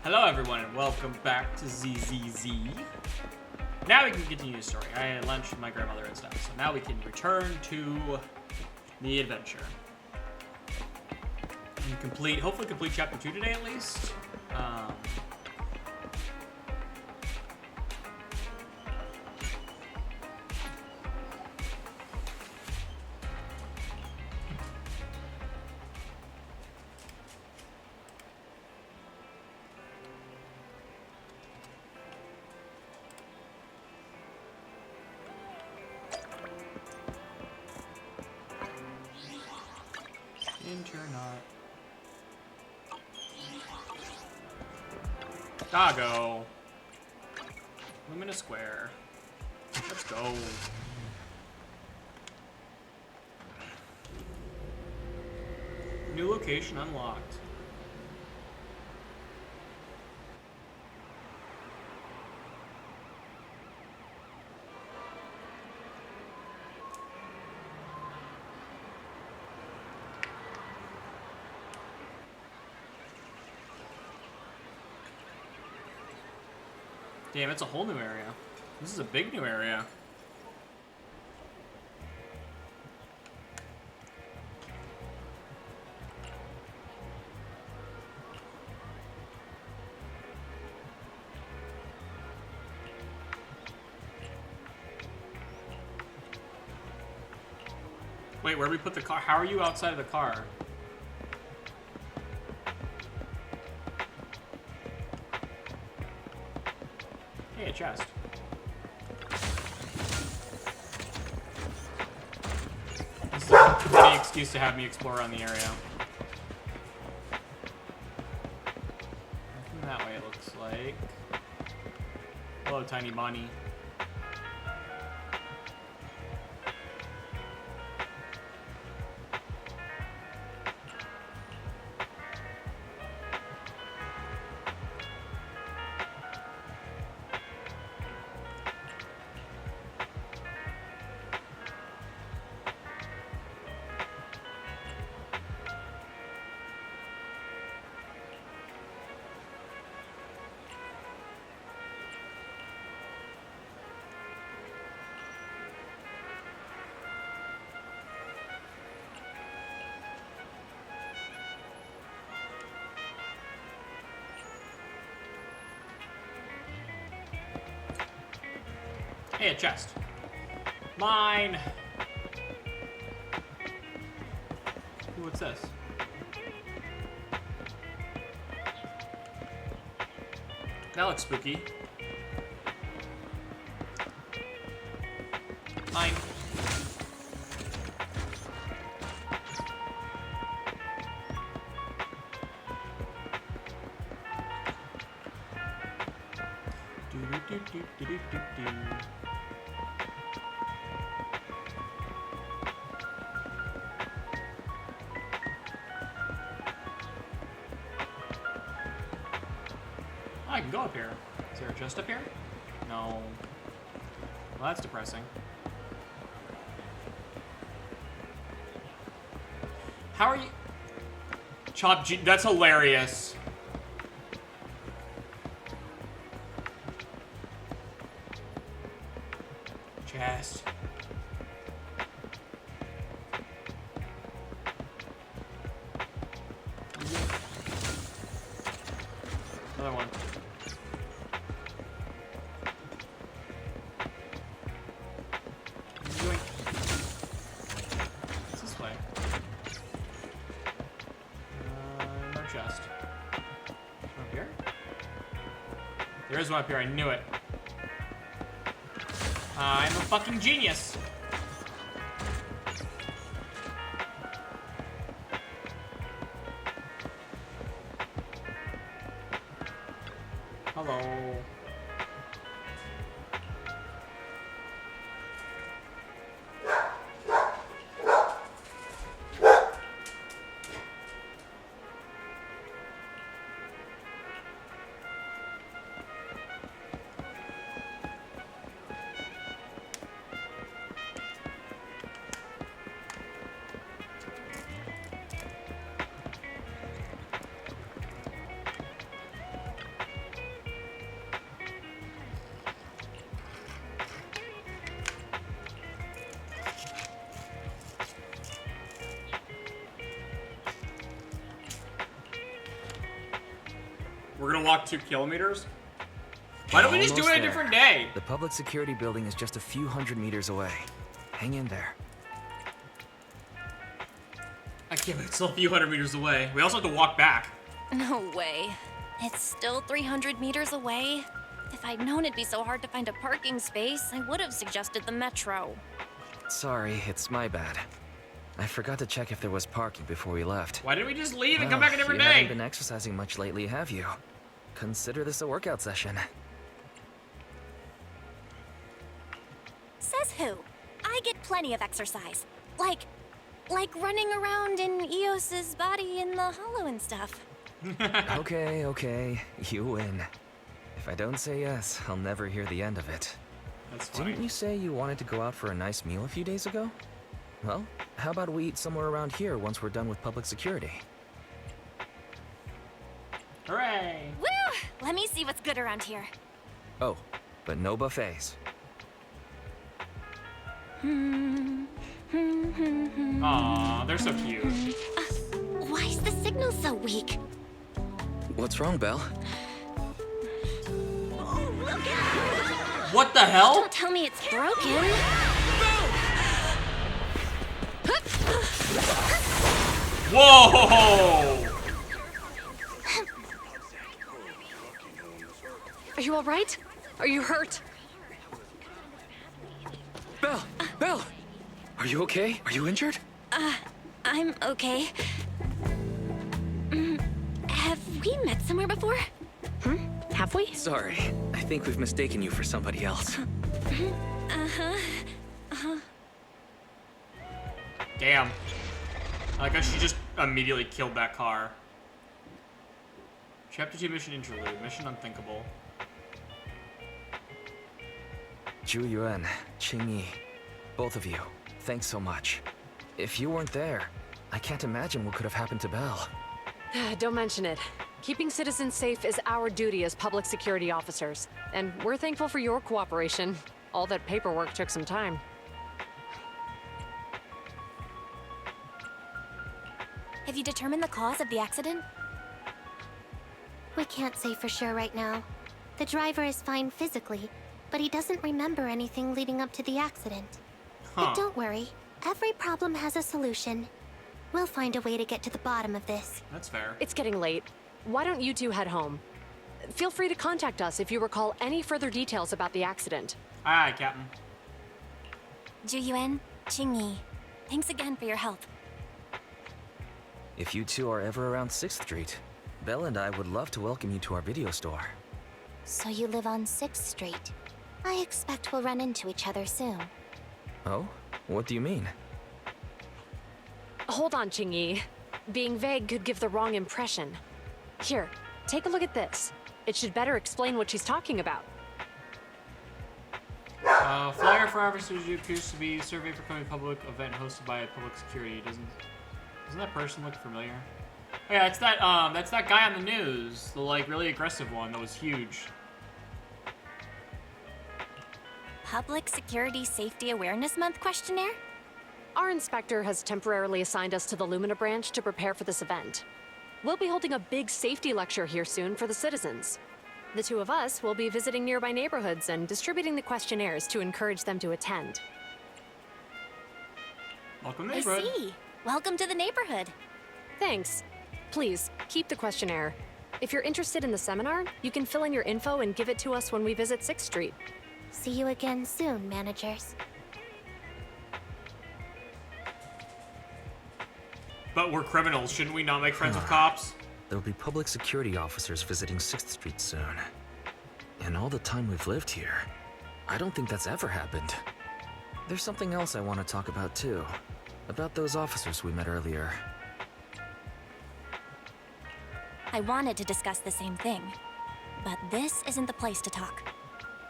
Hello everyone and welcome back to ZZZ. Now we can continue the story. I had lunch with my grandmother and stuff, so now we can return to the adventure. And hopefully complete chapter 2 today at least. Dago. Lumina Square. Let's go. New location unlocked. Damn, it's a whole new area. This is a big new area. Wait, where do we put the car? How are you outside of the car? Hey, a chest. This is any excuse to have me explore around the area. Nothing that way, it looks like. Hello, tiny bunny. Hey, a chest. Mine! Ooh, what's this? That looks spooky. Mine. Do-do-do-do-do-do-do. I can go up here. Is there a chest up here? No. Well, that's depressing. How are you? Chop G. That's hilarious. Chest. Another one. What's this way? No chest. One up here? There is one up here, I knew it. I'm a fucking genius. Hello. We're gonna walk 2 kilometers? Why don't we just do it a different day? The public security building is just a few hundred meters away. Hang in there. I can't believe it's still a few hundred meters away. We also have to walk back. No way. It's still 300 meters away. If I'd known it'd be so hard to find a parking space, I would have suggested the metro. Sorry, it's my bad. I forgot to check if there was parking before we left. Why didn't we just leave and come back a different You day? haven't been exercising much lately, have you? Consider this a workout session. Says who? I get plenty of exercise. Like running around in Eos's body in the hollow and stuff. Okay, you win. If I don't say yes, I'll never hear the end of it. That's funny. Didn't you say you wanted to go out for a nice meal a few days ago? Well, how about we eat somewhere around here once we're done with public security? Hooray! Woo! Let me see what's good around here. Oh, but no buffets. Aw, they're so cute. Why is the signal so weak? What's wrong, Belle? Oh, look out! What the hell? Don't tell me it's broken. Whoa! Are you all right? Are you hurt? Belle! Are you okay? Are you injured? I'm okay. Have we met somewhere before? Have we? Sorry, I think we've mistaken you for somebody else. Damn. I like how she just immediately killed that car. Chapter 2 mission interlude. Mission unthinkable. Zhu Yuan, Qing Yi, both of you, thanks so much. If you weren't there, I can't imagine what could have happened to Belle. Don't mention it. Keeping citizens safe is our duty as public security officers, and we're thankful for your cooperation. All that paperwork took some time. Have you determined the cause of the accident? We can't say for sure right now. The driver is fine physically, but he doesn't remember anything leading up to the accident. But don't worry, every problem has a solution. We'll find a way to get to the bottom of this. That's fair. It's getting late. Why don't you two head home? Feel free to contact us if you recall any further details about the accident. Aye, Captain. Zhu Yuan, Qing Yi, thanks again for your help. If you two are ever around 6th Street, Belle and I would love to welcome you to our video store. So you live on 6th Street. I expect we'll run into each other soon. Oh? What do you mean? Hold on, Qing Yi. Being vague could give the wrong impression. Here, take a look at this. It should better explain what she's talking about. Flyer for Officers appears to be a survey for coming public event hosted by public security. Doesn't that person look familiar? Oh, yeah, that's that guy on the news, the like really aggressive one that was huge. Public Security Safety Awareness Month questionnaire? Our inspector has temporarily assigned us to the Lumina branch to prepare for this event. We'll be holding a big safety lecture here soon for the citizens. The two of us will be visiting nearby neighborhoods and distributing the questionnaires to encourage them to attend. Welcome, I neighborhood. see. Welcome to the neighborhood. Thanks. Please, keep the questionnaire. If you're interested in the seminar, you can fill in your info and give it to us when we visit 6th Street. See you again soon, managers. But we're criminals. Shouldn't we not make friends with cops? There'll be public security officers visiting 6th Street soon. In all the time we've lived here, I don't think that's ever happened. There's something else I want to talk about too. About those officers we met earlier. I wanted to discuss the same thing, but this isn't the place to talk.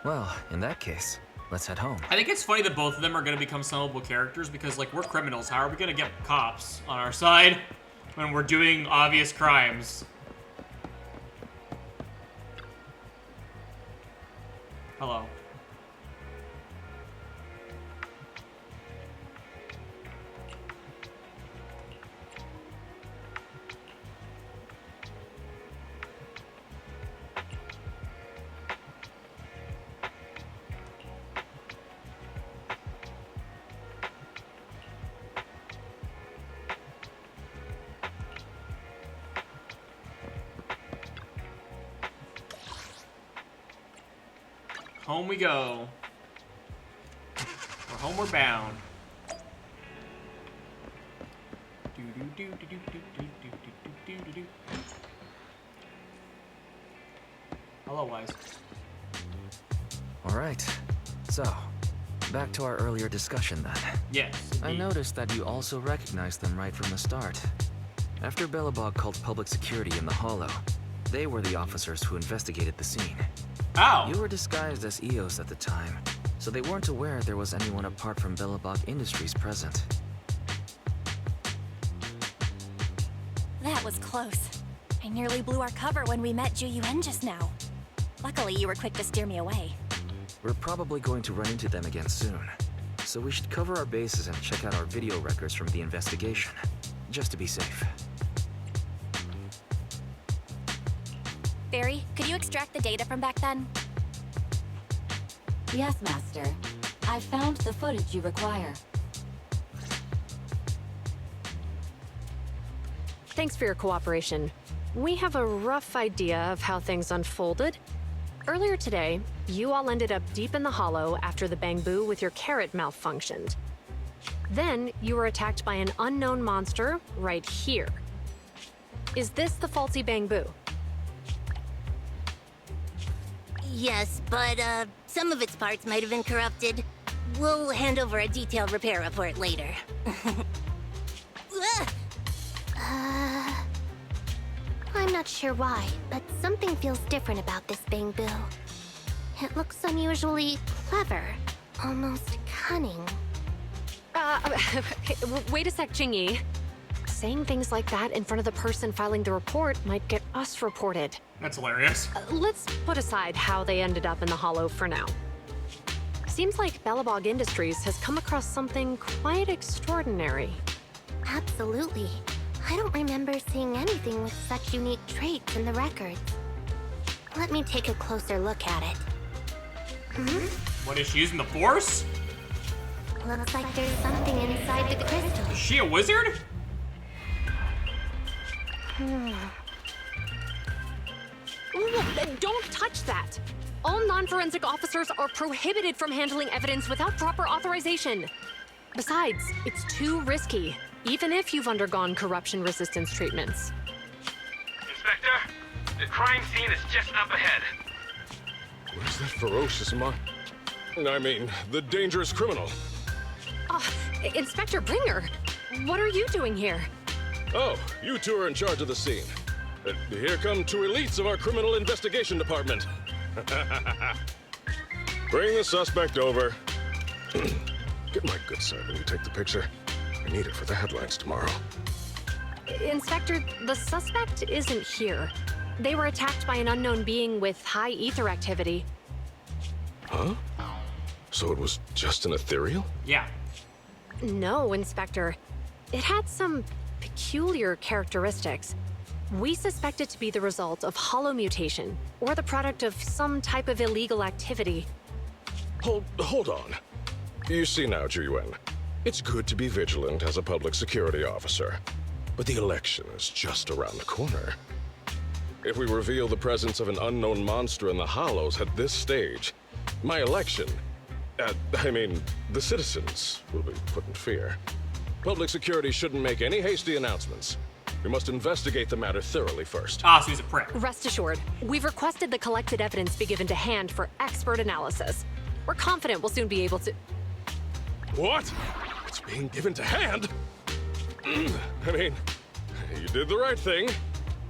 Well, in that case, let's head home. I think it's funny that both of them are going to become sellable characters because, like, we're criminals. How are we going to get cops on our side when we're doing obvious crimes? Hello. Home we go. We're homeward bound. Hello, Wise. Alright, so, back to our earlier discussion then. Yes. I indeed. noticed that you also recognized them right from the start. After Belobog called public security in the Hollow, they were the officers who investigated the scene. Ow! You were disguised as EOS at the time, so they weren't aware there was anyone apart from Belobog Industries present. That was close. I nearly blew our cover when we met Ju-Yuen just now. Luckily, you were quick to steer me away. We're probably going to run into them again soon, so we should cover our bases and check out our video records from the investigation, just to be safe. Barry, could you extract the data from back then? Yes, Master. I've found the footage you require. Thanks for your cooperation. We have a rough idea of how things unfolded. Earlier today, you all ended up deep in the Hollow after the Bangbu with your carrot malfunctioned. Then, you were attacked by an unknown monster right here. Is this the faulty Bangbu? Yes, but some of its parts might have been corrupted. We'll hand over a detailed repair report later. I'm not sure why, but something feels different about this Bangbu. It looks unusually clever, almost cunning. Wait a sec, Jingyi. Saying things like that in front of the person filing the report might get us reported. That's hilarious. Let's put aside how they ended up in the Hollow for now. Seems like Belobog Industries has come across something quite extraordinary. Absolutely. I don't remember seeing anything with such unique traits in the records. Let me take a closer look at it. What, is she using the Force? Looks like there's something inside the crystal. Is she a wizard? Ooh, don't touch that! All non-forensic officers are prohibited from handling evidence without proper authorization. Besides, it's too risky, even if you've undergone corruption resistance treatments. Inspector, the crime scene is just up ahead. Where's that ferocious the dangerous criminal? Inspector Bringer, what are you doing here? Oh, you two are in charge of the scene. Here come two elites of our criminal investigation department. Bring the suspect over. Get my good side when you take the picture. I need it for the headlines tomorrow. Inspector, the suspect isn't here. They were attacked by an unknown being with high ether activity. Huh? So it was just an ethereal? Yeah. No, Inspector. It had some peculiar characteristics. We suspect it to be the result of hollow mutation, or the product of some type of illegal activity. Hold on. You see now, Ju-Yuen, it's good to be vigilant as a public security officer, but the election is just around the corner. If we reveal the presence of an unknown monster in the Hollows at this stage, my election, the citizens will be put in fear. Public security shouldn't make any hasty announcements. We must investigate the matter thoroughly first. Ah, so he's a prick. Rest assured, we've requested the collected evidence be given to hand for expert analysis. We're confident we'll soon be able to... What? It's being given to hand? You did the right thing.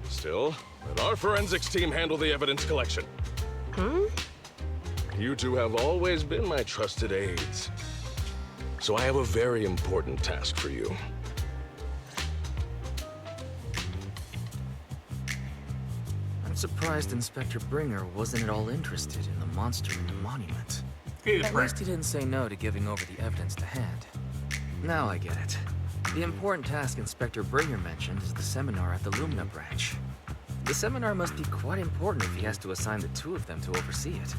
Still, let our forensics team handle the evidence collection. You two have always been my trusted aides. So I have a very important task for you. I'm surprised Inspector Bringer wasn't at all interested in the monster in the monument. He's a At prick. least he didn't say no to giving over the evidence to hand. Now I get it. The important task Inspector Bringer mentioned is the seminar at the Lumina branch. The seminar must be quite important if he has to assign the two of them to oversee it.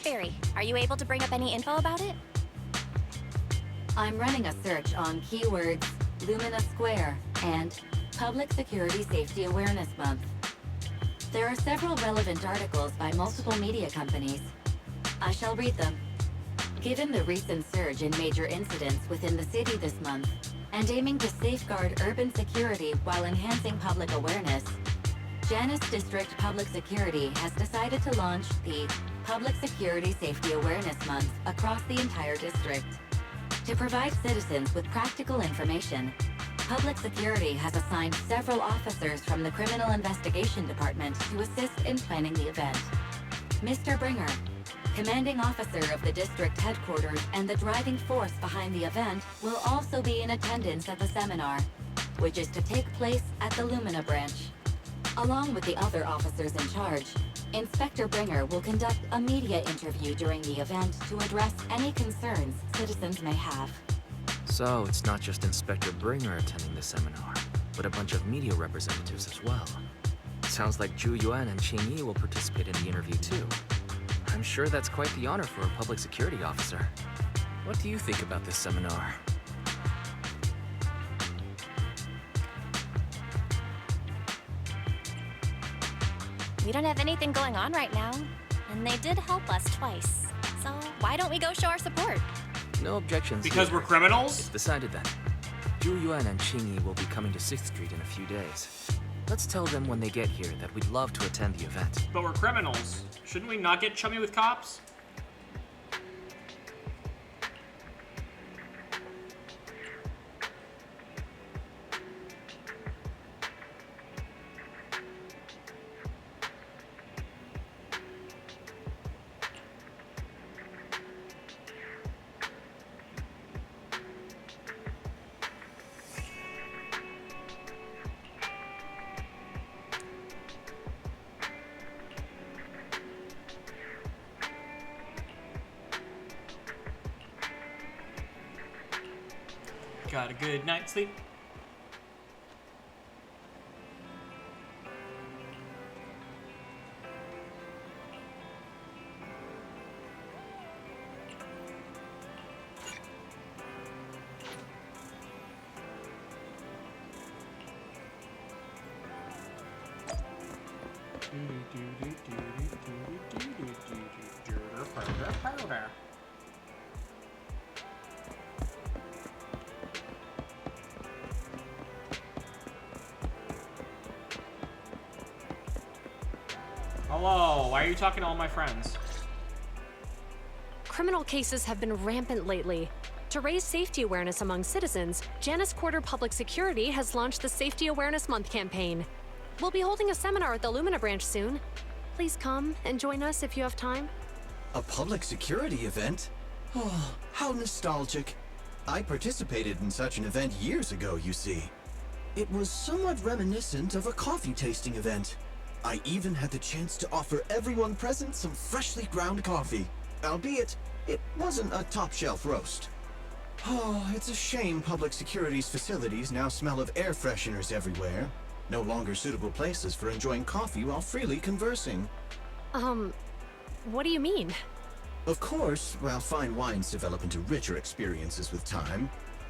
Barry, are you able to bring up any info about it? I'm running a search on keywords Lumina Square and Public Security Safety Awareness Month. There are several relevant articles by multiple media companies. I shall read them. Given the recent surge in major incidents within the city this month, and aiming to safeguard urban security while enhancing public awareness, Janus District Public Security has decided to launch the Public Security Safety Awareness Month across the entire district. To provide citizens with practical information, Public Security has assigned several officers from the Criminal Investigation Department to assist in planning the event. Mr. Bringer, commanding officer of the district headquarters and the driving force behind the event, will also be in attendance at the seminar, which is to take place at the Lumina branch. Along with the other officers in charge, Inspector Bringer will conduct a media interview during the event to address any concerns citizens may have. So it's not just Inspector Bringer attending the seminar, but a bunch of media representatives as well. Sounds like Zhu Yuan and Qing Yi will participate in the interview too. I'm sure that's quite the honor for a public security officer. What do you think about this seminar? We don't have anything going on right now, and they did help us twice. So why don't we go show our support? No objections. Because here. we're criminals? It's decided then. Zhu Yuan and Qing Yi will be coming to 6th Street in a few days. Let's tell them when they get here that we'd love to attend the event. But we're criminals. Shouldn't we not get chummy with cops? Got a good night's sleep. Hello, why are you talking to all my friends? Criminal cases have been rampant lately. To raise safety awareness among citizens, Janus Quarter Public Security has launched the Safety Awareness Month campaign. We'll be holding a seminar at the Lumina branch soon. Please come and join us if you have time. A public security event? Oh, how nostalgic. I participated in such an event years ago, you see. It was somewhat reminiscent of a coffee tasting event. I even had the chance to offer everyone present some freshly ground coffee, albeit it wasn't a top-shelf roast. Oh, it's a shame public security's facilities now smell of air fresheners everywhere. No longer suitable places for enjoying coffee while freely conversing. What do you mean? Of course, while fine wines develop into richer experiences with time,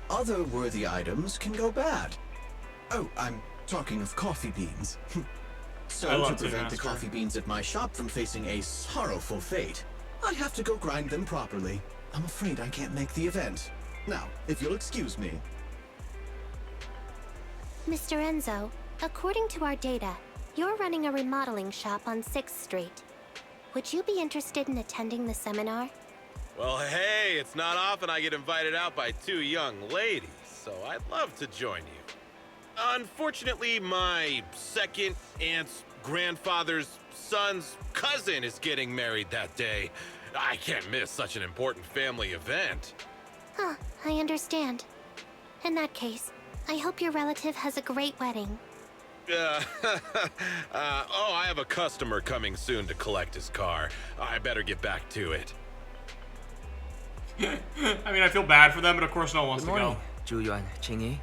other worthy items can go bad. Oh, I'm talking of coffee beans. So, to prevent the coffee beans at my shop from facing a sorrowful fate, I have to go grind them properly. I'm afraid I can't make the event. Now, if you'll excuse me. Mr. Enzo, according to our data, you're running a remodeling shop on 6th Street. Would you be interested in attending the seminar? Well, hey, it's not often I get invited out by two young ladies, so I'd love to join you. Unfortunately, my second aunt's grandfather's son's cousin is getting married that day. I can't miss such an important family event. Huh, I understand. In that case, I hope your relative has a great wedding. Oh, I have a customer coming soon to collect his car. I better get back to it. I mean, I feel bad for them, but of course no one wants Good to morning, go. Zhu Yuan, Qing Yi.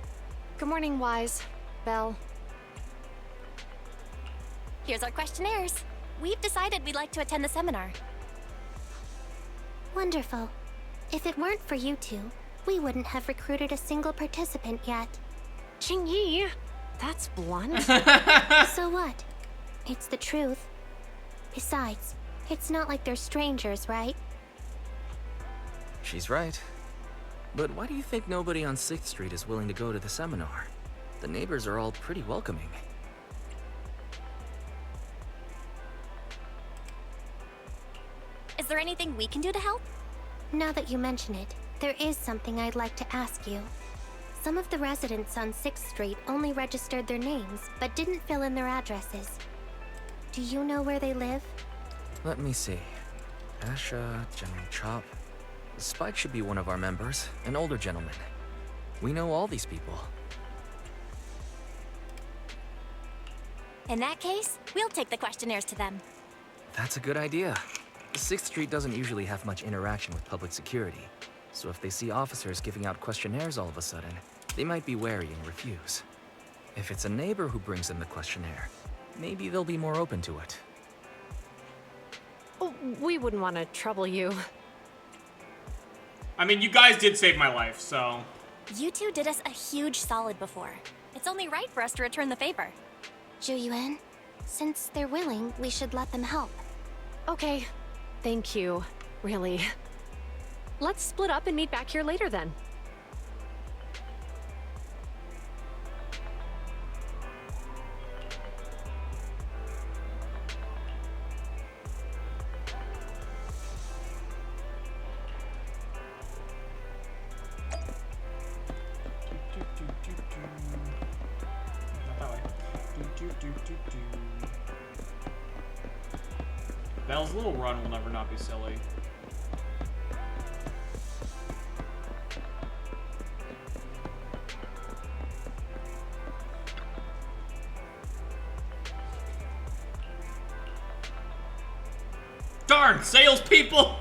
Good morning, Wise. Belle. Here's our questionnaires. We've decided we'd like to attend the seminar. Wonderful. If it weren't for you two, we wouldn't have recruited a single participant yet. Qing Yi, that's blunt. So what? It's the truth. Besides, it's not like they're strangers, right? She's right. But why do you think nobody on 6th Street is willing to go to the seminar? The neighbors are all pretty welcoming. Is there anything we can do to help? Now that you mention it, there is something I'd like to ask you. Some of the residents on 6th Street only registered their names, but didn't fill in their addresses. Do you know where they live? Let me see. Asha, General Chop. Spike should be one of our members, an older gentleman. We know all these people. In that case, we'll take the questionnaires to them. That's a good idea. 6th Street doesn't usually have much interaction with public security, so if they see officers giving out questionnaires all of a sudden, they might be wary and refuse. If it's a neighbor who brings in the questionnaire, maybe they'll be more open to it. Oh, we wouldn't want to trouble you. I mean, you guys did save my life, so... You two did us a huge solid before. It's only right for us to return the favor. Zhu Yuan, since they're willing, we should let them help. Okay. Thank you. Really. Let's split up and meet back here later then. Belle's little run will never not be silly. Darn, salespeople!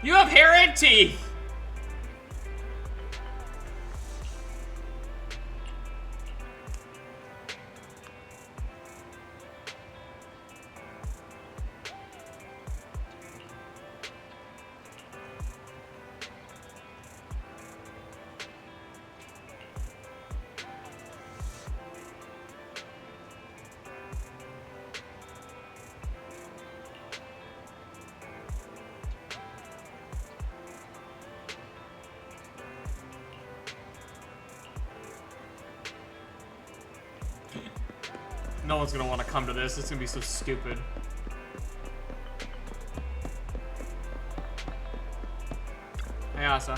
You have hair and teeth! No one's gonna want to come to this. It's gonna be so stupid. Hey, Asha.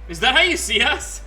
Is that how you see us?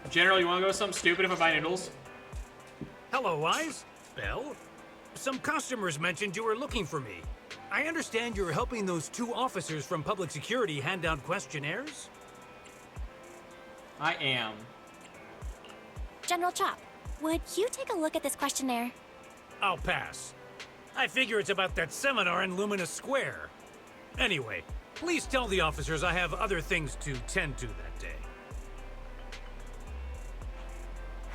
General, you wanna go with something stupid if I buy noodles? Hello, Wise. Belle? Some customers mentioned you were looking for me. I understand you're helping those two officers from public security hand out questionnaires? I am. General Chop, would you take a look at this questionnaire? I'll pass. I figure it's about that seminar in Luminous Square. Anyway, please tell the officers I have other things to tend to that day.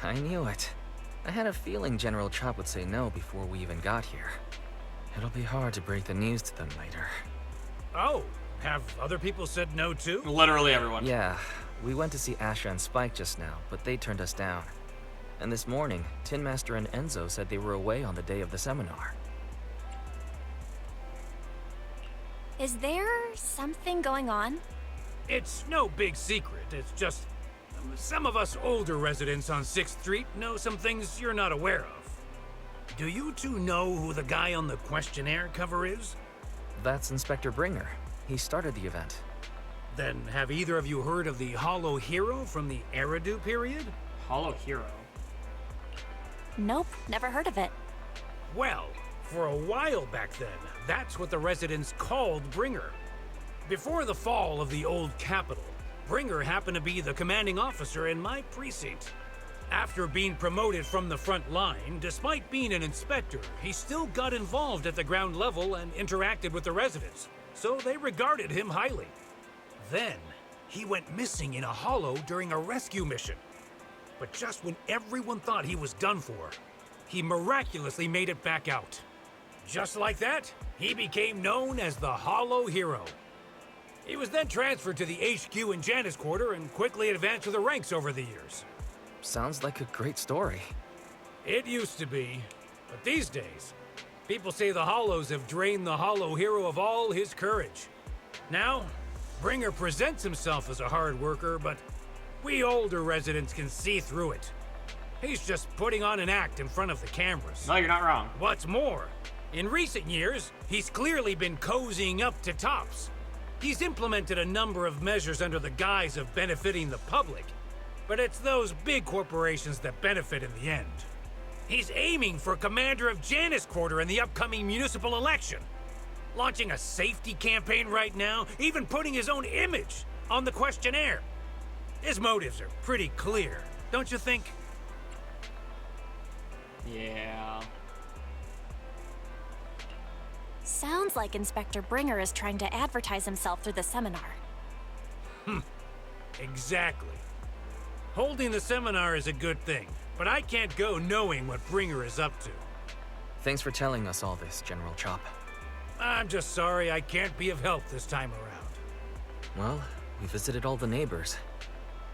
I knew it. I had a feeling General Chop would say no before we even got here. It'll be hard to break the news to them later. Oh, Have other people said no too? Literally everyone. Yeah, we went to see Asha and Spike just now, but they turned us down. And this morning, Tin Master and Enzo said they were away on the day of the seminar. Is there something going on? It's no big secret. It's just some of us older residents on 6th Street know some things you're not aware of. Do you two know who the guy on the questionnaire cover is? That's Inspector Bringer. He started the event. Then have either of you heard of the Hollow Hero from the Eridu period? Hollow Hero. Nope, never heard of it. Well, for a while back then, that's what the residents called Bringer. Before the fall of the old capital, Bringer happened to be the commanding officer in my precinct. After being promoted from the front line, despite being an inspector, he still got involved at the ground level and interacted with the residents, so they regarded him highly. Then, he went missing in a hollow during a rescue mission. But just when everyone thought he was done for, he miraculously made it back out. Just like that, he became known as the Hollow Hero. He was then transferred to the HQ in Janus Quarter and quickly advanced to the ranks over the years. Sounds like a great story. It used to be, but these days, people say the Hollows have drained the Hollow Hero of all his courage. Now, Bringer presents himself as a hard worker, but we older residents can see through it. He's just putting on an act in front of the cameras. No, you're not wrong. What's more, in recent years, he's clearly been cozying up to Tops. He's implemented a number of measures under the guise of benefiting the public, but it's those big corporations that benefit in the end. He's aiming for commander of Janus Quarter in the upcoming municipal election, launching a safety campaign right now, even putting his own image on the questionnaire. His motives are pretty clear, don't you think? Yeah. Sounds like Inspector Bringer is trying to advertise himself through the seminar. Exactly. Holding the seminar is a good thing, but I can't go knowing what Bringer is up to. Thanks for telling us all this, General Chop. I'm just sorry I can't be of help this time around. Well, we visited all the neighbors.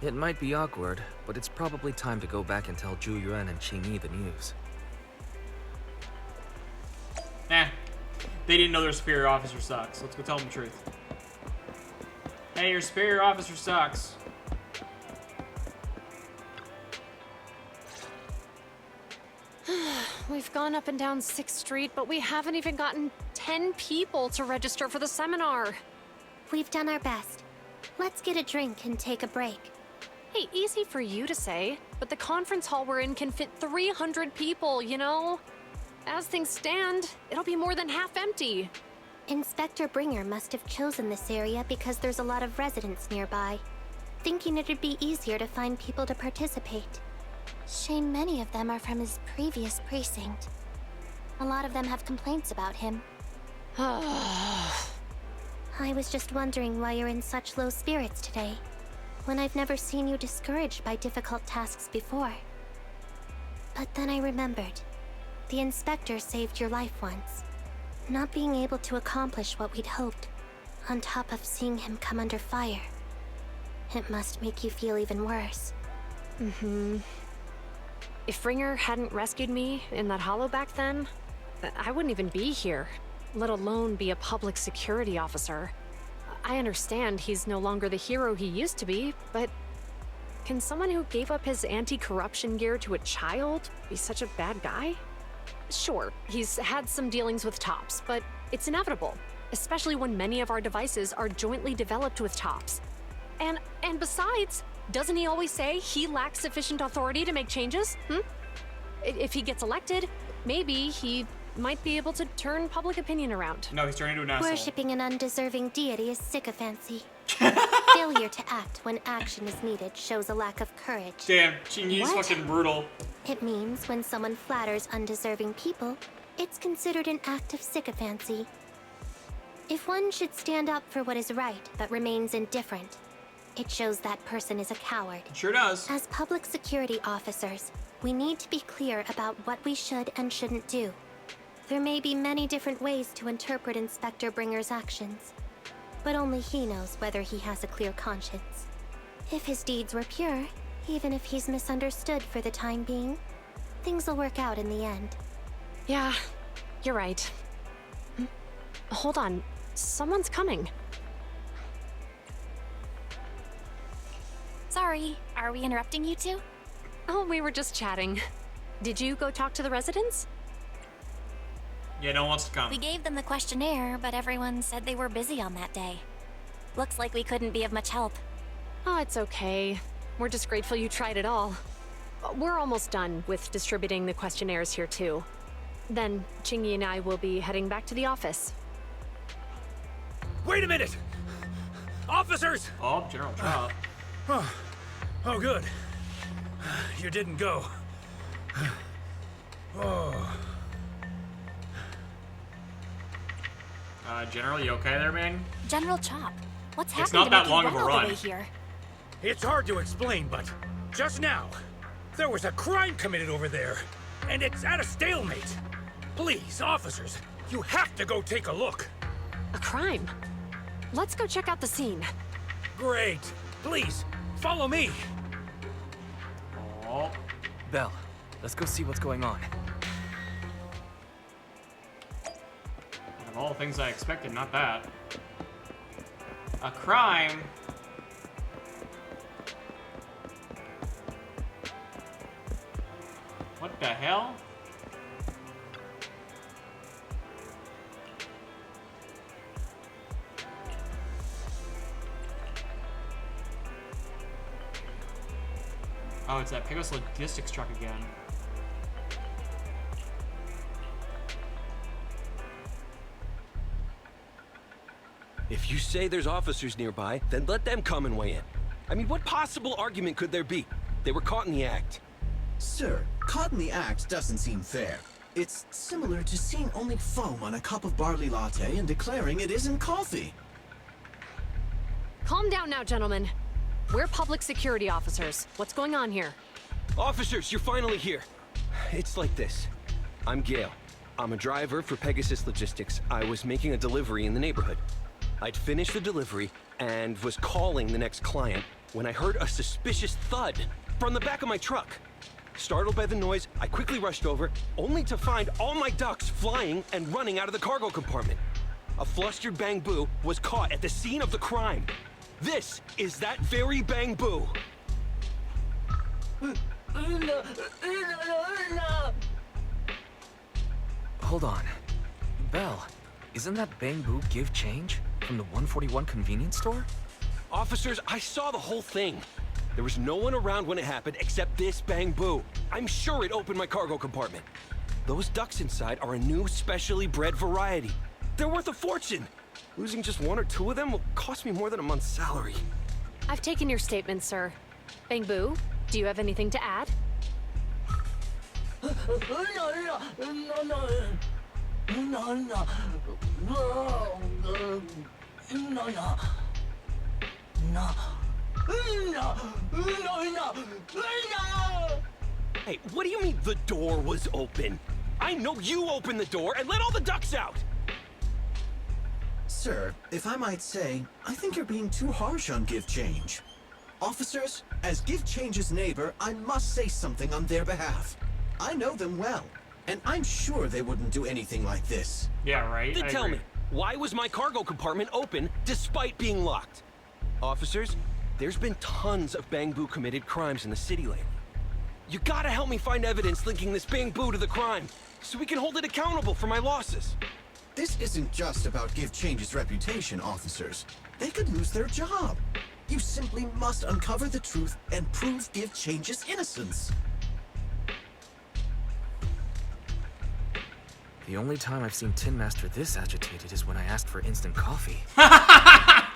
It might be awkward, but it's probably time to go back and tell Zhu Yuan and Qing Yi the news. Nah. They didn't know their superior officer sucks. Let's go tell them the truth. Hey, your superior officer sucks. We've gone up and down 6th Street, but we haven't even gotten 10 people to register for the seminar. We've done our best. Let's get a drink and take a break. Hey, easy for you to say, but the conference hall we're in can fit 300 people, you know? As things stand, it'll be more than half empty. Inspector Bringer must have chosen this area because there's a lot of residents nearby, thinking it'd be easier to find people to participate. Shame many of them are from his previous precinct. A lot of them have complaints about him. I was just wondering why you're in such low spirits today, when I've never seen you discouraged by difficult tasks before. But then I remembered. The inspector saved your life once. Not being able to accomplish what we'd hoped, on top of seeing him come under fire. It must make you feel even worse. If Bringer hadn't rescued me in that hollow back then, I wouldn't even be here, let alone be a public security officer. I understand he's no longer the hero he used to be, but can someone who gave up his anti-corruption gear to a child be such a bad guy? Sure, he's had some dealings with Tops, but it's inevitable, especially when many of our devices are jointly developed with Tops. And besides, doesn't he always say he lacks sufficient authority to make changes? If he gets elected, maybe he might be able to turn public opinion around. No, he's turning into an asshole. Worshipping an undeserving deity is sycophancy. Failure to act when action is needed shows a lack of courage. Damn, Qing Yi's What? fucking brutal. It means when someone flatters undeserving people, it's considered an act of sycophancy. If one should stand up for what is right but remains indifferent, it shows that person is a coward. It sure does. As public security officers, we need to be clear about what we should and shouldn't do. There may be many different ways to interpret Inspector Bringer's actions, but only he knows whether he has a clear conscience. If his deeds were pure, even if he's misunderstood for the time being, things will work out in the end. Yeah, you're right. Hold on. Someone's coming. Sorry, are we interrupting you two? Oh, we were just chatting. Did you go talk to the residents? Yeah, no one wants to come. We gave them the questionnaire, but everyone said they were busy on that day. Looks like we couldn't be of much help. Oh, it's okay. We're just grateful you tried it all. We're almost done with distributing the questionnaires here, too. Then, Chingy and I will be heading back to the office. Wait a minute! Officers! Oh, General Chop. Oh, good. You didn't go. Oh. General, you okay there, man? General Chop, what's happening It's not to that make long you of a run all run. the way here? It's hard to explain, but just now, there was a crime committed over there, and it's at a stalemate. Please, officers, you have to go take a look. A crime? Let's go check out the scene. Great. Please, follow me. Oh. Belle, let's go see what's going on. Of all the things I expected, not that. A crime? What the hell? Oh, it's that Pegasus Logistics truck again. If you say there's officers nearby, then let them come and weigh in. I mean, what possible argument could there be? They were caught in the act. Sir, caught in the act doesn't seem fair. It's similar to seeing only foam on a cup of barley latte and declaring it isn't coffee. Calm down now, gentlemen. We're public security officers. What's going on here? Officers, you're finally here. It's like this. I'm Gale. I'm a driver for Pegasus Logistics. I was making a delivery in the neighborhood. I'd finished the delivery and was calling the next client when I heard a suspicious thud from the back of my truck. Startled by the noise, I quickly rushed over, only to find all my ducks flying and running out of the cargo compartment. A flustered Bang Boo was caught at the scene of the crime. This is that very Bang Boo. Hold on. Belle, isn't that Bang Boo give change from the 141 convenience store? Officers, I saw the whole thing. There was no one around when it happened except this Bang Boo. I'm sure it opened my cargo compartment. Those ducks inside are a new specially bred variety. They're worth a fortune. Losing just one or two of them will cost me more than a month's salary. I've taken your statement, sir. Bang Boo, do you have anything to add? Hey, what do you mean the door was open? I know you opened the door and let all the ducks out! Sir, if I might say, I think you're being too harsh on Give Change. Officers, as Give Change's neighbor, I must say something on their behalf. I know them well, and I'm sure they wouldn't do anything like this. Yeah, right. Then I tell agree. me, why was my cargo compartment open despite being locked? Officers, there's been tons of Bang Boo committed crimes in the city lately. You gotta help me find evidence linking this Bang Boo to the crime, so we can hold it accountable for my losses. This isn't just about Give Change's reputation, officers. They could lose their job. You simply must uncover the truth and prove Give Change's innocence. The only time I've seen Tin Master this agitated is when I asked for instant coffee. I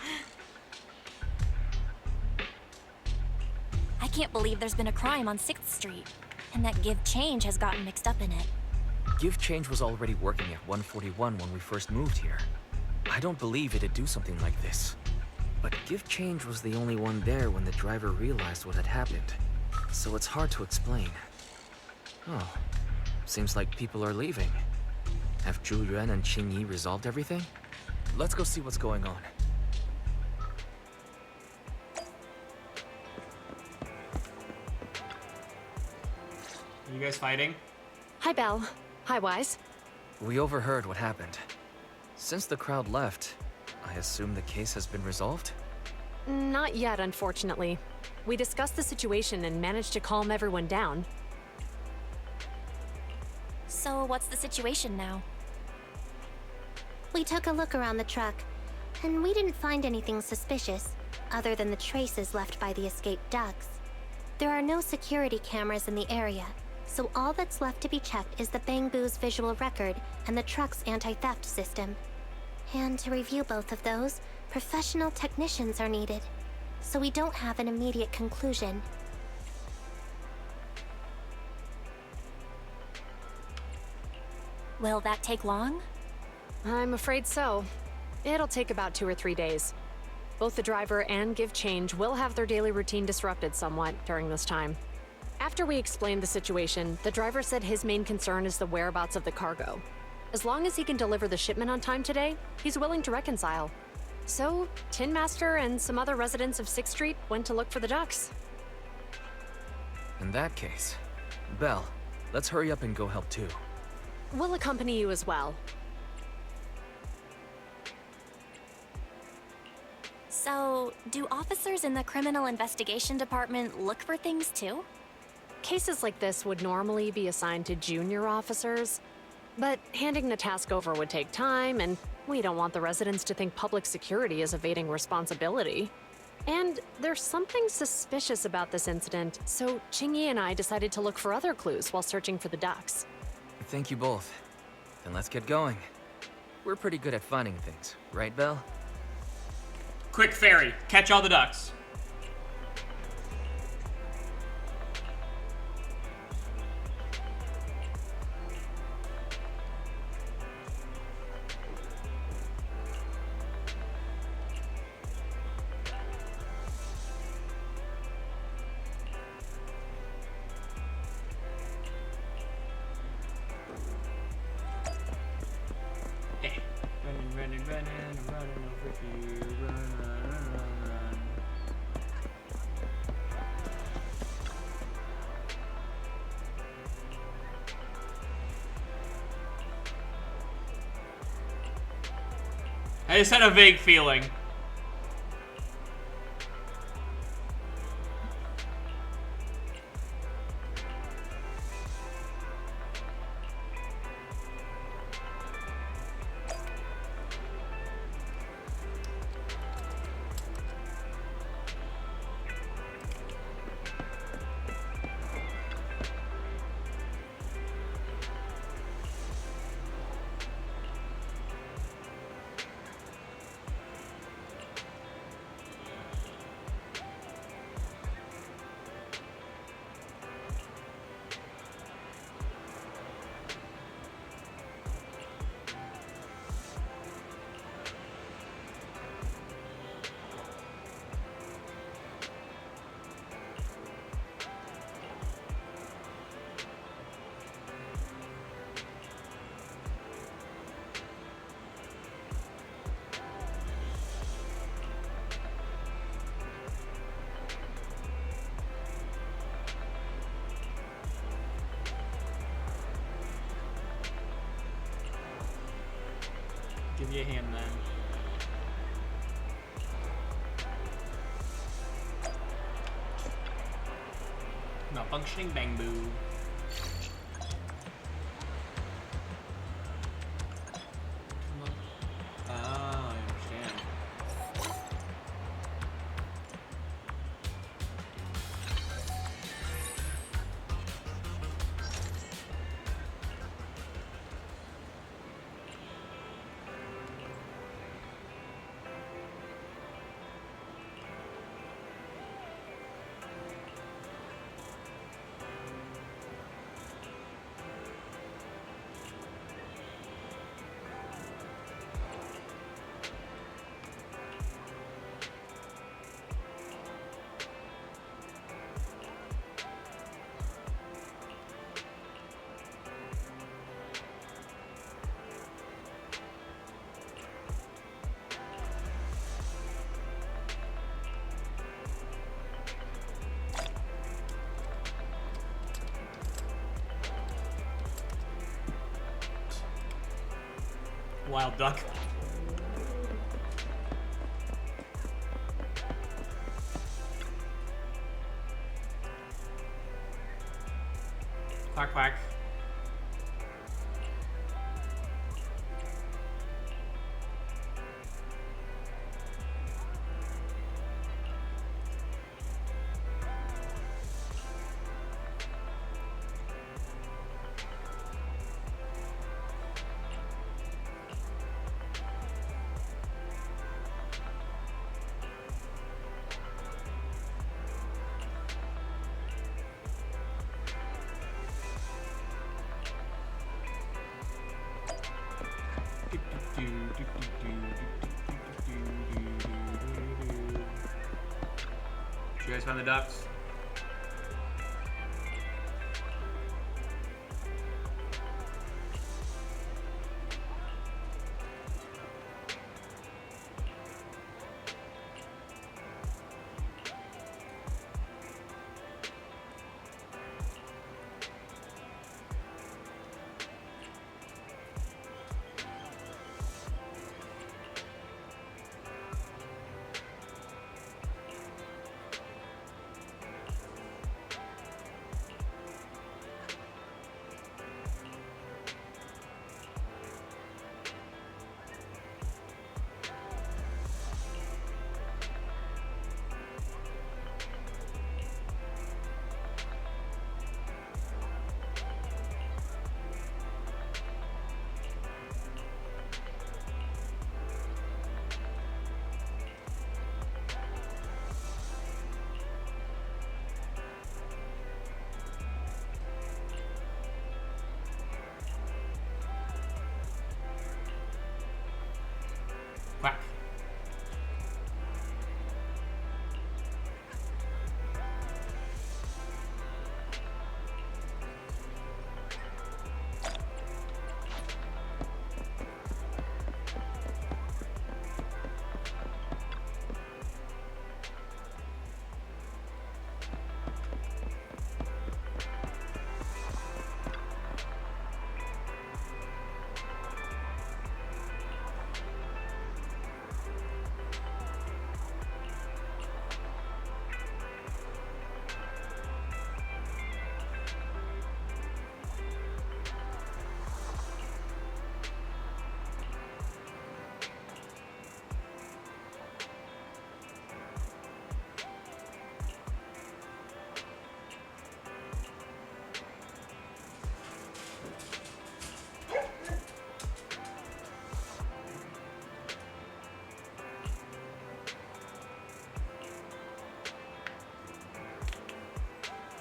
can't believe there's been a crime on 6th Street, and that Give Change has gotten mixed up in it. Give Change was already working at 141 when we first moved here. I don't believe it'd do something like this. But Give Change was the only one there when the driver realized what had happened. So it's hard to explain. Oh, seems like people are leaving. Have Zhu Yuan and Qing Yi resolved everything? Let's go see what's going on. guys fighting? Hi, Belle. Hi, Wise. We overheard what happened. Since the crowd left, I assume the case has been resolved? Not yet, unfortunately. We discussed the situation and managed to calm everyone down. So, what's the situation now? We took a look around the truck, and we didn't find anything suspicious, other than the traces left by the escaped ducks. There are no security cameras in the area, so all that's left to be checked is the Bangbu's visual record and the truck's anti-theft system. And to review both of those, professional technicians are needed, so we don't have an immediate conclusion. Will that take long? I'm afraid so. It'll take about 2 or 3 days. Both the driver and Give Change will have their daily routine disrupted somewhat during this time. After we explained the situation, the driver said his main concern is the whereabouts of the cargo. As long as he can deliver the shipment on time today, he's willing to reconcile. So, Tin Master and some other residents of 6th Street went to look for the ducks. In that case, Belle, let's hurry up and go help too. We'll accompany you as well. So, do officers in the criminal investigation department look for things too? Cases like this would normally be assigned to junior officers, but handing the task over would take time, and we don't want the residents to think public security is evading responsibility. And there's something suspicious about this incident, so Chingy and I decided to look for other clues while searching for the ducks. Thank you both. Then let's get going. We're pretty good at finding things, right, Belle? Quick ferry, catch all the ducks. Hey, running over here, run. I just had a vague feeling. Give you a hand then. Malfunctioning Bangbu. Ah, I understand. Wild duck. Quack quack. Did you guys find the ducks? Quack.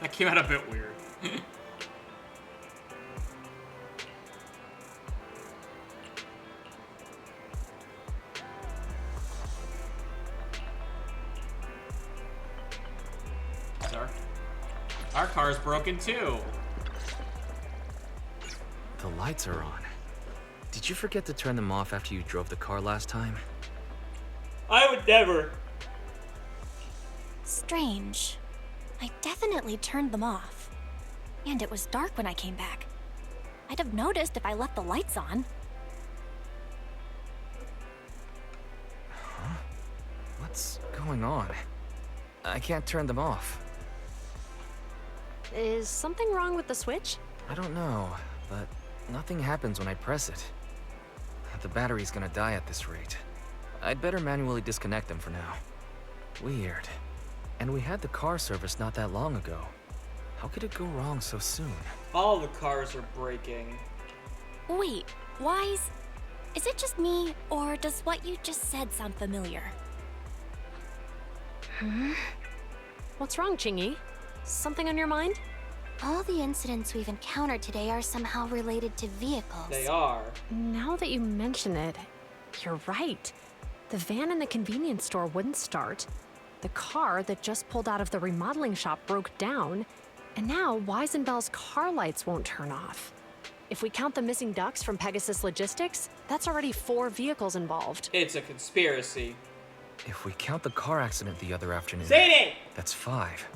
That came out a bit weird. Our car's broken too. The lights are on. Did you forget to turn them off after you drove the car last time? I would never. Strange. I definitely turned them off. And it was dark when I came back. I'd have noticed if I left the lights on. Huh? What's going on? I can't turn them off. Is something wrong with the switch? I don't know, but nothing happens when I press it. The battery's gonna die at this rate. I'd better manually disconnect them for now. Weird. And we had the car serviced not that long ago. How could it go wrong so soon? All the cars are breaking. Wait, Wise? Is it just me, or does what you just said sound familiar? What's wrong, Chingy? Something on your mind? All the incidents we've encountered today are somehow related to vehicles. They are. Now that you mention it, you're right. The van in the convenience store wouldn't start. The car that just pulled out of the remodeling shop broke down. And now Wise and Bell's car lights won't turn off. If we count the missing ducks from Pegasus Logistics, that's already 4 vehicles involved. It's a conspiracy. If we count the car accident the other afternoon, Sadie! that's 5.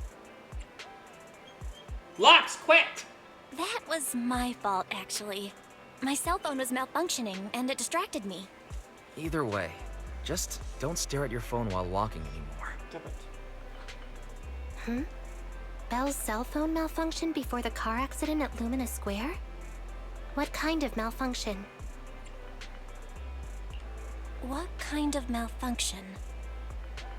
Locks, quit! That was my fault, actually. My cell phone was malfunctioning, and it distracted me. Either way, just don't stare at your phone while walking anymore. Belle's cell phone malfunctioned before the car accident at Lumina Square? What kind of malfunction? What kind of malfunction?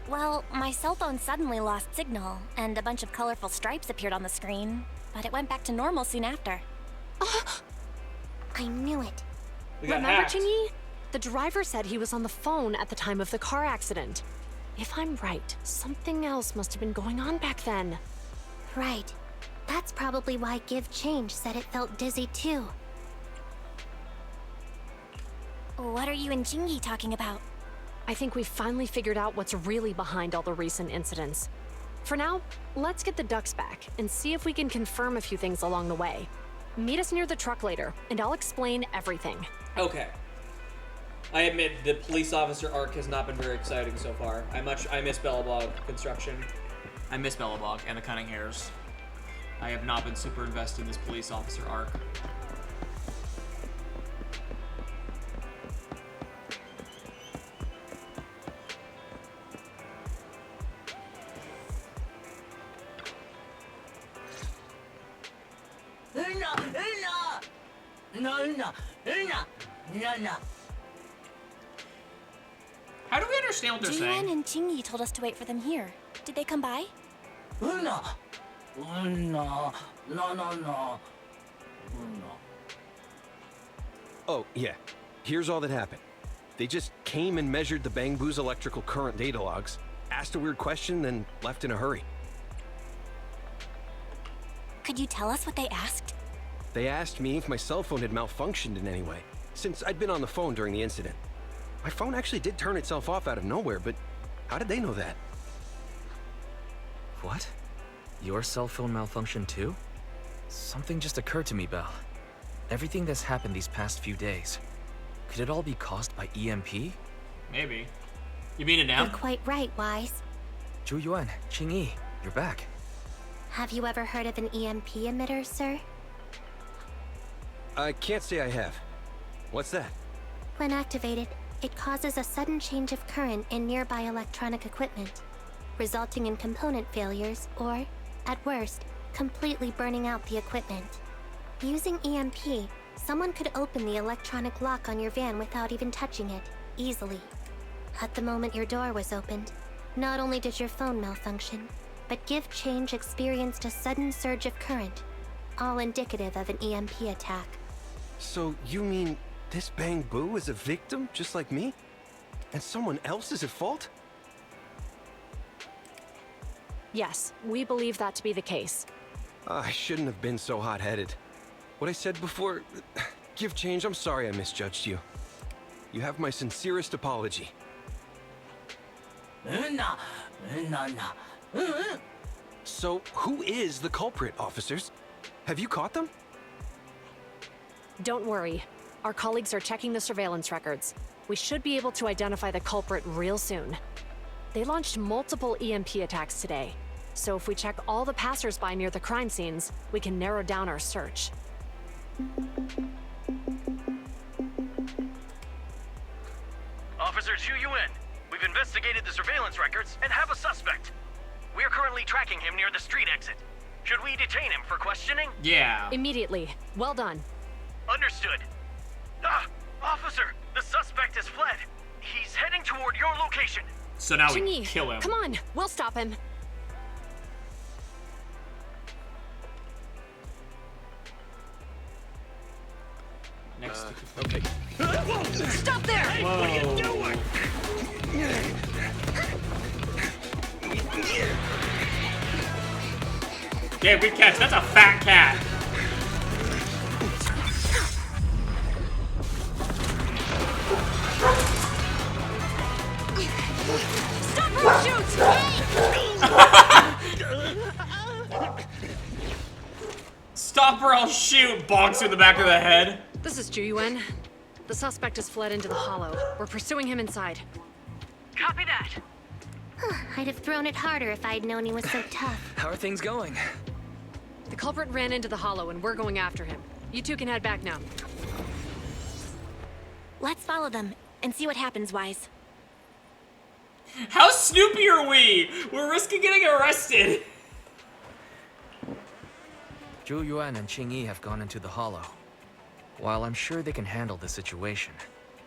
Well, my cell phone suddenly lost signal, and a bunch of colorful stripes appeared on the screen, but it went back to normal soon after. I knew it. We got Remember, hacked. Chingy? The driver said he was on the phone at the time of the car accident. If I'm right, something else must have been going on back then. Right. That's probably why Give Change said it felt dizzy too. What are you and Jingy talking about? I think we've finally figured out what's really behind all the recent incidents. For now, let's get the ducks back and see if we can confirm a few things along the way. Meet us near the truck later, and I'll explain everything. Okay. I admit the police officer arc has not been very exciting so far. I miss Bellabog construction. I miss Bellabog and the Cunning Hairs. I have not been super invested in this police officer arc. How do we understand what they're Jiwan saying? and Jingy told us to wait for them here. Did they come by? Oh, yeah. Here's all that happened. They just came and measured the Bang Boo's electrical current data logs, asked a weird question, then left in a hurry. Could you tell us what they asked? They asked me if my cell phone had malfunctioned in any way, since I'd been on the phone during the incident. My phone actually did turn itself off out of nowhere, but how did they know that? What? Your cell phone malfunctioned too? Something just occurred to me, Belle. Everything that's happened these past few days, could it all be caused by EMP? Maybe. You mean it now? You're quite right, Wise. Zhu Yuan, Qingyi, you're back. Have you ever heard of an EMP emitter, sir? I can't say I have. What's that? When activated, it causes a sudden change of current in nearby electronic equipment, resulting in component failures or, at worst, completely burning out the equipment. Using EMP, someone could open the electronic lock on your van without even touching it, easily. At the moment your door was opened, not only did your phone malfunction, but Give Change experienced a sudden surge of current, all indicative of an EMP attack. So you mean this Bang Boo is a victim just like me? And someone else is at fault? Yes, we believe that to be the case. I shouldn't have been so hot-headed. What I said before... Give Change, I'm sorry I misjudged you. You have my sincerest apology. So, who is the culprit, officers? Have you caught them? Don't worry. Our colleagues are checking the surveillance records. We should be able to identify the culprit real soon. They launched multiple EMP attacks today, so if we check all the passers-by near the crime scenes, we can narrow down our search. Officer Zhu Yuan, we've investigated the surveillance records and have a suspect. We are currently tracking him near the street exit. Should we detain him for questioning? Yeah. Immediately. Well done. Understood. Officer, the suspect has fled. He's heading toward your location. So now we Qingyi, kill him. come on, we'll stop him. Next. Okay. Stop there! Whoa. What are you doing? Yeah, good catch. That's a fat cat. Stop or shoot! Stop or I'll shoot. Bonks you in the back of the head. This is Zhu Yuan. The suspect has fled into the hollow. We're pursuing him inside. Copy that. I'd have thrown it harder if I'd known he was so tough. How are things going? The culprit ran into the hollow and we're going after him. You two can head back now. Let's follow them and see what happens, Wise. How snoopy are we? We're risking getting arrested. Zhu Yuan and Qing Yi have gone into the hollow. While I'm sure they can handle the situation,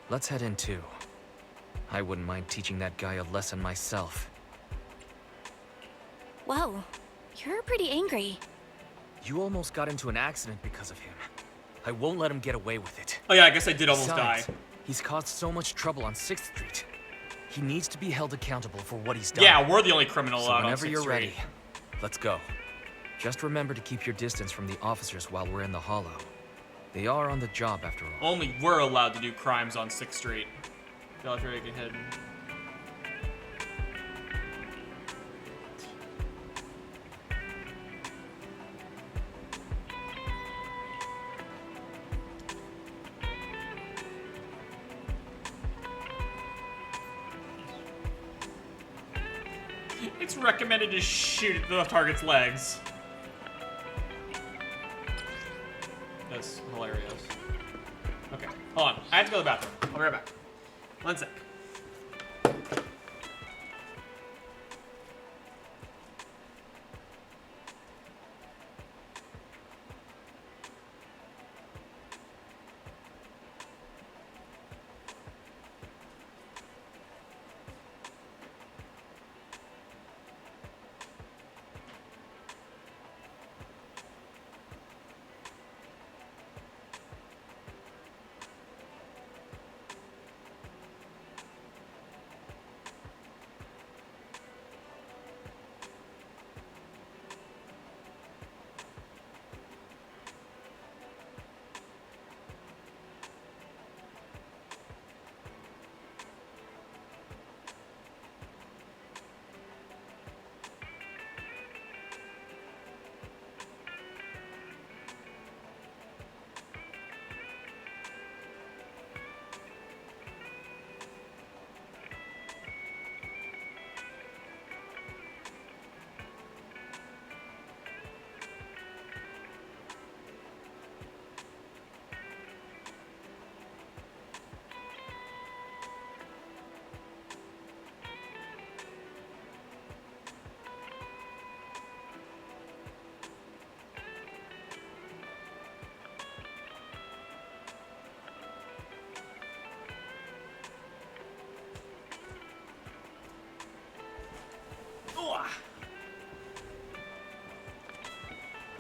let's head in too. I wouldn't mind teaching that guy a lesson myself. Whoa, you're pretty angry. You almost got into an accident because of him. I won't let him get away with it. Oh yeah, I guess I did almost Besides, die. He's caused so much trouble on 6th Street. He needs to be held accountable for what he's done. Yeah, we're the only criminal So out on whenever 6th you're Street. ready, let's go. Just remember to keep your distance from the officers while we're in the hollow. They are on the job after all. Only we're allowed to do crimes on 6th Street. Feel like very good hidden. It's recommended to shoot at the target's legs. That's hilarious. Okay, hold on. I have to go to the bathroom. I'll be right back. 1 sec.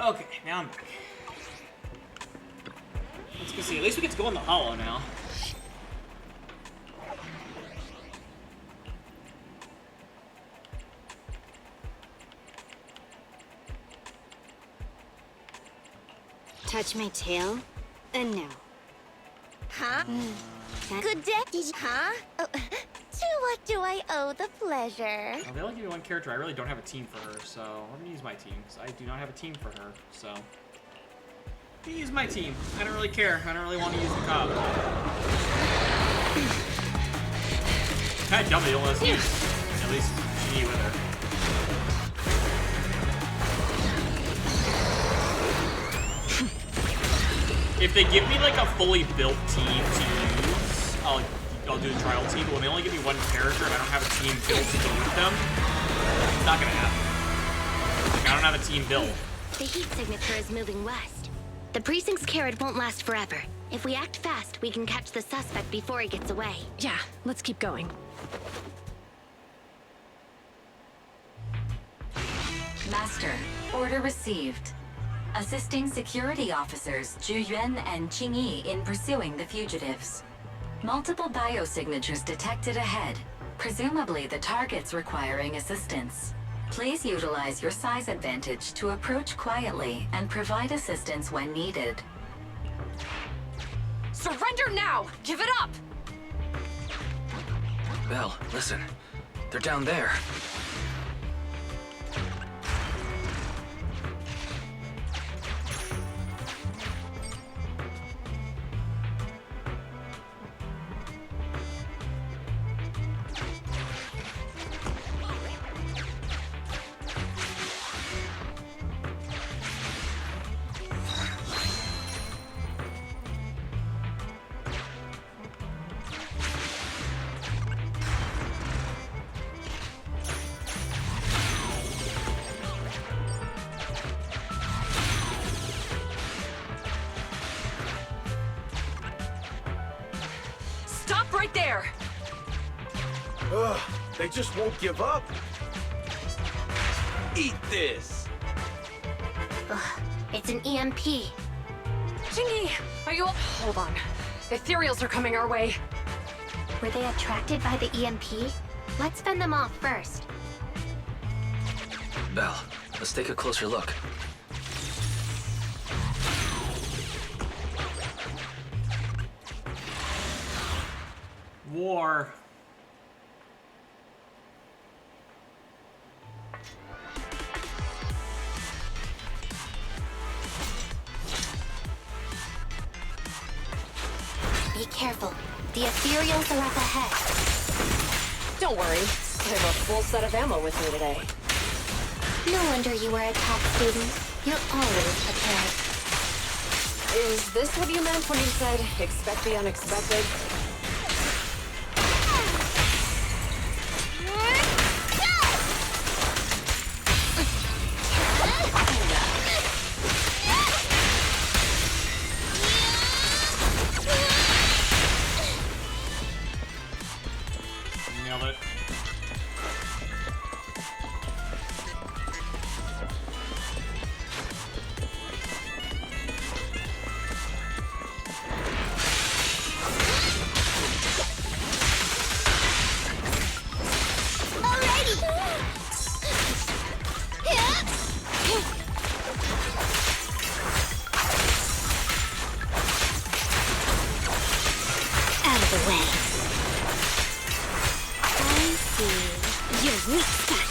Okay, now I'm back. Let's go see. At least we get to go in the hollow now. Touch my tail? No. Huh? Good day. Huh? Oh, to what do I owe the pleasure? Oh, they only give me one character. I really don't have a team for her, so I'm gonna use my team because I do not have a team for her. So I'm gonna use my team. I don't really care. I don't really want to use the cop. Kind of dumb they don't let us use at least she with her. If they give me like a fully built team to use, I'll do the trial team. But when they only give me one character and I don't have a team built to go with them, it's not gonna happen. Like, I don't have a team built. The heat signature is moving west. The precinct's carrot won't last forever. If we act fast, we can catch the suspect before he gets away. Yeah, let's keep going. Master, order received. Assisting security officers Zhu Yuan and Qing Yi in pursuing the fugitives. Multiple biosignatures detected ahead, presumably the targets requiring assistance. Please utilize your size advantage to approach quietly and provide assistance when needed. Surrender now! Give it up! Belle, listen. They're down there. Ugh, they just won't give up. Eat this. Ugh, it's an EMP. Jingy, are you... Hold on. Ethereals are coming our way. Were they attracted by the EMP? Let's fend them off first. Belle, let's take a closer look. War. Be careful. The Ethereals are up ahead. Don't worry. I have a full set of ammo with me today. No wonder you were a top student. You're always prepared. Is this what you meant when you said, expect the unexpected? Nailed it. Out of the way. I see. Your weak spot.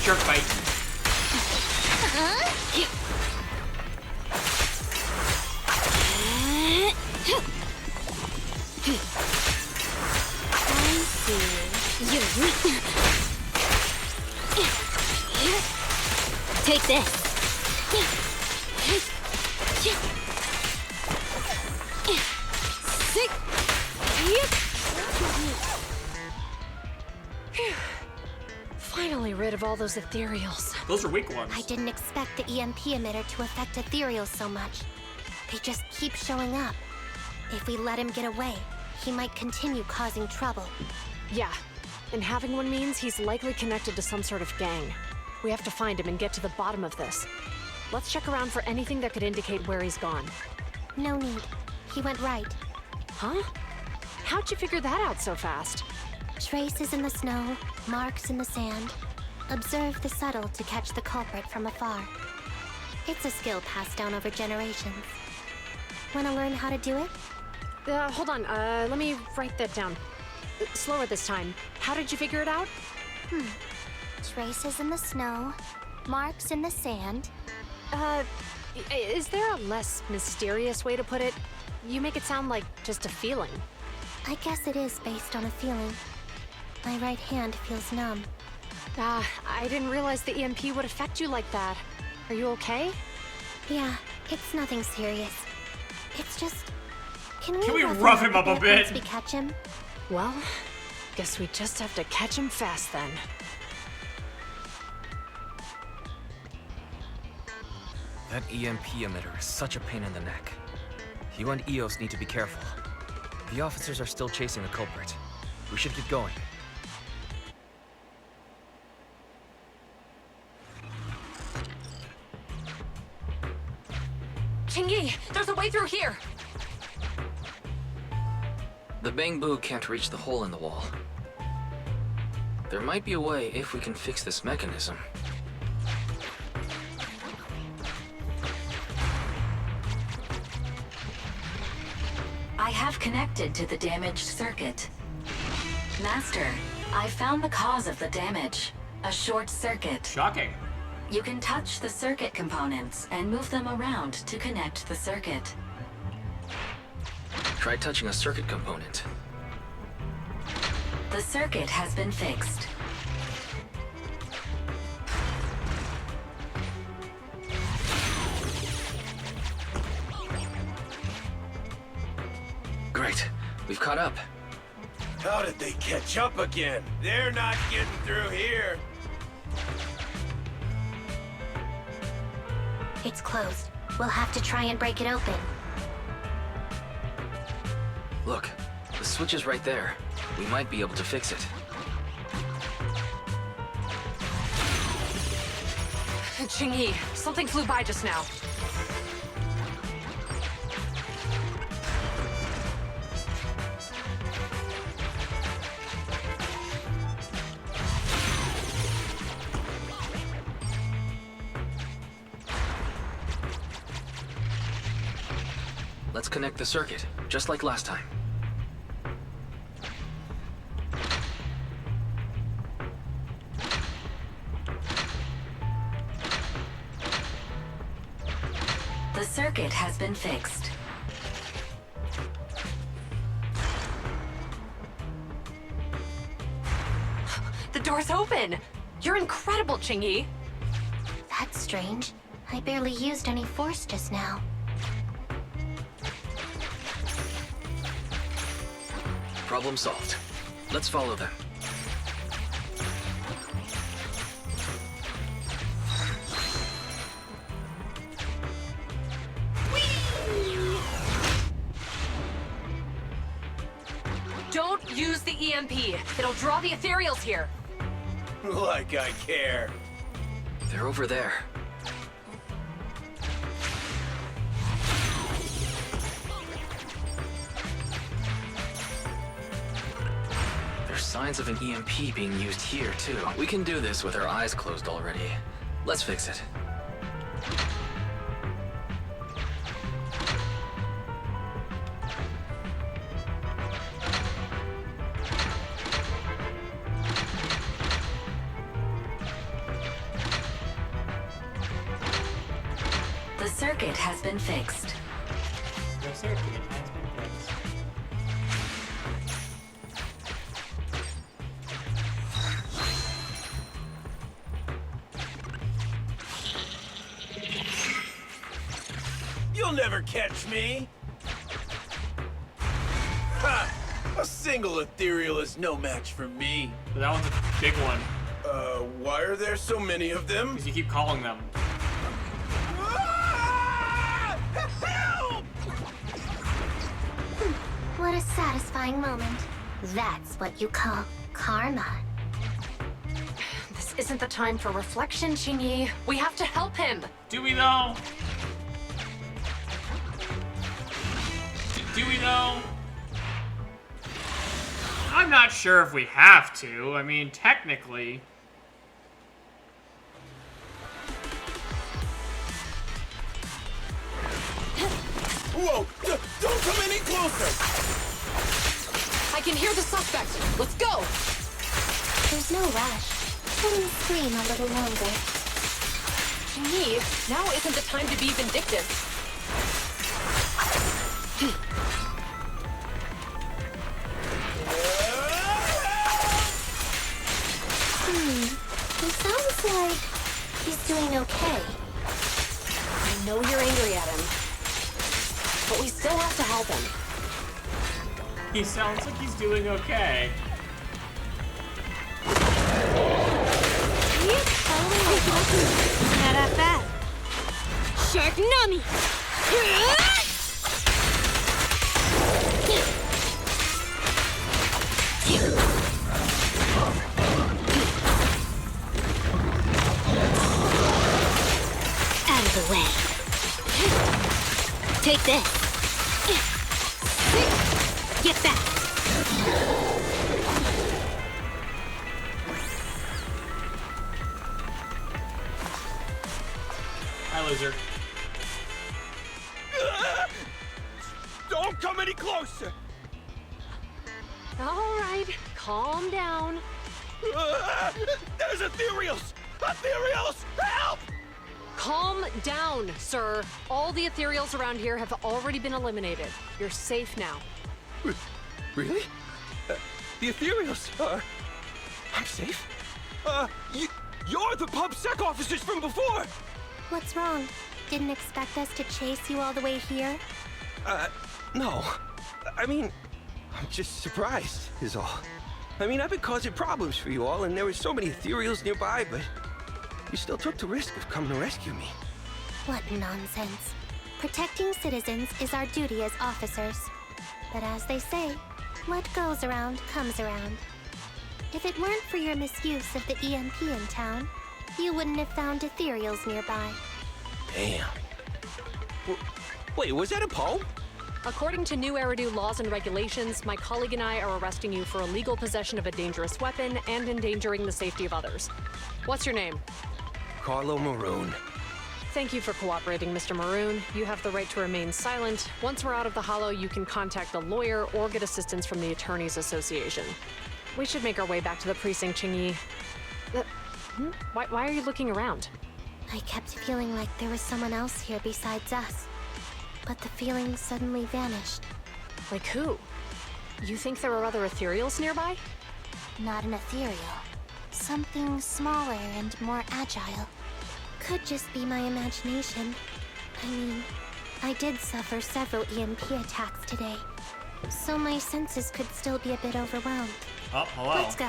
Jerk bite. I see. You're weak. Take this. Finally rid of all those ethereals. Those are weak ones. I didn't expect the EMP emitter to affect Ethereals so much. They just keep showing up. If we let him get away, he might continue causing trouble. Yeah, and having one means he's likely connected to some sort of gang. We have to find him and get to the bottom of this. Let's check around for anything that could indicate where he's gone. No need. He went right. Huh? How'd you figure that out so fast? Traces in the snow, marks in the sand. Observe the subtle to catch the culprit from afar. It's a skill passed down over generations. Wanna learn how to do it? Hold on, let me write that down. Slower this time. How did you figure it out? Traces in the snow, marks in the sand. Is there a less mysterious way to put it? You make it sound like just a feeling. I guess it is based on a feeling. My right hand feels numb. I didn't realize the EMP would affect you like that. Are you okay? Yeah, it's nothing serious. It's just... Can we rough him up a bit? Once we catch him? Well, guess we just have to catch him fast then. That EMP emitter is such a pain in the neck. You and EOS need to be careful. The officers are still chasing a culprit. We should get going. Chingy, there's a way through here! The Bangbu can't reach the hole in the wall. There might be a way if we can fix this mechanism. I have connected to the damaged circuit. Master, I found the cause of the damage. A short circuit. Shocking. You can touch the circuit components and move them around to connect the circuit. Try touching a circuit component. The circuit has been fixed. Great. We've caught up. How did they catch up again? They're not getting through here. It's closed. We'll have to try and break it open. Look, the switch is right there. We might be able to fix it. Ching-Yi, something flew by just now. Let's connect the circuit, just like last time. The circuit has been fixed. The door's open! You're incredible, Ching-Yi! That's strange. I barely used any force just now. Problem solved. Let's follow them. Don't use the EMP. It'll draw the ethereals here. Like I care. They're over there. There's signs of an EMP being used here, too. We can do this with our eyes closed already. Let's fix it. The circuit has been fixed. The circuit has been fixed. You'll never catch me. Ha! A single ethereal is no match for me. But that one's a big one. Why are there so many of them? Because you keep calling them. Help! What a satisfying moment. That's what you call karma. This isn't the time for reflection, Ching-Yi. We have to help him. Do we though? Do we though? I'm not sure if we have to. I mean, technically. Whoa! Don't come any closer! I can hear the suspect. Let's go! There's no rush. Let him scream a little longer. Ching-Yi, now isn't the time to be vindictive. He sounds like he's doing okay. I know you're angry at him, but we still have to help him. He sounds like he's doing okay. Not that bad. Shark Nami! Out of the way. Take this. Get back. Hi, loser. Don't come any closer! All right, calm down. There's ethereals! Ethereals! Help! Calm down, sir. All the ethereals around here have already been eliminated. You're safe now. Really? The ethereals are... I'm safe? You're the PubSec officers from before! What's wrong? Didn't expect us to chase you all the way here? No. I mean, I'm just surprised, is all. I mean, I've been causing problems for you all, and there were so many ethereals nearby, but you still took the risk of coming to rescue me. What nonsense. Protecting citizens is our duty as officers. But as they say, what goes around comes around. If it weren't for your misuse of the EMP in town, you wouldn't have found ethereals nearby. Damn. Wait, was that a poem? According to New Eridu laws and regulations, my colleague and I are arresting you for illegal possession of a dangerous weapon and endangering the safety of others. What's your name? Carlo Maroon. Thank you for cooperating, Mr. Maroon. You have the right to remain silent. Once we're out of the hollow, you can contact a lawyer or get assistance from the Attorneys Association. We should make our way back to the precinct, Chingy. Why are you looking around? I kept feeling like there was someone else here besides us. But the feeling suddenly vanished. Like who? You think there are other ethereals nearby? Not an ethereal. Something smaller and more agile. Could just be my imagination. I mean, I did suffer several EMP attacks today. So my senses could still be a bit overwhelmed. Oh, hello. Let's go.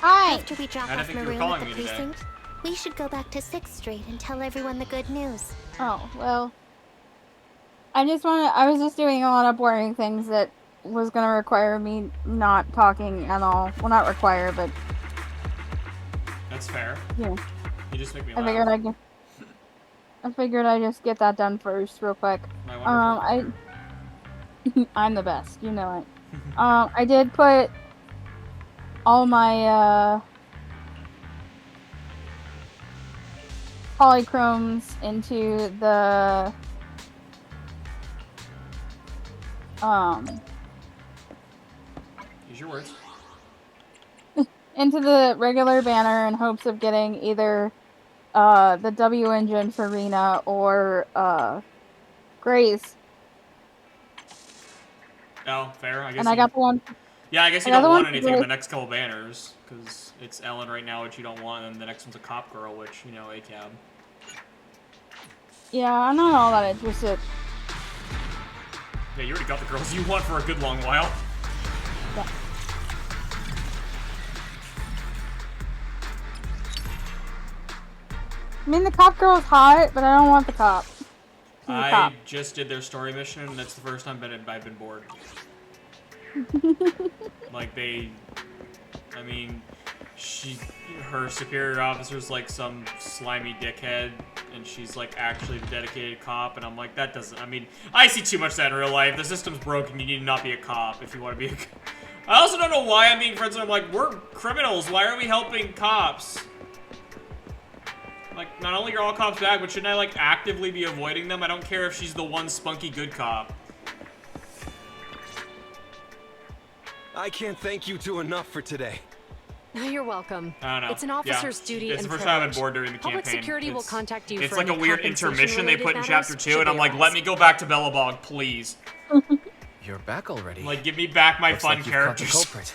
Hi. After we drop I didn't off think you were Maroon at calling the me today. precinct, we should go back to 6th Street and tell everyone the good news. Oh, well. I was just doing a lot of boring things that was gonna require me not talking at all. Well, not require, but That's fair. yeah. You just make me I laugh. figured I'd just get that done first, real quick. My wonderful I'm the best, you know it. I did put all my polychromes into the Use your words. into the regular banner in hopes of getting either the W engine for Rena or Grace. Oh, fair. I guess. And I got the one. Yeah, I guess you don't want anything in the next couple banners because it's Ellen right now, which you don't want, and the next one's a cop girl, which you know, ACAB. Yeah, I'm not all that interested. Yeah, you already got the girls you want for a good long while. Yeah. I mean, the cop girl's hot, but I don't want the cop. She's a I cop. just did their story mission, and that's the first time I've been bored. Like, I mean, her superior officer's like some slimy dickhead, and she's like actually the dedicated cop, and I'm like, that doesn't, I mean, I see too much of that in real life. The system's broken, you need to not be a cop if you want to be a cop. I also don't know why I'm being friends with them. I'm like, we're criminals, why are we helping cops? Like, not only are all cops bad, but shouldn't I, like, actively be avoiding them? I don't care if she's the one spunky good cop. I can't thank you two enough for today. No, you're welcome. I don't know. It's an officer's duty It's and the first time I've been privilege. bored during the Public campaign. security will contact you It's for like a any weird intermission they put in compensation-related Chapter 2, matters and I'm should like, they let me arise. go back to Bellabog, please. You're back already. Like, give me back my Looks fun like you've caught the characters. culprit.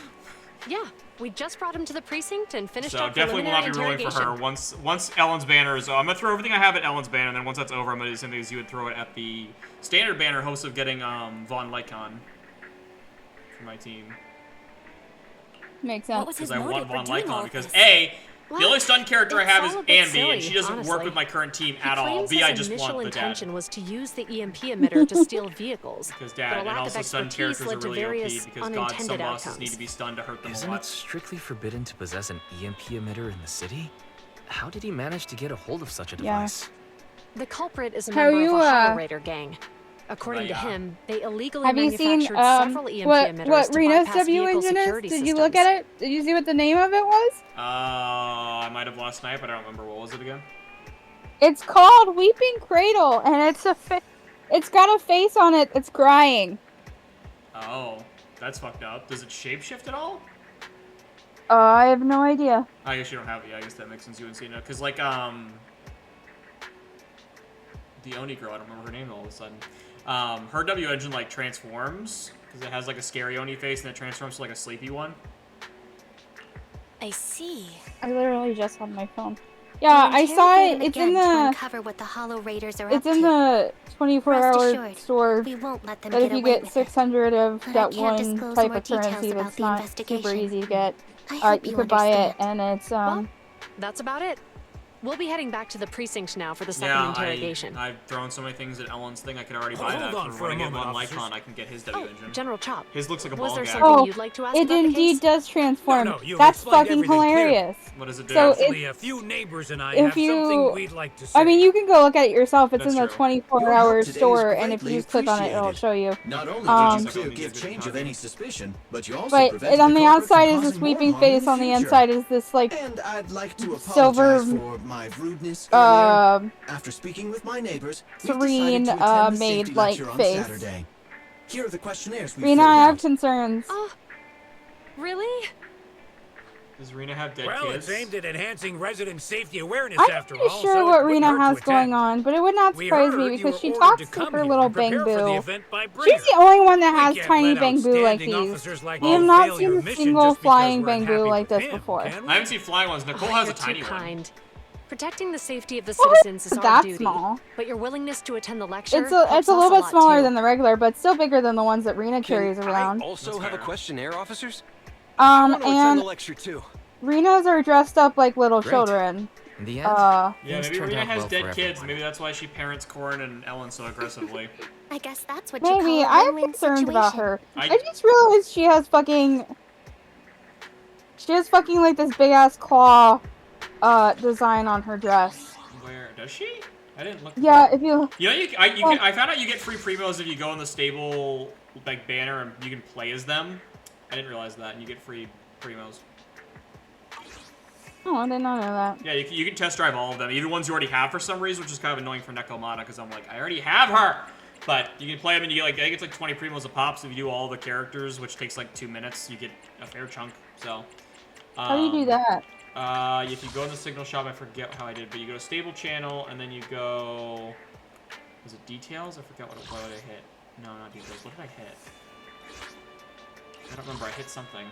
Yeah, we just brought him to the precinct and finished So up definitely will not be preliminary ruling for her. interrogation. Once Ellen's banner is, I'm gonna throw everything I have at Ellen's banner, and then once that's over, I'm gonna do the same thing as you would throw it at the standard banner, hopes of getting Von Lycon for my team. Makes sense. Because I want Von Lycon because A, the only stun character I have is Andy, and she doesn't work with my current team at all. B, I just want the dad. Intention was to use the EMP emitter to steal vehicles. Because but dad, a and lack also of stun expertise characters are led to really OP various because God, some unintended bosses outcomes. need to be stunned to hurt them Isn't a it lot. strictly forbidden to possess an EMP emitter in the city? How did he manage to get a hold of such a Yeah. device? The culprit is a How member you, of a Hollow Raider gang. According to Yeah. him, they illegally Have you seen manufactured several EMP emitters what to Reno's bypass W vehicle engine is? security Did systems. you look at it? Did you see what the name of it was? I might have last night, but I don't remember. What was it again? It's called Weeping Cradle, and it's got a face on it that's crying. Oh, that's fucked up. Does it shapeshift at all? I have no idea. I guess you don't have it. Yeah, I guess that makes sense. You wouldn't see it. Because, like, the Oni girl, I don't remember her name all of a sudden. Her W engine, like, transforms. Because it has, like, a scary Oni face, and it transforms to, like, a sleepy one. I see. I literally just on my phone. Yeah, We'll I saw interrogate it. him It's again in to the. uncover what the Hollow Raiders are It's up in to. the 24-hour assured, store. we won't let them But if get you away get with it. 600 of But I that can't one disclose type more of currency details about that's the not investigation. super easy to get, I hope you you could buy it, understand. and it's Well, that's about it. We'll be heading back to the precinct now for the second interrogation. I've thrown so many things at Ellen's thing, I could already buy that. Hold on for when a I get moment, one officers. Lycon, I can get his W engine. General Chop. His looks like a Was ball there gag. something you'd like to ask it about the indeed case? does transform. No, you That's explained fucking everything clearly. hilarious. What does it do? So Actually, a few neighbors and I if have something we'd like to say. I mean, you can go look at it yourself. It's That's in the true. 24-hour today is store, and if you greatly just click on it, it'll appreciated. show you. Not only did you Um, give change of any suspicion, but you also but prevented on the the culprit from outside is a causing more sweeping harm in face. the On the future. inside is this like And I'd like to silver, apologize for my rudeness earlier. After speaking with my neighbors, we've serene, decided to attend the safety maid-like lecture on face. Saturday. Here are the questionnaires we Rena, filled I have out. concerns. Really? Does Rena have dead Well, kids? it's aimed at enhancing resident safety awareness I'm after not all. sure so what it wouldn't Rena hurt to has going attend. on, but it would not We surprise heard me you because were she ordered talks to with come her here little and Bang prepare for the Boo. event by She's Bringer. the only one that We has can't tiny let Bang Boo like outstanding these. officers like We have you not fail seen your a mission single just because flying we're Bang unhappy Boo like with this him, before. can we? I haven't seen flying ones. Nicole has a You're tiny too one. kind. Protecting the safety of the Well, citizens is it's our that duty. small. But your willingness to attend the lecture It's a helps little us bit lot, smaller too. than the regular, but still bigger than the ones that Rena carries around. I also have a questionnaire, officers? I want to attend And the lecture too. Renas are dressed up like little Great. children. In the end, Yeah, things maybe turned Rena out has well dead for kids. everyone. Maybe that's why she parents Corin and Ellen so aggressively. I guess that's what you call Maybe. a I have win-win concerns situation. about her. I- I just realized she has fucking like this big ass claw design on her dress. Where does she? I didn't look. Yeah, if you You know, I found out you get free primos if you go in the stable like banner and you can play as them. I didn't realize that, and you get free primos. Oh, I did not know that. Yeah, you can test drive all of them, even ones you already have for some reason, which is kind of annoying for Nekomata because I'm like, I already have her. But you can play them and you get like, I think it's like 20 primos a pop. So if you do all the characters, which takes like 2 minutes, you get a fair chunk. So. How do you do that? If you go in the signal shop, I forget how I did, but you go to stable channel and then you go. Was it details? I forgot what did I hit. No, not details. What did I hit? I don't remember. I hit something.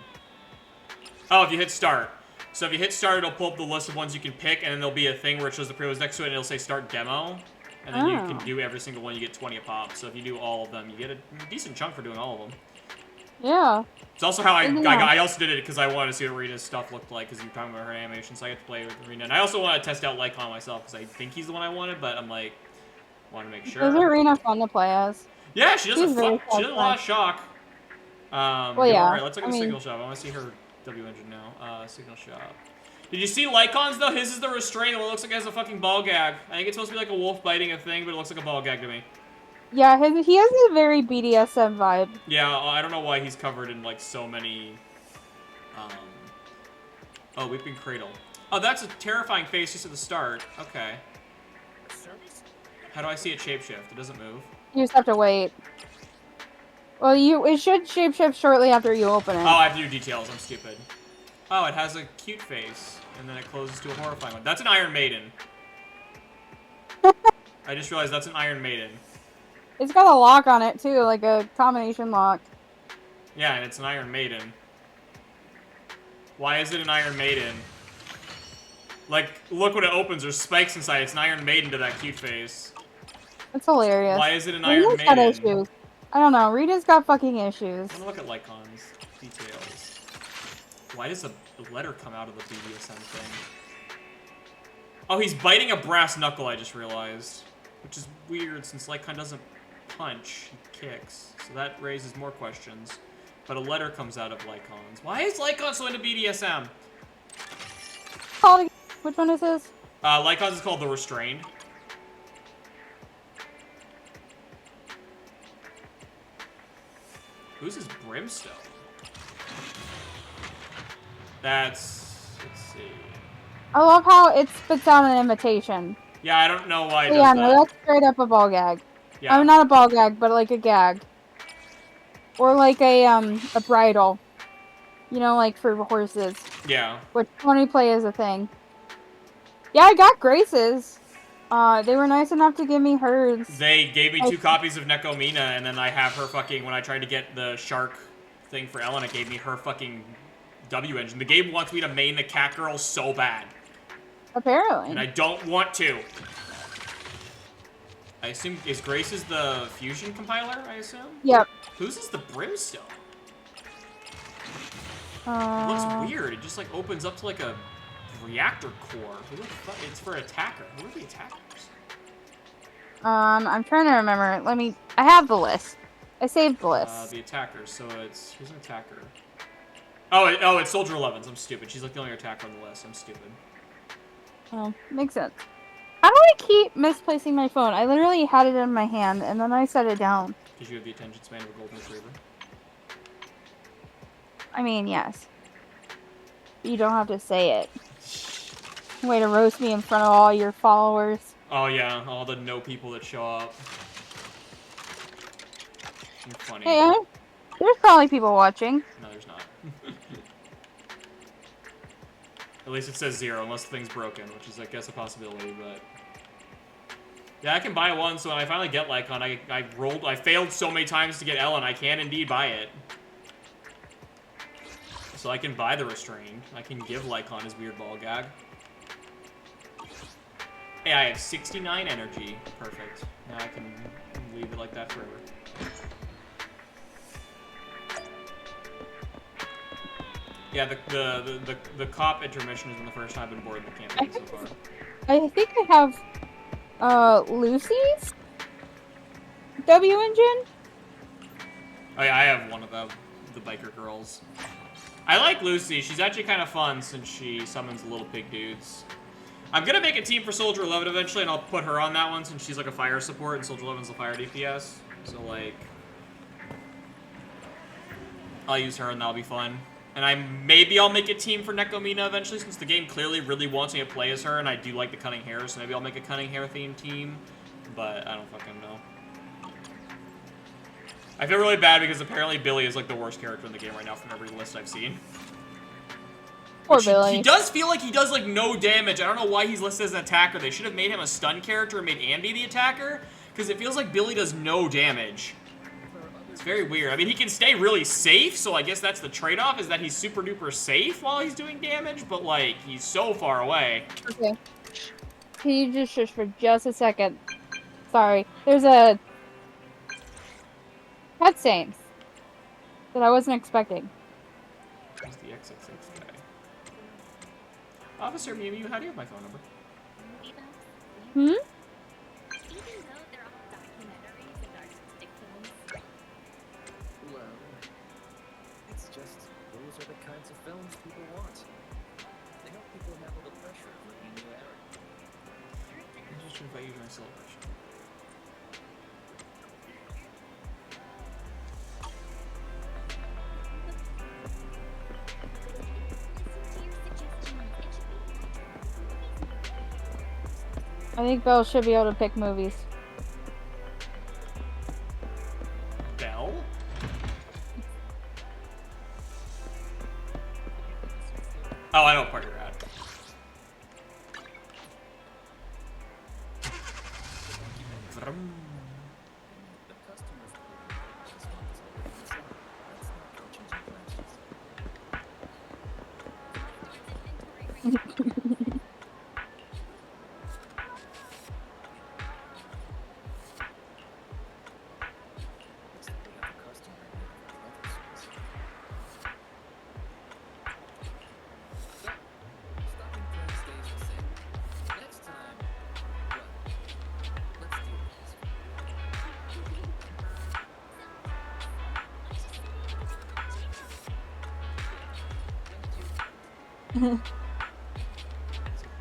Oh, if you hit start. So if you hit start, it'll pull up the list of ones you can pick, and then there'll be a thing where it shows the previews next to it, and it'll say start demo. And then you can do every single one, you get 20 a pop. So if you do all of them, you get a decent chunk for doing all of them. Yeah. It's also how I also did it because I wanted to see what Rena's stuff looked like, because you're talking about her animation, so I get to play with Rena. And I also want to test out Lycon myself, because I think he's the one I wanted, but I'm like, want to make sure. Isn't Rena fun to play as? Yeah, she does She's very she does a lot of fun. shock. Well, yeah. Alright, let's look at the signal shop. I want to see her W engine now. Signal shop. Did you see Lycon's though? His is the restraint. It looks like it has a fucking ball gag. I think it's supposed to be like a wolf biting a thing, but it looks like a ball gag to me. Yeah, he has a very BDSM vibe. Yeah, I don't know why he's covered in like so many. Oh, Weeping Cradle. Oh, that's a terrifying face just at the start. Okay. How do I see it shapeshift? It doesn't move. You just have to wait. Well, it should shapeshift shortly after you open it. Oh, I have to do details. I'm stupid. Oh, it has a cute face, and then it closes to a horrifying one. That's an Iron Maiden. I just realized that's an Iron Maiden. It's got a lock on it too, like a combination lock. Yeah, and it's an Iron Maiden. Why is it an Iron Maiden? Like, look when it opens, there's spikes inside. It's an Iron Maiden to that cute face. It's hilarious. Why is it an Iron Rita's got Maiden? issues. I don't know. Rita's got fucking issues. I'm gonna look at Lycon's details. Why does a letter come out of the BDSM thing? Oh, he's biting a brass knuckle, I just realized. Which is weird, since Lycon doesn't punch, he kicks. So that raises more questions. But a letter comes out of Lycon's. Why is Lycon so into BDSM? Which one is this? Lycon's is called The Restrained. Who's his Brimstone? Let's see. I love how it spits out an invitation. Yeah, I don't know why it does Yeah, that. no, that's straight up a ball gag. Yeah. Not a ball gag, but like a gag. Or like a bridle. You know, like for horses. Yeah. Which pony play is a thing. Yeah, I got Grace's. They were nice enough to give me hers. They gave me 2 copies of Nekomina, and then I have her fucking, when I tried to get the shark thing for Ellen, it gave me her fucking W engine. The game wants me to main the cat girl so bad. Apparently. And I don't want to. I assume, is Grace's the fusion compiler, I assume? Yep. Whose is the brimstone? It looks weird. It just like opens up to like a reactor core. Who the fuck? It's for attacker. Who are the attackers? I'm trying to remember. I have the list. I saved the list. The attackers. So who's an attacker? Oh, it's Soldier 11's. I'm stupid. She's like the only attacker on the list. I'm stupid. Oh, makes sense. How do I keep misplacing my phone? I literally had it in my hand and then I set it down. Because you have the attention span of a golden retriever. I mean, yes. You don't have to say it. Way to roast me in front of all your followers. Oh yeah, all the no people that show up. You're funny. Hey, there's probably people watching. No, there's not. At least it says 0, unless the thing's broken, which is, I guess, a possibility, but... Yeah, I can buy one, so when I finally get Lycon, I failed so many times to get Ellen, I can indeed buy it. So I can buy the Restrained. I can give Lycon his weird ball gag. Hey, I have 69 energy. Perfect. Now I can leave it like that forever. Yeah, the cop intermission has been the first time I've been bored in the campaign so far. I think I have Lucy's W engine. Oh yeah, I have one of the biker girls. I like Lucy. She's actually kind of fun since she summons little pig dudes. I'm gonna make a team for Soldier 11 eventually, and I'll put her on that one since she's like a fire support, and Soldier 11's a fire DPS. So like, I'll use her, and that'll be fun. And maybe I'll make a team for Nekomina eventually, since the game clearly really wants me to play as her, and I do like the cutting hair, so maybe I'll make a cutting hair themed team. But I don't fucking know. I feel really bad because apparently Billy is like the worst character in the game right now from every list I've seen. Poor Billy. He does feel like he does like no damage. I don't know why he's listed as an attacker. They should have made him a stun character and made Ambi the attacker, because it feels like Billy does no damage. It's very weird. I mean, he can stay really safe, so I guess that's the trade-off, is that he's super duper safe while he's doing damage, but like, he's so far away. Okay. Can you just shush for just a second? Sorry. There's a cutscenes that I wasn't expecting. Who's the XXX guy? Officer Mew Mew, how do you have my phone number? Hmm? Well, it's just those are the kinds of films people want. They help people handle the pressure of living in new era. I'm just invite you to my celebration. I think Belle should be able to pick movies. Belle? Oh, I know what part you're at. Vroom.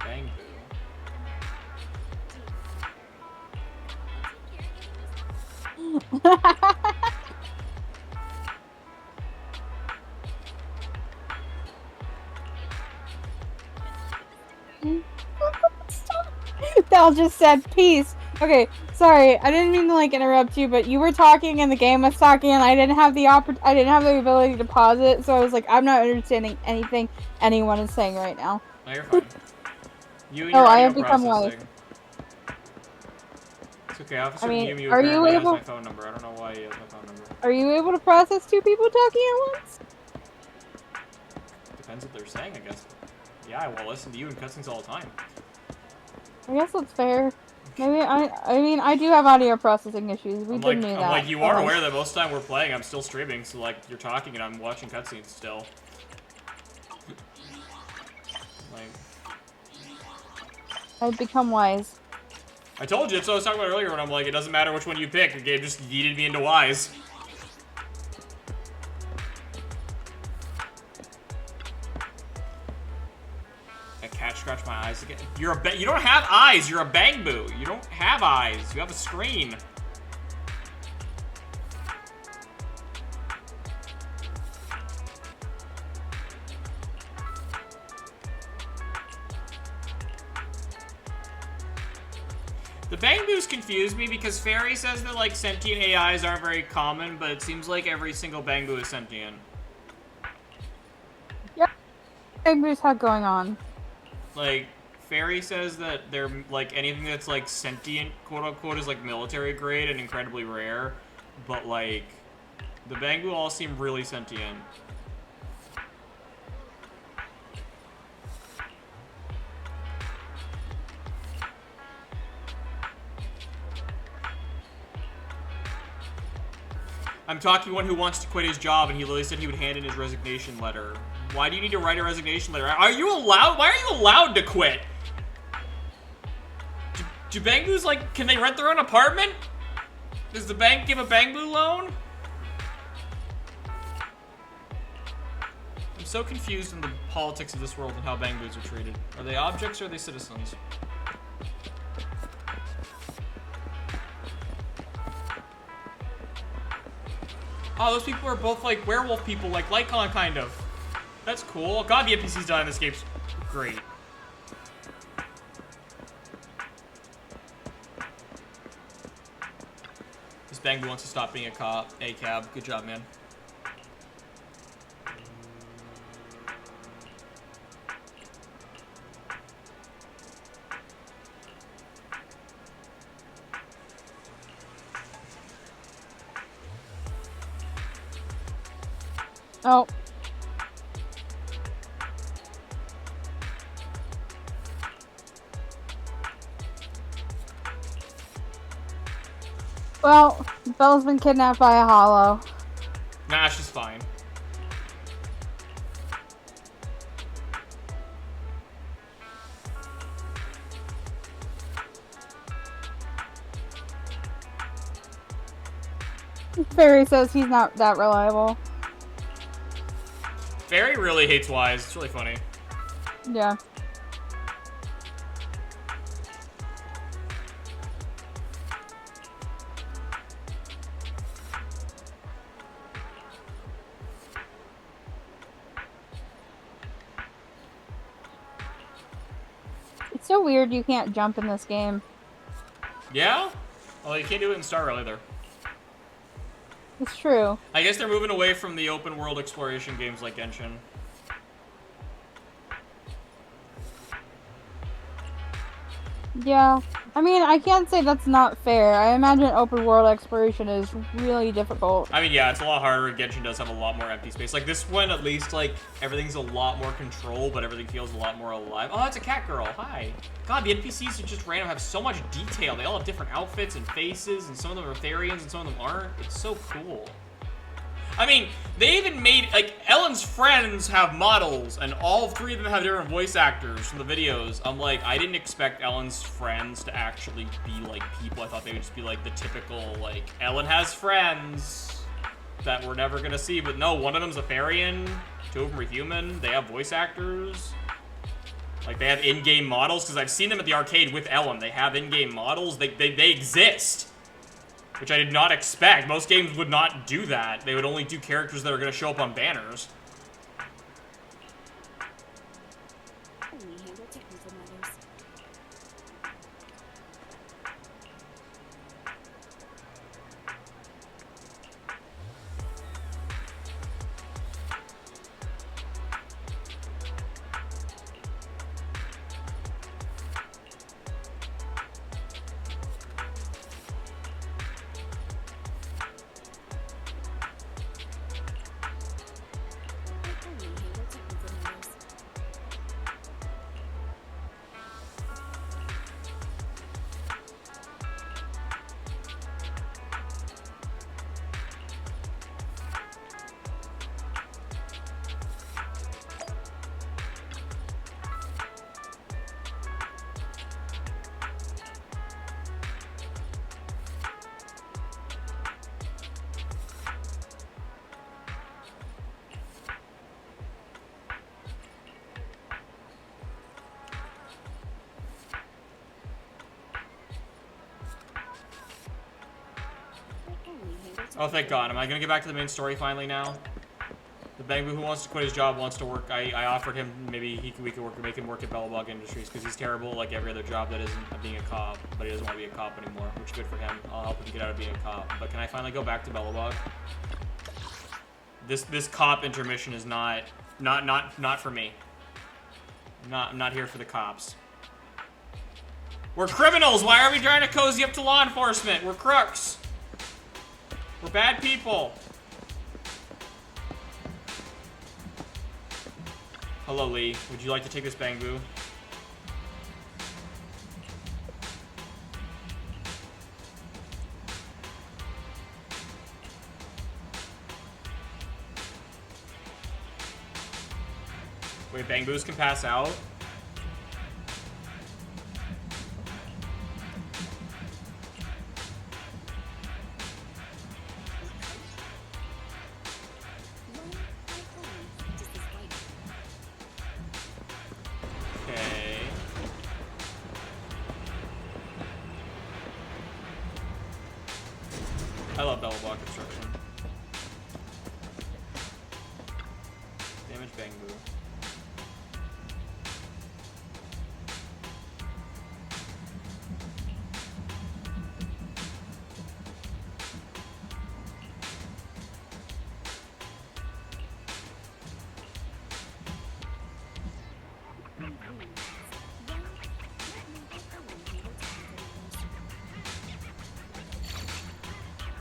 Bang Belle just said peace. Okay, sorry, I didn't mean to like interrupt you, but you were talking and the game was talking, and I didn't have the ability to pause it, so I was like, I'm not understanding anything anyone is saying right now. No, you're fine. You and your I audio have become processing. wife. It's okay, Officer I mean, Mew Mew are you apparently has able- my phone number. I don't know why he has my phone number. Are you able to process two people talking at once? Depends what they're saying, I guess. Yeah, I will listen to you in cutscenes all the time. I guess that's fair. Maybe I mean, I do have audio processing issues. We did knew that. I'm like, you are aware that most of the time we're playing, I'm still streaming, so like, you're talking and I'm watching cutscenes still. Like, I've become wise. I told you, that's what I was talking about earlier when I'm like, it doesn't matter which one you pick, the game just yeeted me into wise. A cat scratched my eyes again. You don't have eyes, you're a bang-boo. You don't have eyes, you have a screen. The Bang-Boos confuse me because Fairy says that, like, sentient AIs aren't very common, but it seems like every single Bang-Boo is sentient. Yep. Bang-Boos had going on. Like, Fairy says that they're, like, anything that's, like, sentient, quote-unquote, is, like, military grade and incredibly rare, but, like, the Bang-Boo all seem really sentient. I'm talking to one who wants to quit his job, and he literally said he would hand in his resignation letter. Why do you need to write a resignation letter? Are you allowed? Why are you allowed to quit? Do Bang-Boos, like, can they rent their own apartment? Does the bank give a Bang-Boo loan? I'm so confused in the politics of this world and how Bang-Boos are treated. Are they objects or are they citizens? Oh, those people are both, like, werewolf people, like Lycon, kind of. That's cool. God, the NPCs die in this game's great. This Bang-Boo wants to stop being a cop. A cab. Good job, man. Oh. Well, Belle's been kidnapped by a hollow. Nah, she's fine. Fairy says he's not that reliable. Fairy really hates Wise. It's really funny. Yeah. It's so weird you can't jump in this game. Yeah? Well, you can't do it in Star Rail either. It's true. I guess they're moving away from the open world exploration games like Genshin. Yeah. I mean, I can't say that's not fair. I imagine open world exploration is really difficult. I mean, yeah, it's a lot harder. Genshin does have a lot more empty space. Like, this one, at least, like, everything's a lot more controlled, but everything feels a lot more alive. Oh, it's a cat girl. Hi. God, the NPCs are just random, have so much detail. They all have different outfits and faces, and some of them are Therians and some of them aren't. It's so cool. I mean, they even made, like, Ellen's friends have models, and all three of them have different voice actors from the videos. I'm like, I didn't expect Ellen's friends to actually be, like, people. I thought they would just be, like, the typical, like, Ellen has friends that we're never gonna see. But no, one of them's a Therian, two of them are human, they have voice actors. Like, they have in-game models, because I've seen them at the arcade with Ellen. They have in-game models. They exist. Which I did not expect. Most games would not do that. They would only do characters that are going to show up on banners. Oh, thank God. Am I gonna get back to the main story finally now? The Bangbu who wants to quit his job wants to work. I offered him maybe we could make him work at Bellabog Industries because he's terrible like every other job that isn't being a cop, but he doesn't want to be a cop anymore, which is good for him. I'll help him get out of being a cop. But can I finally go back to Bellabog? This cop intermission is not for me. I'm not here for the cops. We're criminals. Why are we trying to cozy up to law enforcement? We're crooks. We're bad people. Hello, Lee. Would you like to take this Bangbu? Wait, Bangbus can pass out? Okay. I love Bellabog construction. Damage Bangbu.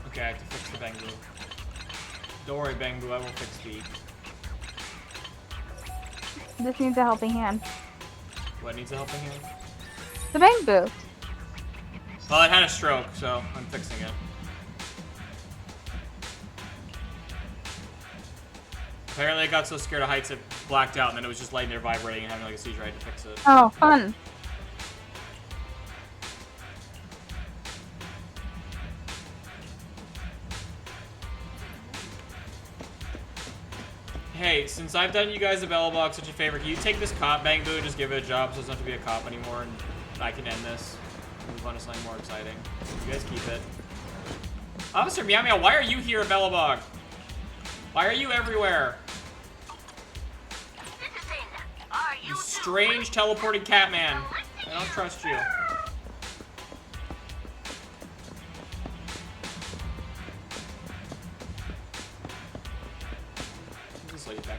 Okay, I have to fix the Bangbu. Don't worry, Bangbu, I will fix the... This needs a helping hand. What needs a helping hand? The Bangbu. Well, it had a stroke, so I'm fixing it. Apparently, I got so scared of heights it blacked out, and then it was just laying there vibrating and having like a seizure. I had to fix it. Oh, fun. Hey, since I've done you guys a Bellabog such a favor, can you take this cop Bangbu and just give it a job so it's not to be a cop anymore, and I can end this? Move on to something more exciting. You guys keep it. Officer Meow Meow, why are you here at Bellabog? Why are you everywhere? You strange teleporting cat man. I don't trust you. Who's this lady, Becky?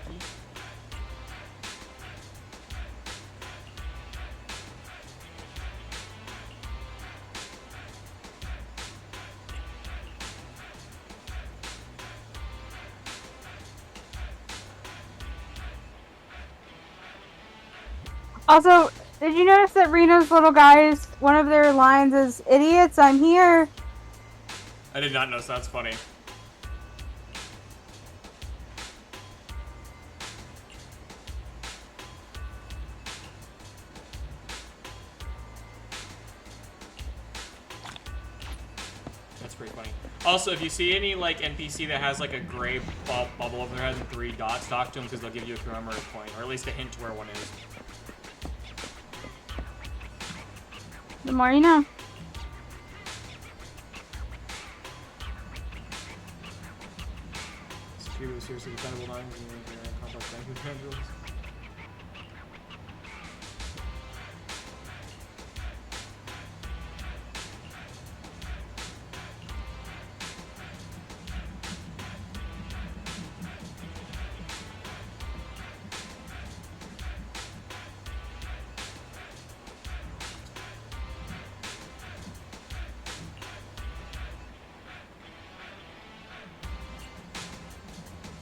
Also, did you notice that Reno's little guys, one of their lines is, "Idiots, I'm here." I did not notice. That's funny. That's pretty funny. Also, if you see any like NPC that has like a gray bubble over their head and 3 dots, talk to them because they'll give you a commemorative point, or at least a hint to where one is. The more you know. Security was seriously dependable times and complex banking schedules.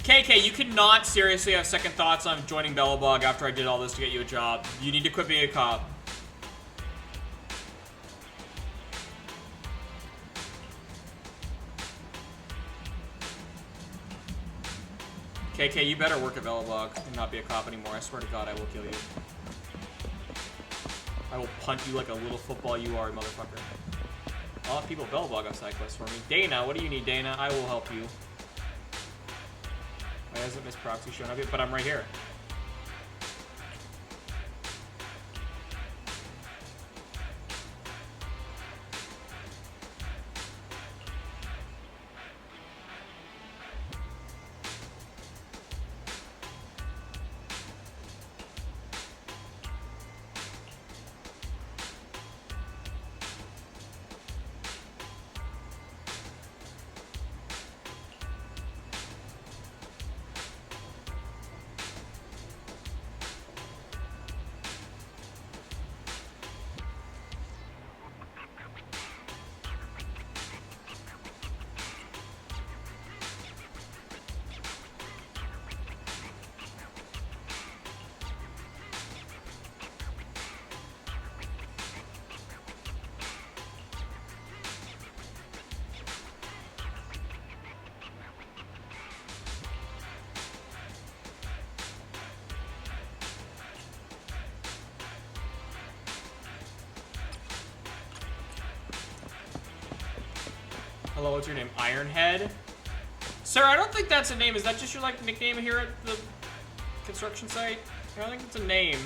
KK, you cannot seriously have second thoughts on joining Bellabog after I did all this to get you a job. You need to quit being a cop. KK, you better work at Bellabog and not be a cop anymore. I swear to God, I will kill you. I will punt you like a little football you are, motherfucker. I'll have people at Bellabog have side quests for me. Dana, what do you need, Dana? I will help you. Why hasn't Miss Proxy shown up yet? But I'm right here. Hello, what's your name? Ironhead? Sir, I don't think that's a name. Is that just your, like, nickname here at the construction site? I don't think it's a name.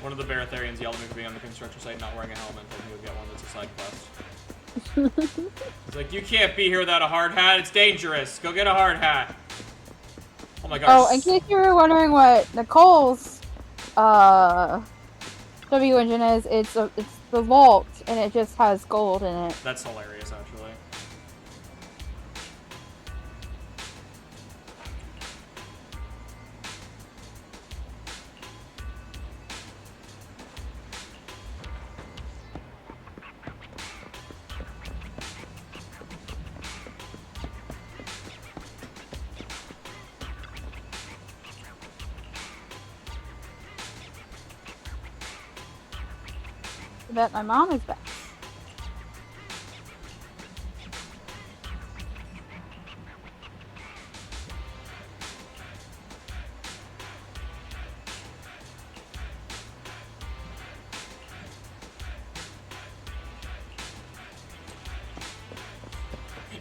One of the Baratharians yelled at me for being on the construction site not wearing a helmet. I think you'll get one that's a side quest. He's like, you can't be here without a hard hat. It's dangerous. Go get a hard hat. Oh my gosh. Oh, in case you were wondering what Nicole's W engine is, it's the Vault, and it just has gold in it. That's hilarious, actually. I bet my mom is back.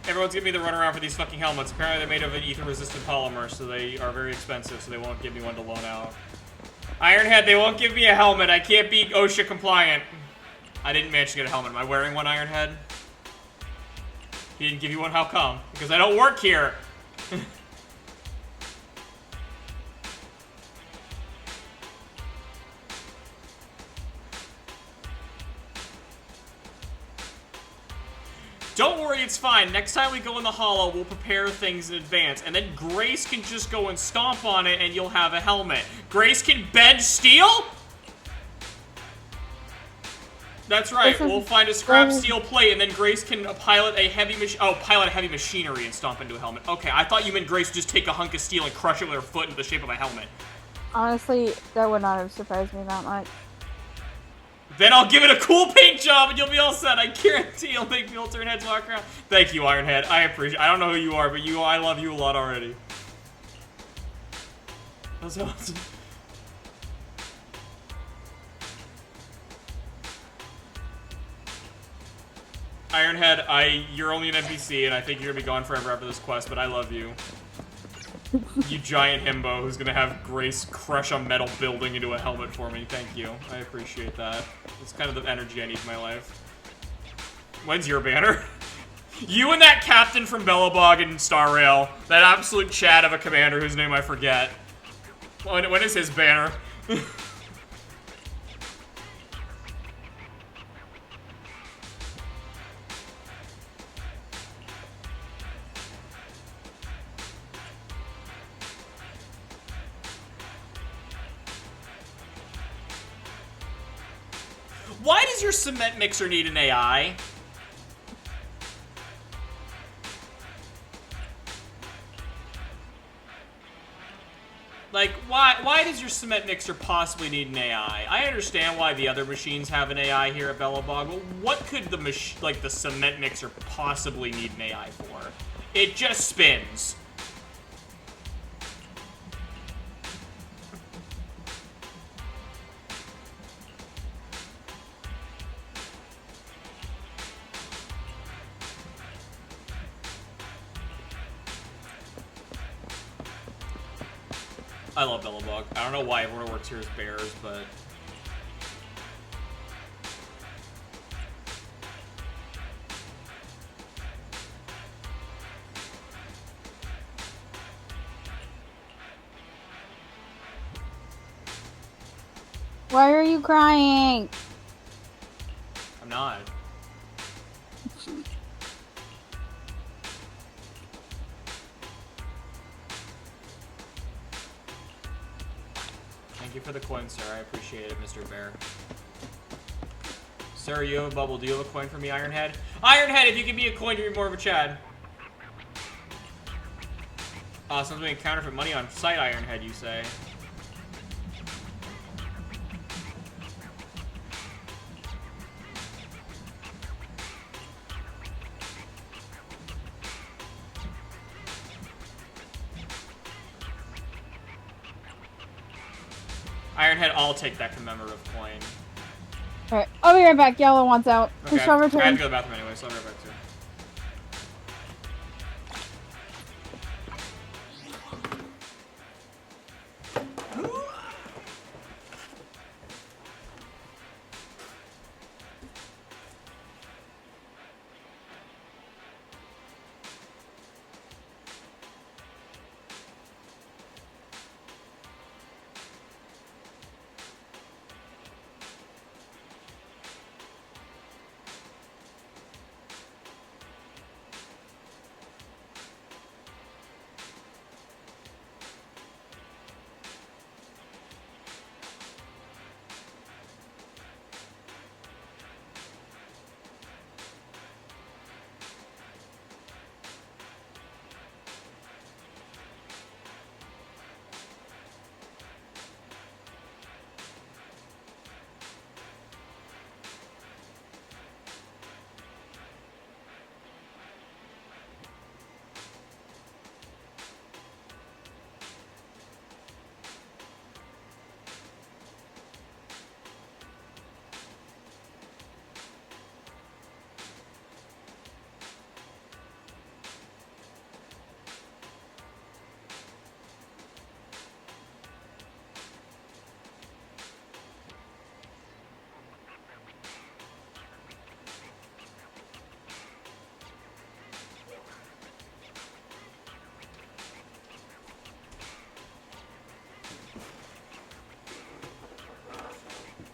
Everyone's giving me the runaround for these fucking helmets. Apparently they're made of an ether-resistant polymer, so they are very expensive, so they won't give me one to loan out. Ironhead, they won't give me a helmet. I can't be OSHA compliant. I didn't manage to get a helmet. Am I wearing one, Ironhead? He didn't give you one? How come? Because I don't work here. Don't worry, it's fine. Next time we go in the hollow, we'll prepare things in advance. And then Grace can just go and stomp on it and you'll have a helmet. Grace can bend steel? That's right. We'll find a scrap steel plate and then Grace can pilot a heavy machinery and stomp into a helmet. Okay, I thought you meant Grace would just take a hunk of steel and crush it with her foot into the shape of a helmet. Honestly, that would not have surprised me that much. Then I'll give it a cool paint job and you'll be all set. I guarantee you'll make people turn heads walk around. Thank you, Ironhead. I appreciate it. I don't know who you are, but I love you a lot already. That's awesome. Ironhead, you're only an NPC and I think you're gonna be gone forever after this quest, but I love you. You giant himbo who's gonna have Grace crush a metal building into a helmet for me. Thank you. I appreciate that. It's kind of the energy I need in my life. When's your banner? You and that captain from Bellabog and Star Rail. That absolute Chad of a commander whose name I forget. When is his banner? Why does your cement mixer need an AI? Like, why does your cement mixer possibly need an AI? I understand why the other machines have an AI here at Bellabog, but what could the cement mixer possibly need an AI for? It just spins. I love Bellabog. I don't know why everyone who works here is bears, but... Why are you crying? I'm not. Thank you for the coin, sir. I appreciate it, Mr. Bear. Sir, you have a bubble. Do you have a coin for me, Ironhead? Ironhead, if you give me a coin, you're more of a Chad. Someone's making counterfeit money on site, Ironhead, you say. Ironhead, I'll take that commemorative coin. Alright, I'll be right back. Yellow wants out. Okay, Push over I have to turn. go to the bathroom anyway, so I'll be right back too.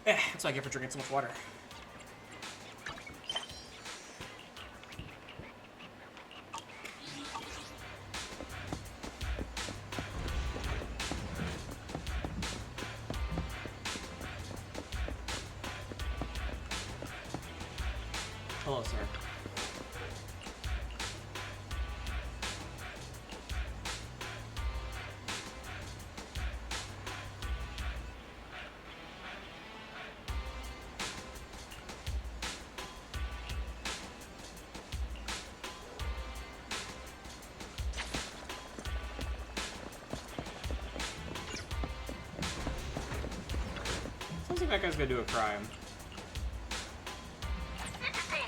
That's what I get for drinking so much water. Hello, sir. Sounds like that guy's gonna do a crime. Citizen,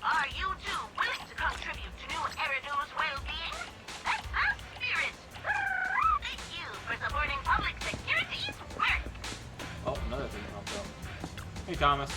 are you too willing to contribute to new Erido's well-being? Spirit! Thank you for supporting public security's work! Oh, another thing popped up. Hey, Thomas.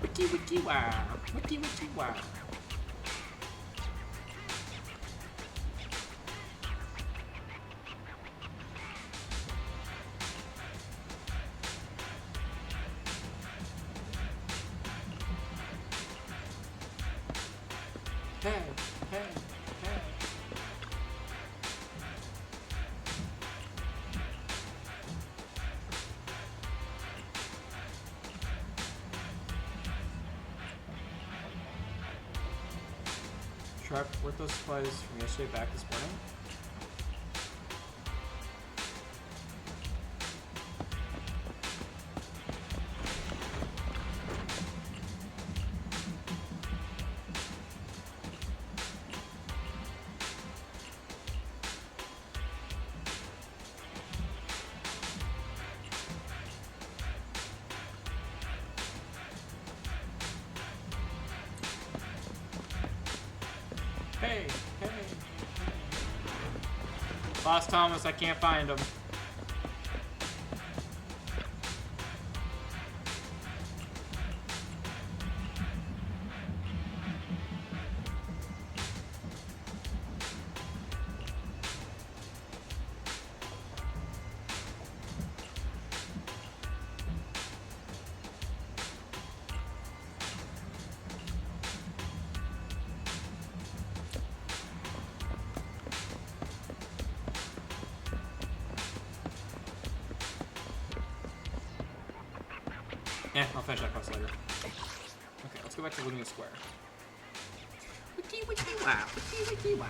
Wiki wiki wow. Wiki wiki wow. Hey, hey, hey. Should I report those supplies from yesterday back this morning? Hey, hey. Boss Thomas, I can't find him. Yeah, I'll finish that quest later. Okay, let's go back to Lumion Square. Wiki wiki wow, wiki wiki wow.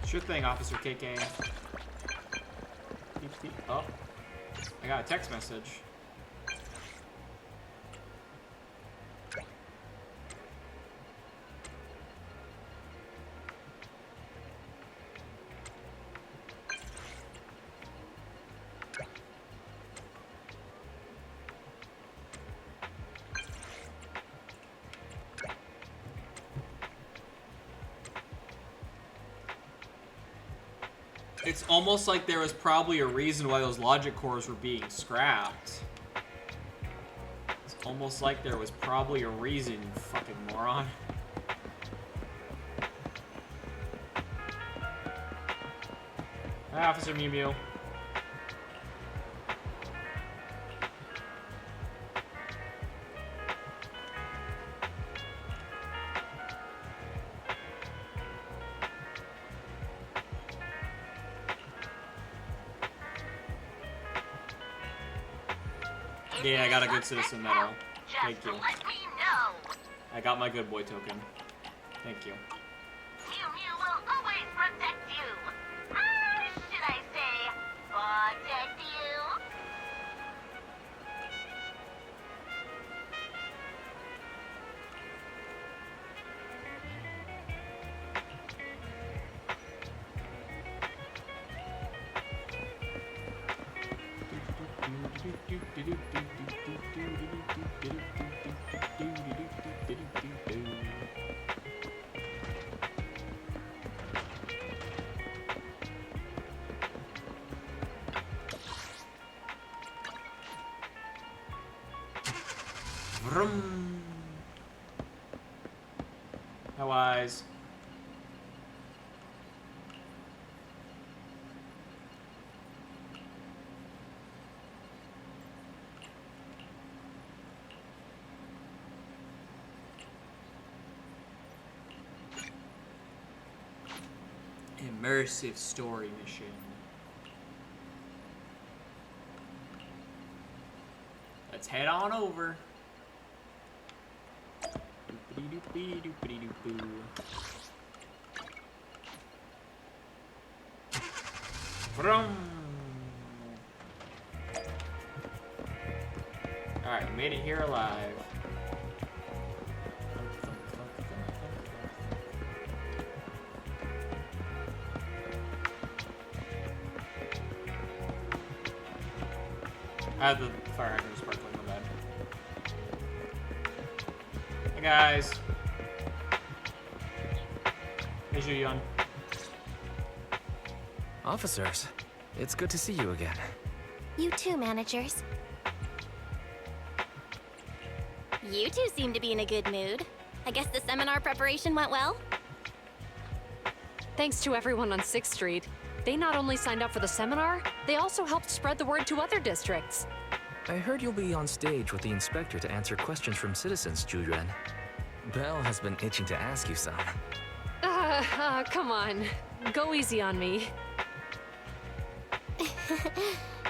Sure thing, Officer KK. Oh, I got a text message. It's almost like there was probably a reason why those logic cores were being scrapped. It's almost like there was probably a reason, you fucking moron. Hi, Officer Mew Mew. Yeah, I got a good citizen medal. Thank you. I got my good boy token. Thank you. Mew Mew will always protect you. Should I say, protect you? Vroom. No eyes. Immersive story mission. Let's head on over. Doopity-doopity-doopity-doopoo. Vroom. Alright, we made it here alive. I have the fire hydrant sparkling, my bad. Hey guys. Hey Zhu-Yun. Officers, it's good to see you again. You too, managers. You two seem to be in a good mood. I guess the seminar preparation went well? Thanks to everyone on 6th Street. They not only signed up for the seminar, they also helped spread the word to other districts. I heard you'll be on stage with the inspector to answer questions from citizens, Zhu. Belle has been itching to ask you some. Come on. Go easy on me.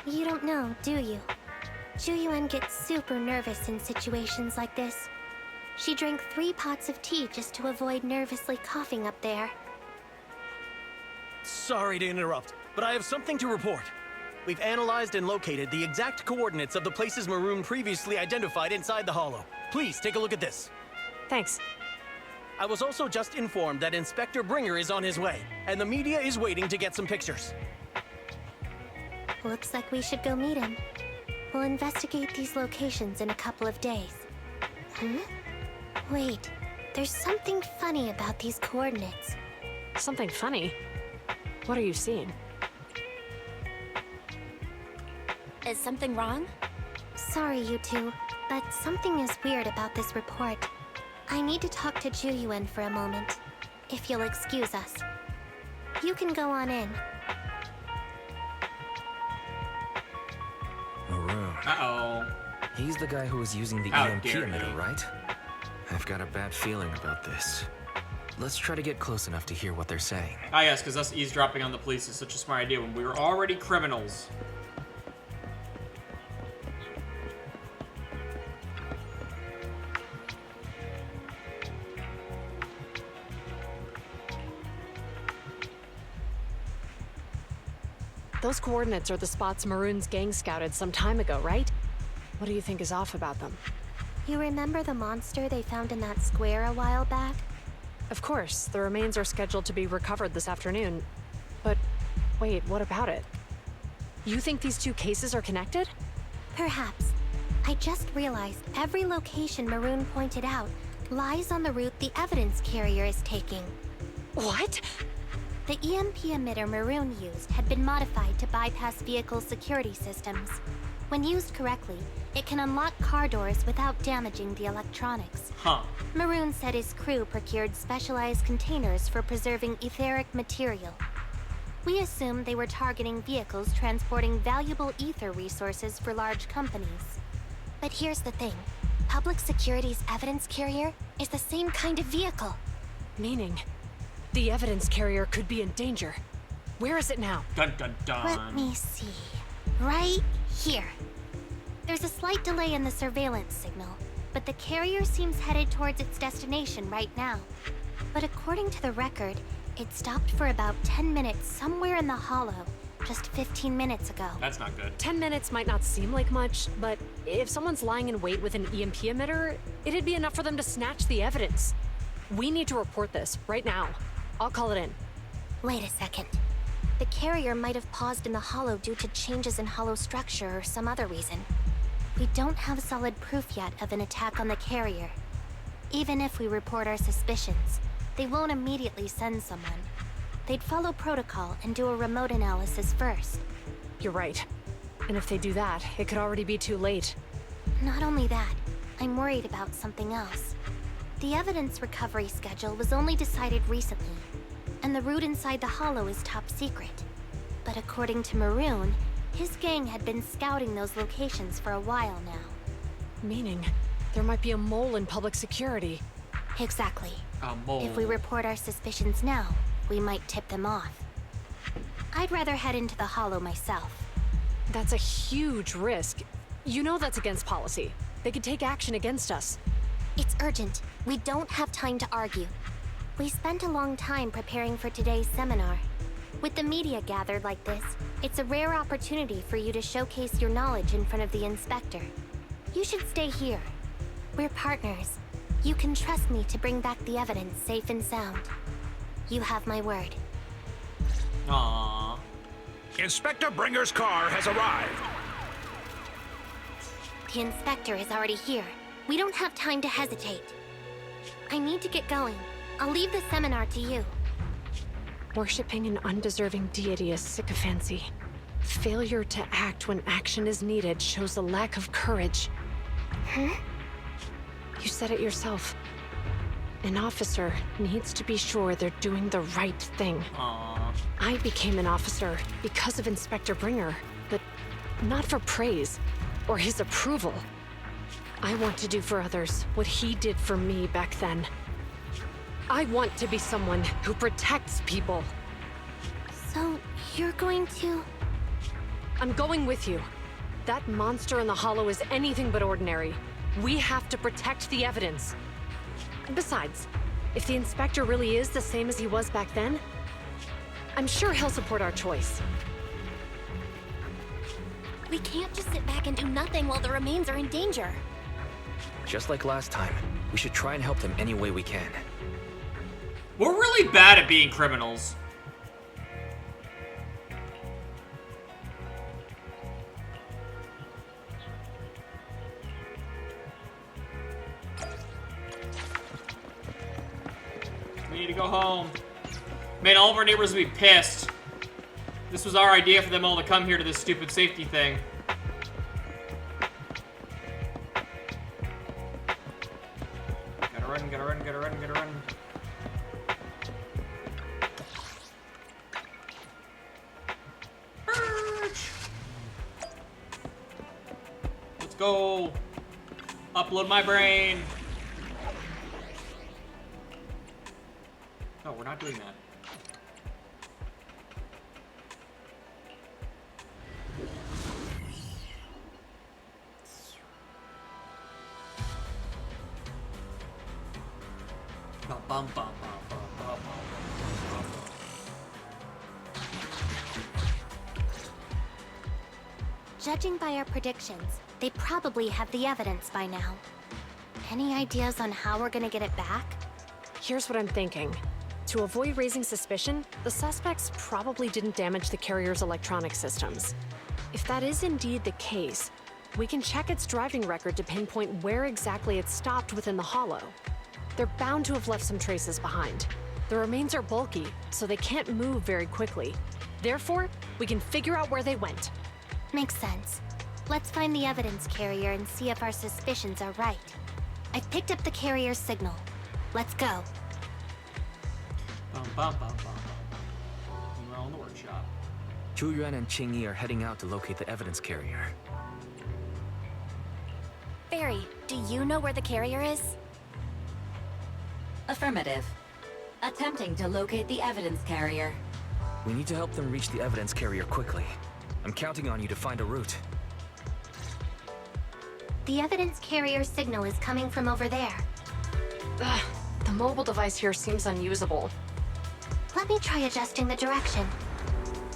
You don't know, do you? Zhu gets super nervous in situations like this. She drank 3 pots of tea just to avoid nervously coughing up there. Sorry to interrupt, but I have something to report. We've analyzed and located the exact coordinates of the places Maroon previously identified inside the hollow. Please take a look at this. Thanks. I was also just informed that Inspector Bringer is on his way, and the media is waiting to get some pictures. Looks like we should go meet him. We'll investigate these locations in a couple of days. Wait, there's something funny about these coordinates. Something funny? What are you seeing? Is something wrong? Sorry, you two, but something is weird about this report. I need to talk to Zhu for a moment, if you'll excuse us. You can go on in. Maroon. Uh-oh. He's the guy who was using the How EMP dare emitter, he. right? I've got a bad feeling about this. Let's try to get close enough to hear what they're saying. Ah, yes, because us eavesdropping on the police is such a smart idea when we were already criminals. Those coordinates are the spots Maroon's gang scouted some time ago, right? What do you think is off about them? You remember the monster they found in that square a while back? Of course, the remains are scheduled to be recovered this afternoon. But wait, what about it? You think these 2 cases are connected? Perhaps. I just realized every location Maroon pointed out lies on the route the evidence carrier is taking. What? The EMP emitter Maroon used had been modified to bypass vehicle security systems. When used correctly, it can unlock car doors without damaging the electronics. Huh. Maroon said his crew procured specialized containers for preserving etheric material. We assumed they were targeting vehicles transporting valuable ether resources for large companies. But here's the thing. Public Security's evidence carrier is the same kind of vehicle. Meaning, the evidence carrier could be in danger. Where is it now? Dun dun dun. Let me see. Right here. There's a slight delay in the surveillance signal, but the carrier seems headed towards its destination right now. But according to the record, it stopped for about 10 minutes somewhere in the hollow, just 15 minutes ago. That's not good. 10 minutes might not seem like much, but if someone's lying in wait with an EMP emitter, it'd be enough for them to snatch the evidence. We need to report this right now. I'll call it in. Wait a second. The carrier might have paused in the hollow due to changes in hollow structure or some other reason. We don't have solid proof yet of an attack on the carrier. Even if we report our suspicions, they won't immediately send someone. They'd follow protocol and do a remote analysis first. You're right. And if they do that, it could already be too late. Not only that, I'm worried about something else. The evidence recovery schedule was only decided recently, and the route inside the hollow is top secret. But according to Maroon, his gang had been scouting those locations for a while now. Meaning, there might be a mole in public security. Exactly. A mole. If we report our suspicions now, we might tip them off. I'd rather head into the hollow myself. That's a huge risk. You know that's against policy. They could take action against us. It's urgent. We don't have time to argue. We spent a long time preparing for today's seminar. With the media gathered like this, it's a rare opportunity for you to showcase your knowledge in front of the inspector. You should stay here. We're partners. You can trust me to bring back the evidence safe and sound. You have my word. Aww. Inspector Bringer's car has arrived. The inspector is already here. We don't have time to hesitate. I need to get going. I'll leave the seminar to you. Worshipping an undeserving deity is sycophancy. Failure to act when action is needed shows a lack of courage. Huh? You said it yourself. An officer needs to be sure they're doing the right thing. Aww. I became an officer because of Inspector Bringer, but not for praise or his approval. I want to do for others what he did for me back then. I want to be someone who protects people. So, you're going to... I'm going with you. That monster in the hollow is anything but ordinary. We have to protect the evidence. Besides, if the inspector really is the same as he was back then, I'm sure he'll support our choice. We can't just sit back and do nothing while the remains are in danger. Just like last time, we should try and help them any way we can. We're really bad at being criminals. We need to go home. Man, all of our neighbors will be pissed. This was our idea for them all to come here to this stupid safety thing. Gotta run, gotta run, gotta run, gotta run. Let's go. Upload my brain. No, we're not doing that. Bum, bum, bum, bum, bum, bum, bum. Judging by our predictions, they probably have the evidence by now. Any ideas on how we're gonna get it back? Here's what I'm thinking. To avoid raising suspicion, the suspects probably didn't damage the carrier's electronic systems. If that is indeed the case, we can check its driving record to pinpoint where exactly it stopped within the hollow. They're bound to have left some traces behind. The remains are bulky, so they can't move very quickly. Therefore, we can figure out where they went. Makes sense. Let's find the evidence carrier and see if our suspicions are right. I've picked up the carrier's signal. Let's go. Bum, bum, bum, bum, bum. We're all in the workshop. Zhu Yuan and Qing Yi are heading out to locate the evidence carrier. Barry, do you know where the carrier is? Affirmative. Attempting to locate the evidence carrier. We need to help them reach the evidence carrier quickly. I'm counting on you to find a route. The evidence carrier signal is coming from over there. Ugh, the mobile device here seems unusable. Let me try adjusting the direction.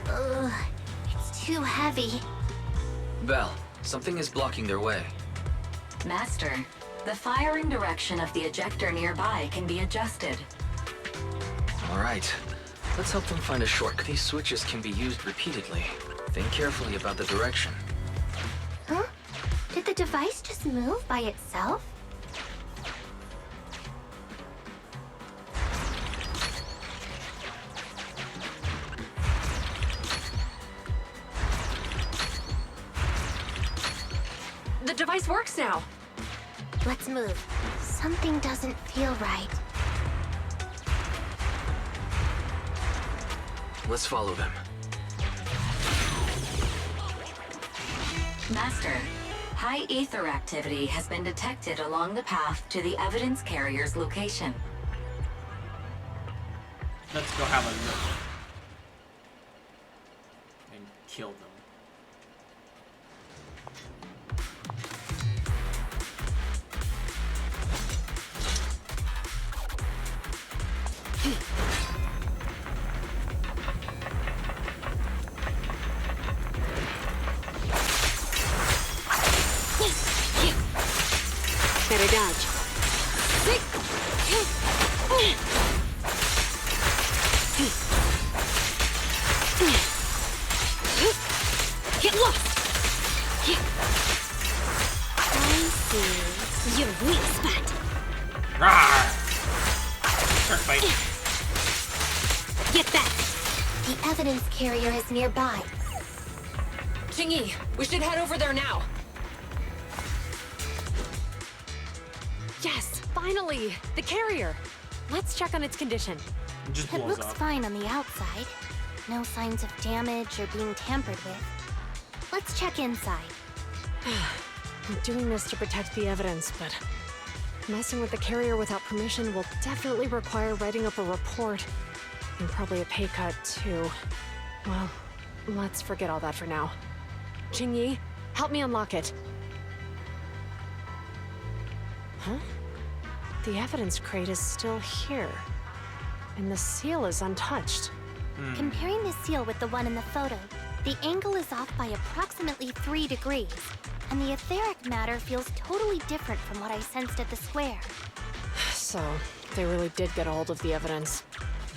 Ugh, it's too heavy. Belle, something is blocking their way. Master, the firing direction of the ejector nearby can be adjusted. All right, let's help them find a shortcut. These switches can be used repeatedly. Think carefully about the direction. Huh? Did the device just move by itself? The device works now. Let's move. Something doesn't feel right. Let's follow them. Master, high ether activity has been detected along the path to the evidence carrier's location. Let's go have a look. And kill them. Better dodge. Get lost! I see. Your weak spot. Rawr! Shark bite. Get back. The evidence carrier is nearby. Qing Yi, we should head over there now. Yes, finally! The carrier! Let's check on its condition. It just It blows looks up. fine on the outside. No signs of damage or being tampered with. Let's check inside. I'm doing this to protect the evidence, but messing with the carrier without permission will definitely require writing up a report. And probably a pay cut, too. Well, let's forget all that for now. Jingyi, help me unlock it. Huh? The evidence crate is still here. And the seal is untouched. Comparing the seal with the one in the photo, the angle is off by approximately 3 degrees, and the etheric matter feels totally different from what I sensed at the square. So, they really did get a hold of the evidence.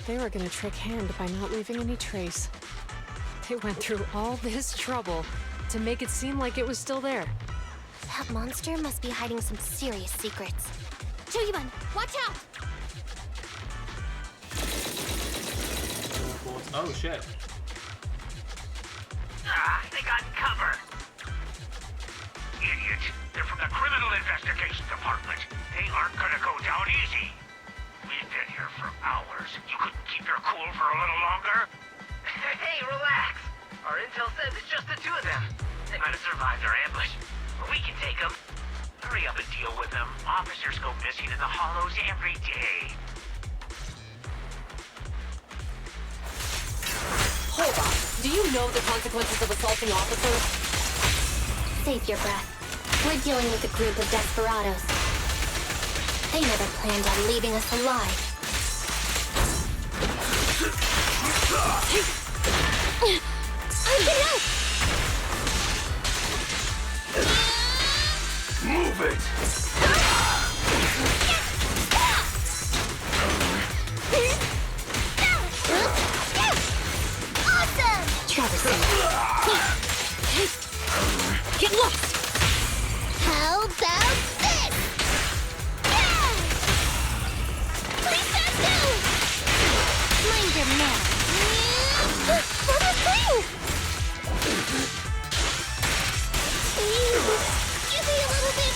They were gonna trick Hand by not leaving any trace. They went through all this trouble to make it seem like it was still there. That monster must be hiding some serious secrets. Choyuban, watch out! Oh shit. Ah, they got cover. Idiot. They're from the Criminal Investigation Department. They aren't gonna go down easy. We've been here for hours. You couldn't keep your cool for a little longer? Hey, relax. Our intel says it's just the two of them. They might have survived our ambush, but we can take them. Hurry up and deal with them. Officers go missing in the hollows every day. Hold on. Do you know the consequences of assaulting officers? Save your breath. We're dealing with a group of desperados. They never planned on leaving us alive. Move it! Awesome! Get lost! How about this? Please stand still! Mind your manners. What a thing! Give me a little bit.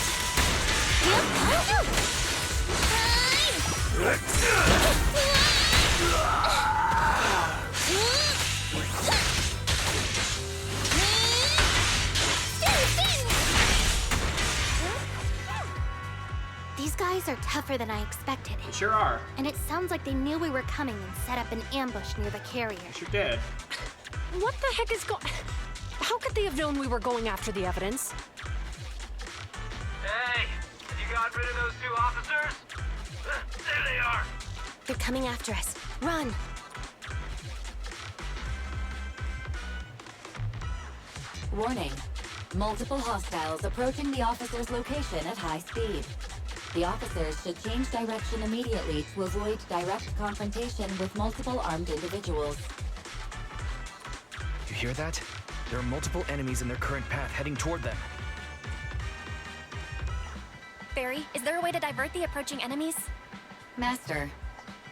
These guys are tougher than I expected. They sure are. And it sounds like they knew we were coming and set up an ambush near the carrier. They sure did. What the heck is going... How could they have known we were going after the evidence? Hey, you got rid of those two officers? There they are. They're coming after us. Run! Warning. Multiple hostiles approaching the officer's location at high speed. The officers should change direction immediately to avoid direct confrontation with multiple armed individuals. You hear that? There are multiple enemies in their current path heading toward them. Barry, is there a way to divert the approaching enemies? Master,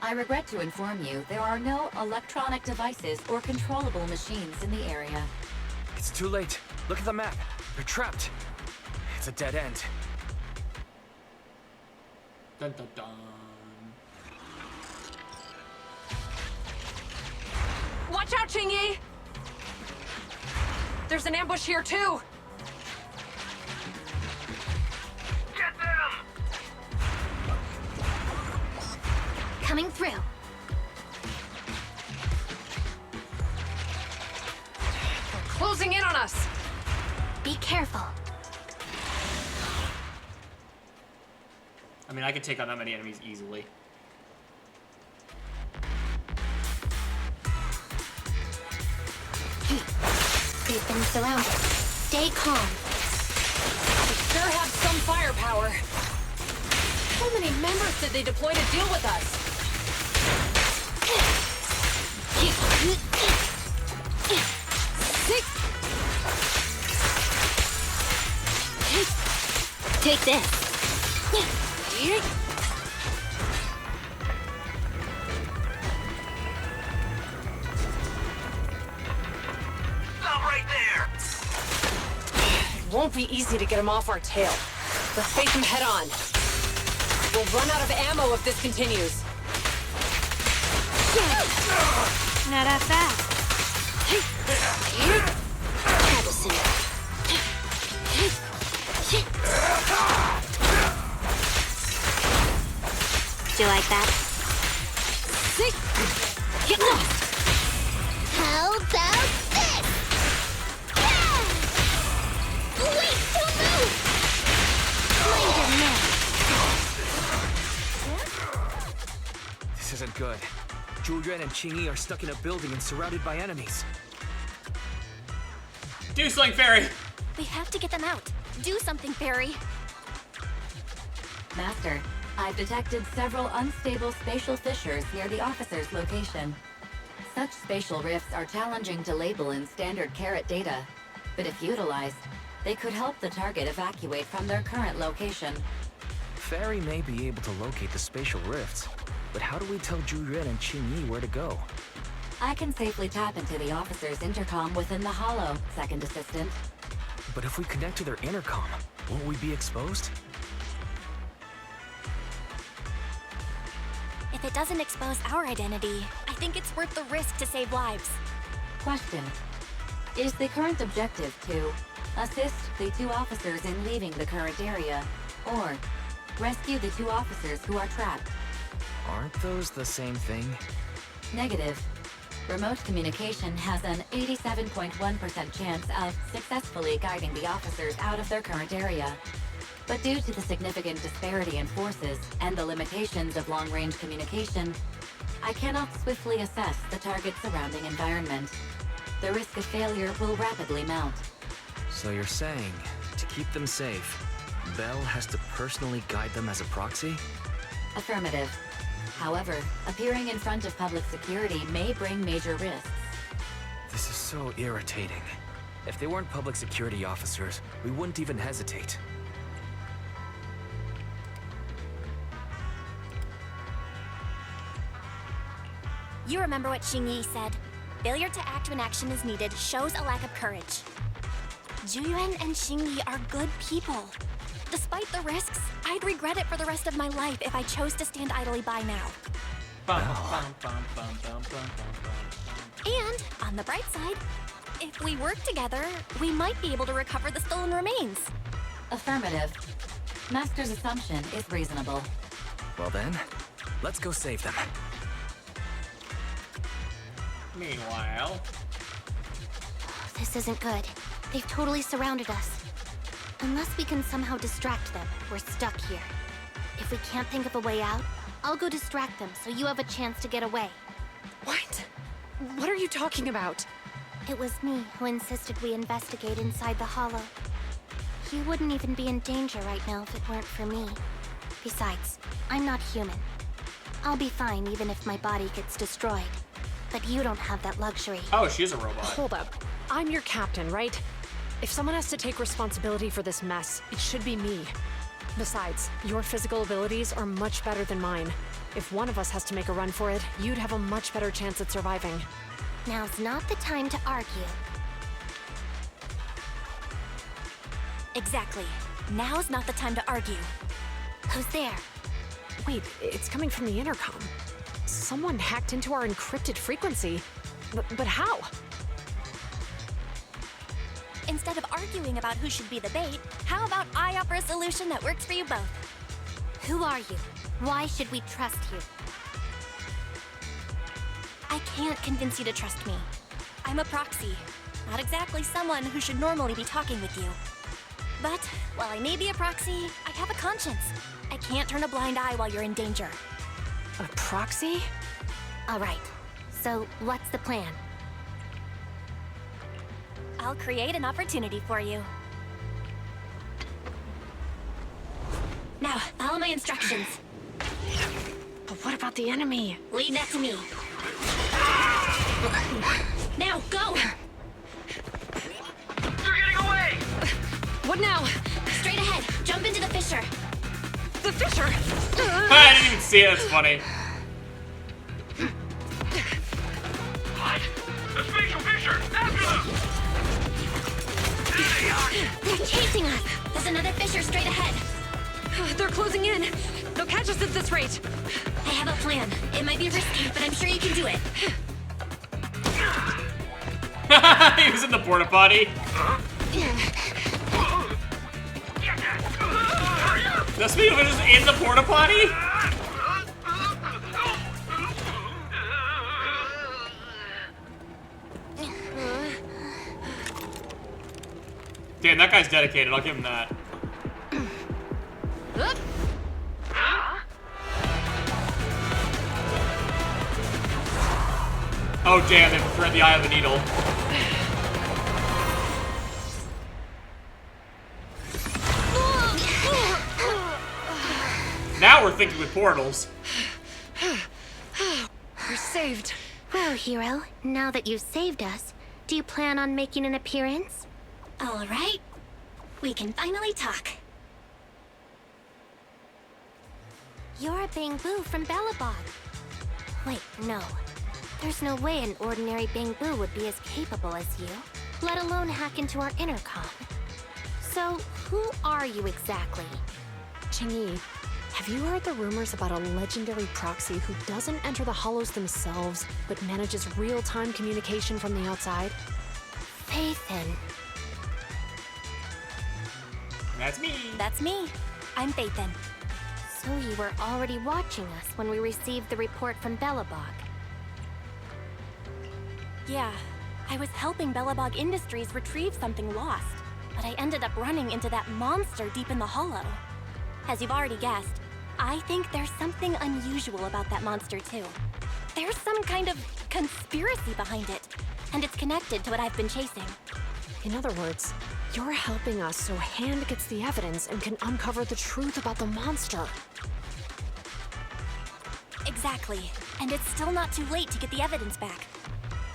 I regret to inform you there are no electronic devices or controllable machines in the area. It's too late. Look at the map. They're trapped. It's a dead end. Dun dun dun. Watch out, Jingyi! There's an ambush here, too! Get them! Coming through. They're closing in on us! Be careful. I mean, I could take on that many enemies easily. They've been surrounded. Stay calm. They sure have some firepower. How many members did they deploy to deal with us? Take this. Stop right there! It won't be easy to get him off our tail. Let's face him head on. We'll run out of ammo if this continues. Not that fast. Addison. Do you like that? How about this? Wait, don't move! Mind your man. This isn't good. Zhu Yuan and Qing Yi are stuck in a building and surrounded by enemies. Do something, Fairy! We have to get them out. Do something, Fairy. Master, I've detected several unstable spatial fissures near the officer's location. Such spatial rifts are challenging to label in standard carrot data, but if utilized, they could help the target evacuate from their current location. Fairy may be able to locate the spatial rifts, but how do we tell Zhu Yuan and Qing Yi where to go? I can safely tap into the officer's intercom within the hollow, Second Assistant. But if we connect to their intercom, won't we be exposed? If it doesn't expose our identity, I think it's worth the risk to save lives. Question. Is the current objective to assist the 2 officers in leaving the current area, or rescue the 2 officers who are trapped? Aren't those the same thing? Negative. Remote communication has an 87.1% chance of successfully guiding the officers out of their current area. But due to the significant disparity in forces and the limitations of long-range communication, I cannot swiftly assess the target's surrounding environment. The risk of failure will rapidly mount. So you're saying, to keep them safe, Bell has to personally guide them as a proxy? Affirmative. However, appearing in front of public security may bring major risks. This is so irritating. If they weren't public security officers, we wouldn't even hesitate. You remember what Qing Yi said. Failure to act when action is needed shows a lack of courage. Zhu Yuan and Qing Yi are good people. Despite the risks, I'd regret it for the rest of my life if I chose to stand idly by now. And, on the bright side, if we work together, we might be able to recover the stolen remains. Affirmative. Master's assumption is reasonable. Well then, let's go save them. Meanwhile... This isn't good. They've totally surrounded us. Unless we can somehow distract them, we're stuck here. If we can't think of a way out, I'll go distract them so you have a chance to get away. What? What are you talking about? It was me who insisted we investigate inside the hollow. You wouldn't even be in danger right now if it weren't for me. Besides, I'm not human. I'll be fine even if my body gets destroyed. But you don't have that luxury. Oh, she's a robot. Hold up. I'm your captain, right? If someone has to take responsibility for this mess, it should be me. Besides, your physical abilities are much better than mine. If one of us has to make a run for it, you'd have a much better chance at surviving. Now's not the time to argue. Exactly. Now's not the time to argue. Who's there? Wait, it's coming from the intercom. Someone hacked into our encrypted frequency. But how? Instead of arguing about who should be the bait, how about I offer a solution that works for you both? Who are you? Why should we trust you? I can't convince you to trust me. I'm a proxy. Not exactly someone who should normally be talking with you. But, while I may be a proxy, I have a conscience. I can't turn a blind eye while you're in danger. A proxy? All right. So, what's the plan? I'll create an opportunity for you. Now, follow my instructions. But what about the enemy? Leave that to me. Now, go! They're getting away! What now? Straight ahead. Jump into the fissure. The fissure! I didn't even see it. It's funny. What? The spatial fissure! After them! There they are! They're chasing us. There's another fissure straight ahead. They're closing in. They'll catch us at this rate. I have a plan. It might be risky, but I'm sure you can do it. He was in the porta potty. That's me was just in the porta potty? Damn, that guy's dedicated. I'll give him that. Oh damn, they thread the eye of the needle. Now we're thinking with portals. We're saved. Well, hero, now that you've saved us, do you plan on making an appearance? All right. We can finally talk. You're a Bangbu from Bellabog. Wait, no. There's no way an ordinary Bangbu would be as capable as you, let alone hack into our intercom. So, who are you exactly? Qingyi, have you heard the rumors about a legendary proxy who doesn't enter the hollows themselves, but manages real-time communication from the outside? Faithin. That's me. That's me. I'm Faithin. So you were already watching us when we received the report from Bellabog. Yeah, I was helping Bellabog Industries retrieve something lost, but I ended up running into that monster deep in the hollow. As you've already guessed, I think there's something unusual about that monster too. There's some kind of conspiracy behind it, and it's connected to what I've been chasing. In other words, you're helping us so Hand gets the evidence and can uncover the truth about the monster. Exactly, and it's still not too late to get the evidence back.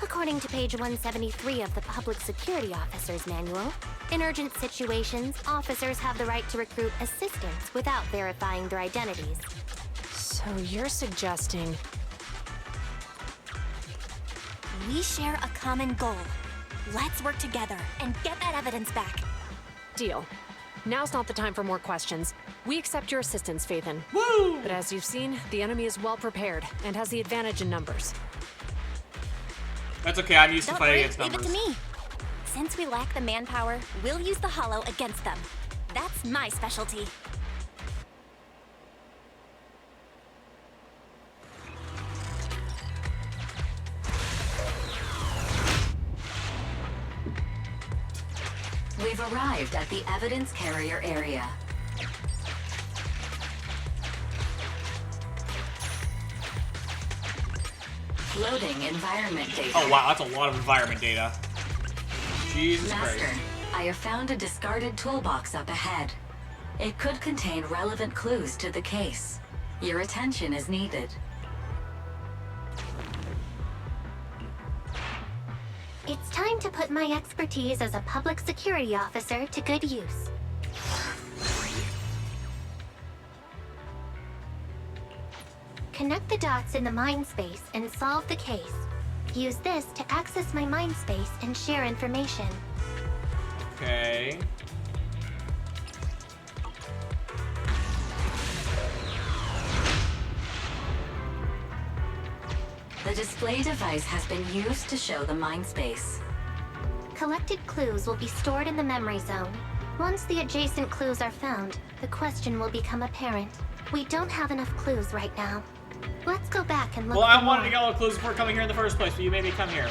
According to page 173 of the Public Security Officer's Manual, in urgent situations, officers have the right to recruit assistants without verifying their identities. So you're suggesting... We share a common goal. Let's work together and get that evidence back. Deal. Now's not the time for more questions. We accept your assistance, Faithin. Woo! But as you've seen, the enemy is well prepared and has the advantage in numbers. That's okay, I'm used to Don't fighting worry, against leave numbers. it to me. Since we lack the manpower, we'll use the hollow against them. That's my specialty. We've arrived at the evidence carrier area. Loading environment data. Oh wow, that's a lot of environment data. Jesus Master, Christ. I have found a discarded toolbox up ahead. It could contain relevant clues to the case. Your attention is needed. It's time to put my expertise as a public security officer to good use. Connect the dots in the mind space and solve the case. Use this to access my mind space and share information. Okay. The display device has been used to show the mind space. Collected clues will be stored in the memory zone. Once the adjacent clues are found, the question will become apparent. We don't have enough clues right now. Let's go back and look. Well, I for wanted to more. get all the clues before coming here in the first place, but you made me come here.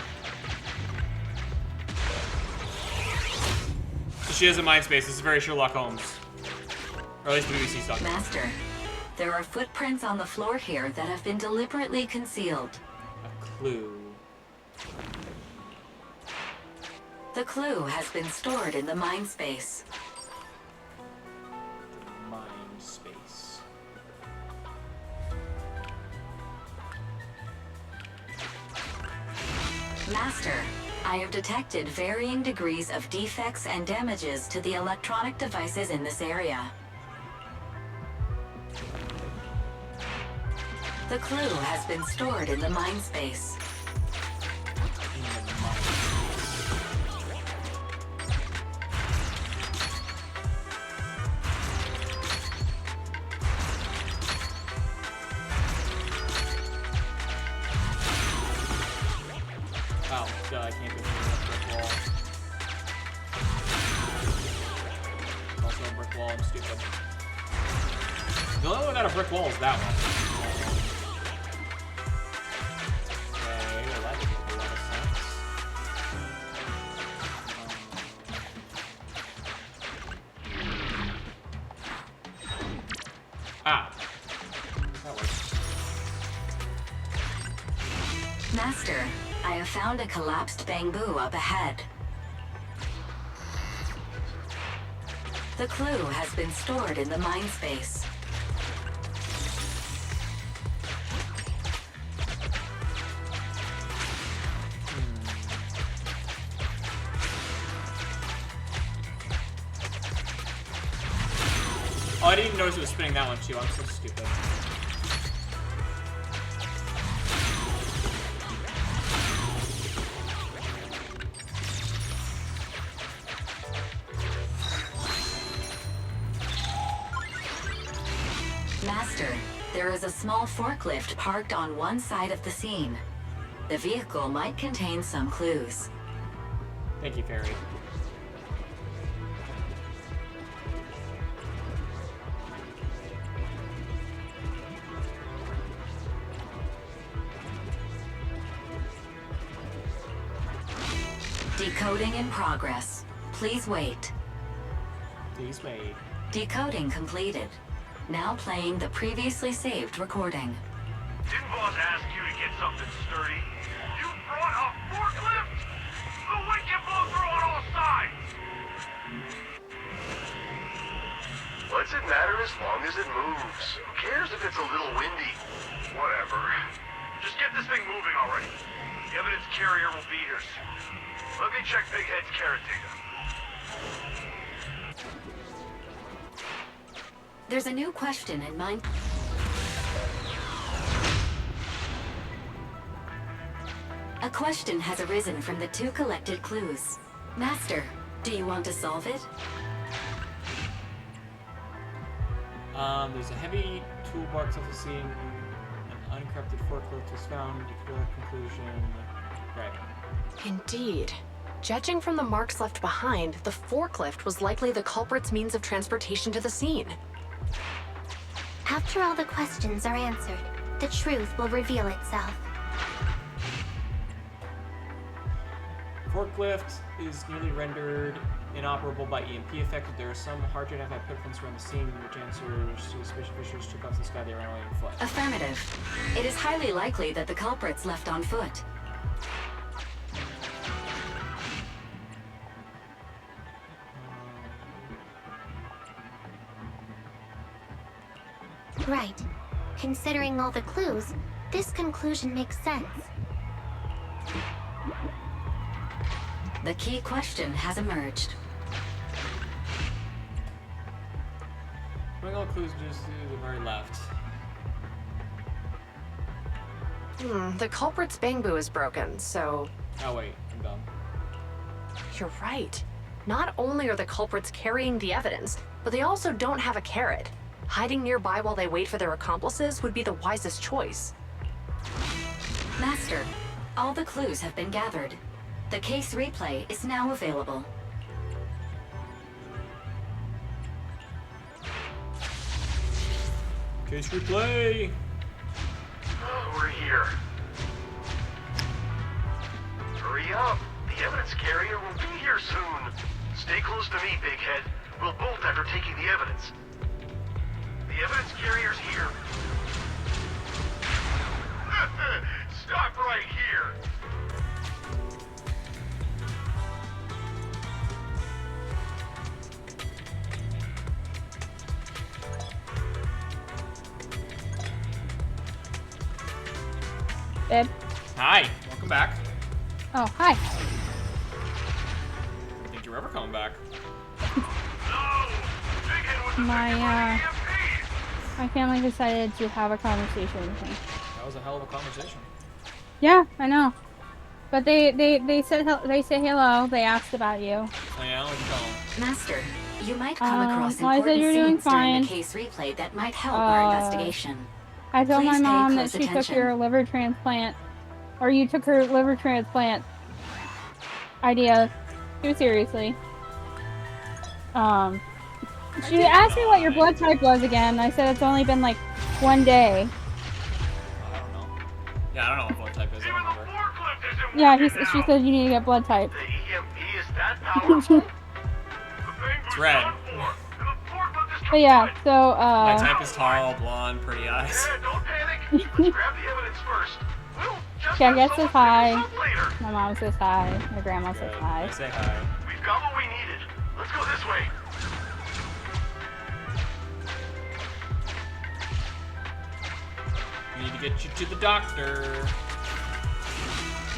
So she has a mind space. This is very Sherlock Holmes. Or at least BBC stuff. Master, there are footprints on the floor here that have been deliberately concealed. A clue. The clue has been stored in the mind space. Mind space. Master, I have detected varying degrees of defects and damages to the electronic devices in this area. The clue has been stored in the mind space. I can't go through that brick wall. Also a brick wall, I'm stupid. The only one without a brick wall is that one. Okay, well that didn't make a lot of sense. Ah. That works. Master, I have found a collapsed bamboo up ahead. The clue has been stored in the mine space. Oh, I didn't even notice it was spinning that one too. I'm so stupid. Master, there is a small forklift parked on one side of the scene. The vehicle might contain some clues. Thank you, Fairy. Decoding in progress. Please wait. Please wait. Decoding completed. Now playing the previously saved recording. Didn't boss ask you to get something sturdy? You brought a forklift? The wind can blow through on all sides! What's it matter as long as it moves? Who cares if it's a little windy? Whatever. Just get this thing moving already. The evidence carrier will be here soon. Let me check Big Head's carrot data. There's a new question in mind. A question has arisen from the two collected clues. Master, do you want to solve it? There's a heavy toolbox off the scene. An uncorrupted forklift was found. Correct conclusion. Right. Indeed. Judging from the marks left behind, the forklift was likely the culprit's means of transportation to the scene. After all the questions are answered, the truth will reveal itself. Forklift is nearly rendered inoperable by EMP effect. There are some hard to identify footprints around the scene, which answers to suspicious fishers took off the sky. They ran away on foot. Affirmative. It is highly likely that the culprits left on foot. Right. Considering all the clues, this conclusion makes sense. The key question has emerged. Bring all clues just to the very left. The culprit's bamboo is broken, so... Oh wait, I'm dumb. You're right. Not only are the culprits carrying the evidence, but they also don't have a carrot. Hiding nearby while they wait for their accomplices would be the wisest choice. Master, all the clues have been gathered. The case replay is now available. Case replay! We're here. Hurry up! The evidence carrier will be here soon. Stay close to me, Big Head. We'll bolt after taking the evidence. The evidence carrier's here. Stop right here. Babe. Hi, welcome back. Oh, hi. I think you're ever coming back. My family decided to have a conversation with me. That was a hell of a conversation. Yeah, I know. But they said they say hello. They asked about you. Oh yeah, I'll let you go. Master, you might come across well, I said important you're doing scenes during fine. the case replay that might help our investigation. I told my Please pay mom that close she took attention. your liver transplant, or you took her liver transplant idea too seriously. She asked me what your blood type was again. I said it's only been like 1 day. I don't know. Yeah, I don't know what blood type is. I don't remember. Yeah, she said you need to get blood type. It's red. But yeah, so My type is tall, blonde, pretty eyes. yeah, I guess says hi. My mom says hi. My grandma says hi. I say hi. We've got what we needed. Let's go this way. We need to get you to the doctor.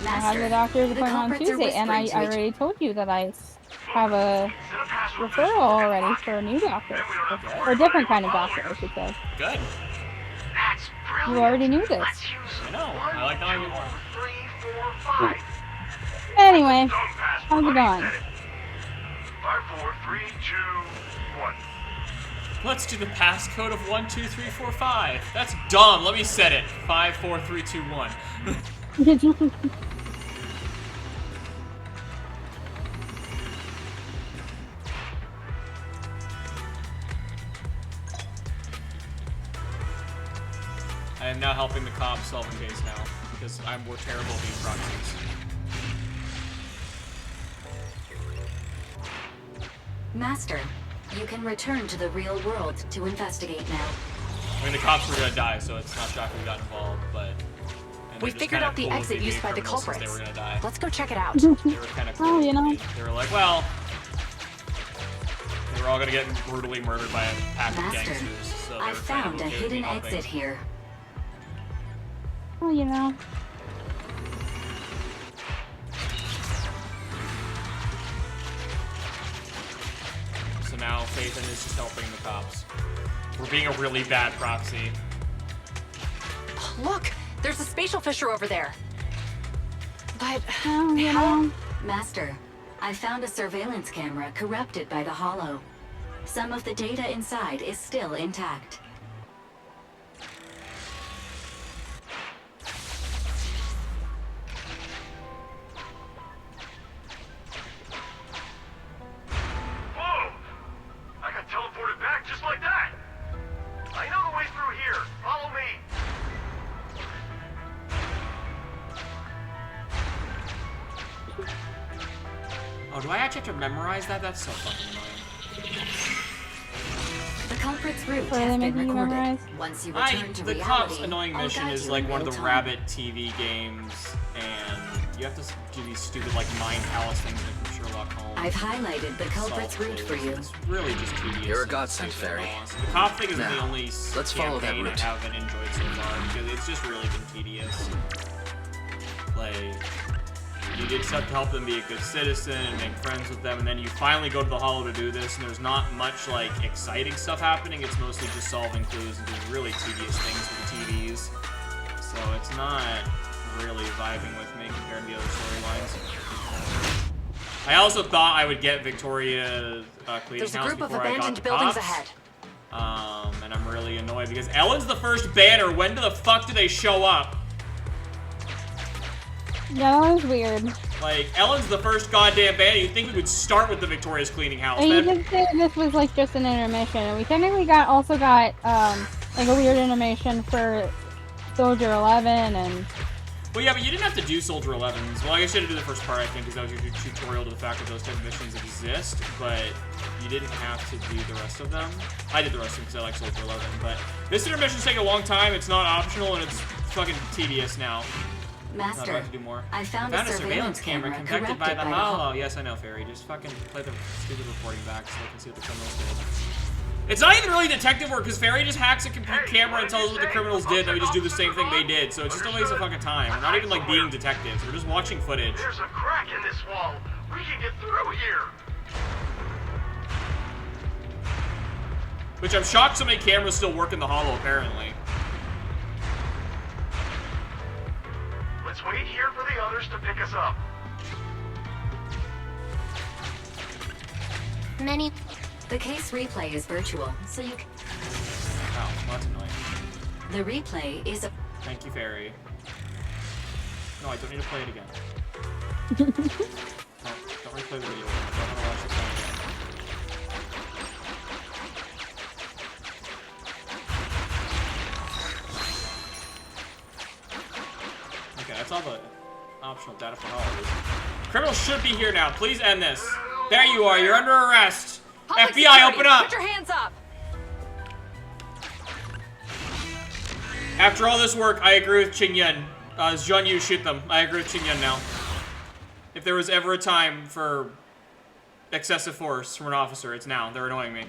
I have the doctor's appointment on Tuesday, and I already told you that I have a referral already for a new doctor. Or a different kind of doctor, I should say. Good. You already knew this. I know. I like knowing you more. Anyway, how's it going? 5, 4, 3, 2, 1. Let's do the passcode of 1, 2, 3, 4, 5. That's dumb. Let me set it. 5, 4, 3, 2, 1. I am now helping the cops solve a case now because we're terrible at being proxies. Master, you can return to the real world to investigate now. I mean, the cops were gonna die, so it's not shocking we got involved, but... We figured out the exit used by the culprits. They were gonna die. Let's go check it out. They were kind of cool. Oh, you know. They were like, well... They were all gonna get brutally murdered by a pack of Master, gangsters, so they I were found a kind of hidden exit here. Well, you know. So now Phaethon is just helping the cops. We're being a really bad proxy. Look, there's a spatial fissure over there. But you know. Master, I found a surveillance camera corrupted by the Hollow. Some of the data inside is still intact. Whoa! I got teleported back just like that. I know the way through here. Follow me. Oh, do I actually have to memorize that? That's so fucking annoying. The culprit's route Are they has been making you recorded. memorize? Once you return to The reality, cops' annoying I'll mission guide is you like in one of real the time. rabbit TV games, and you have to do these stupid like mind palace things like from Sherlock Holmes. I've highlighted the culprit's Solve route for clues. you. It's really just tedious. You're a and godsend, stupid, Fairy. honestly. The cop thing is the Now, only let's follow that campaign route. I haven't enjoyed so far because it's just really been tedious. Like, you did stuff to help them be a good citizen and make friends with them, and then you finally go to the Hollow to do this, and there's not much like exciting stuff happening. It's mostly just solving clues and doing really tedious things with the TVs. So it's not really vibing with me compared to the other storylines. I also thought I would get Victoria cleaning there's a house group of before I got abandoned the buildings cops. ahead. And I'm really annoyed because Ellen's the first banner. When the fuck do they show up? Yeah, that was weird. Like, Ellen's the first goddamn banner. You'd think we would start with the Victoria's cleaning house. And you Then- did say this was like just an intermission, and we technically also got like a weird intermission for Soldier 11 and. Well, yeah, but you didn't have to do Soldier 11s. Well, I guess you had to do the first part, I think, because that was your tutorial to the fact that those type of missions exist, but you didn't have to do the rest of them. I did the rest of them because I like Soldier 11, but this intermission's taking a long time, it's not optional, and it's fucking tedious now. Master, Not about to do more. I found a a surveillance camera conducted by corrupted the by the Hollow. Yes, I know, Fairy. Just fucking play the stupid reporting back so I can see what the criminals did. It's not even really detective work, because Fairy just hacks a camera and tells us what the criminals did, then we just do the same thing they did. So it's just a waste of fucking time. We're not even, like, being detectives. We're just watching footage. There's a crack in this wall. We can get through here. Which I'm shocked so many cameras still work in the Hollow, apparently. Let's wait here for the others to pick us up. Many. The case replay is virtual, so you can... Oh, well, that's annoying. The replay is a... Thank you, Fairy. No, I don't need to play it again. Oh, replay the video. I'm gonna watch this one again. Okay, that's all the optional data for holidays. Criminals should be here now. Please end this. There you are. You're under arrest. Public FBI, security, open up. Put your hands up. After all this work, I agree with Qing Yun. Zhang Yu, shoot them. I agree with Qing Yun now. If there was ever a time for excessive force from an officer, it's now. They're annoying me.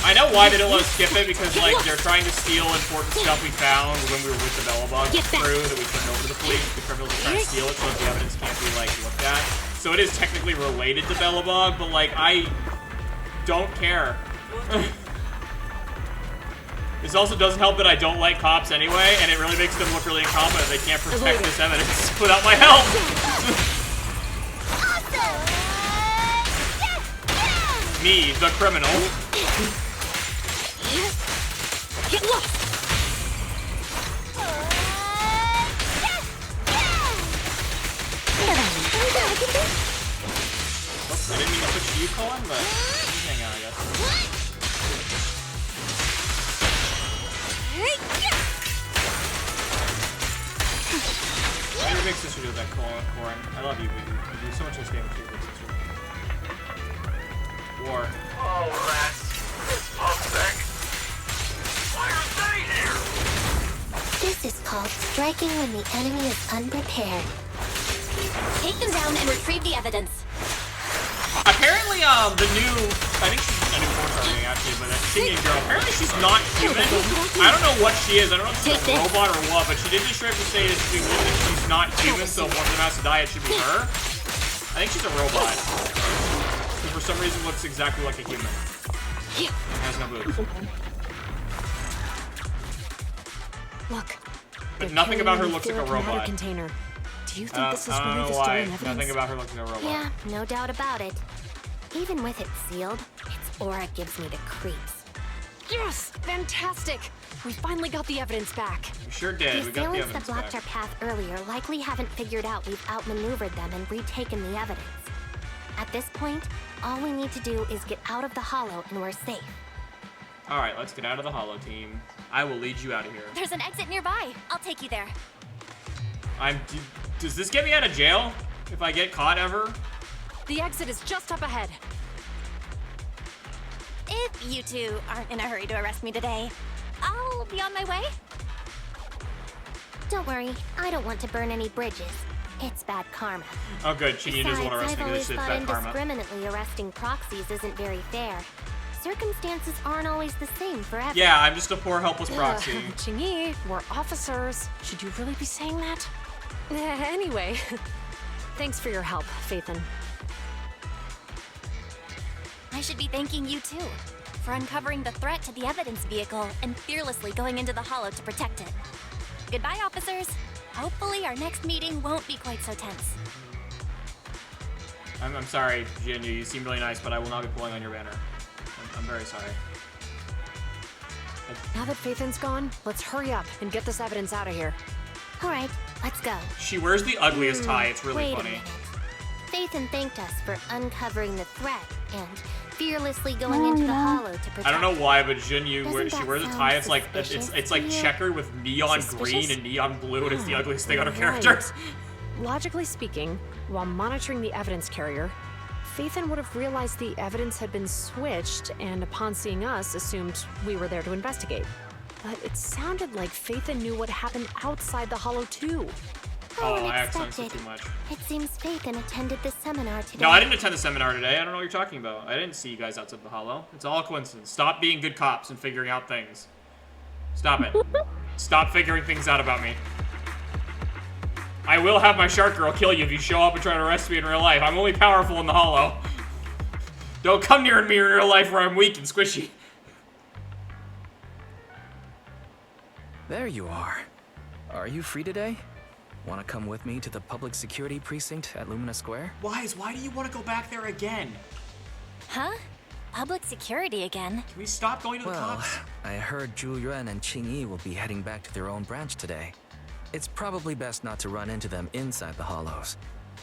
I know why they don't let us skip it, because like they're trying to steal important stuff we found when we were with the Bellabog crew that we turned over to the police. The criminals are trying to steal it so that the evidence can't be like looked at. So it is technically related to Bellabog, but like I don't care. This also doesn't help that I don't like cops anyway, and it really makes them look really incompetent. They can't protect this evidence without my help. Me, the criminal. Get lost. Oops, I didn't mean to push you, Colin, but hang on, I guess. Your big sister did that, Corin. I love you, baby. You do so much in this game with your big sister. War. Oh, rats. It's Pumpsack. Why are they here? This is called striking when the enemy is unprepared. Take them down and retrieve the evidence. Apparently, the new, I think she's a new force army actually, but that singing girl, apparently she's not human. I don't know what she is. I don't know if she's a robot or what, but she did just straight up say that she's not human, so if one of them has to die, it should be her. I think she's a robot. Who for some reason looks exactly like a human. And has no boobs. Look. But nothing about her looks like a robot. Container. Do you think this is I don't really know the why. stolen evidence? Nothing about her looks like a robot. Yeah, no doubt about it. Even with it sealed, its aura gives me the creeps. Yes! Fantastic! We finally got the evidence back. We sure did. The We got the assailants that evidence blocked back. our path earlier likely haven't figured out we've outmaneuvered them and retaken the evidence. At this point, all we need to do is get out of the hollow and we're safe. Alright, let's get out of the hollow, team. I will lead you out of here. There's an exit nearby. I'll take you there. Does this get me out of jail? If I get caught The exit is just up ahead. If you two aren't in a hurry to arrest me today, I'll be on my way. Don't worry, I don't want to burn any bridges. It's bad karma. Oh good, she doesn't want to arrest I've me always because it's thought bad karma. indiscriminately arresting proxies isn't very fair. Circumstances aren't always the same for everyone. Yeah, I'm just a poor helpless proxy. Chingy, we're officers. Should you really be saying that? Anyway, thanks for your help, Phaethon. I should be thanking you too, for uncovering the threat to the evidence vehicle and fearlessly going into the hollow to protect it. Goodbye, officers. Hopefully our next meeting won't be quite so tense. I'm sorry, Jinyu. You seem really nice, but I will not be pulling on your banner. I'm very sorry. Now that Phaethon's gone, let's hurry up and get this evidence out of here. All right, let's go. She wears the ugliest tie. It's really Wait funny. a minute. Phaethon thanked us for uncovering the threat and fearlessly going into the hollow to protect. I don't know why, but Jinyu, Doesn't she that wears a sound tie. It's like suspicious it's to like you? checkered with neon green and neon blue, and it's the ugliest thing on her character. Right. Logically speaking, while monitoring the evidence carrier, Phaethon would have realized the evidence had been switched, and upon seeing us, assumed we were there to investigate. But it sounded like Phaethon knew what happened outside the hollow too. Oh, I accented too much. It seems Phaethon attended the seminar today. No, I didn't attend the seminar today. I don't know what you're talking about. I didn't see you guys outside the hollow. It's all a coincidence. Stop being good cops and figuring out things. Stop it. Stop figuring things out about me. I will have my shark girl kill you if you show up and try to arrest me in real life. I'm only powerful in the hollow. Don't come near me in real life where I'm weak and squishy. There you are. Are you free today? Want to come with me to the public security precinct at Lumina Square? Why do you want to go back there again? Huh? Public security again. Can we stop going to the Well, cops? I heard Zhu Yuan and Qing Yi will be heading back to their own branch today. It's probably best not to run into them inside the hollows.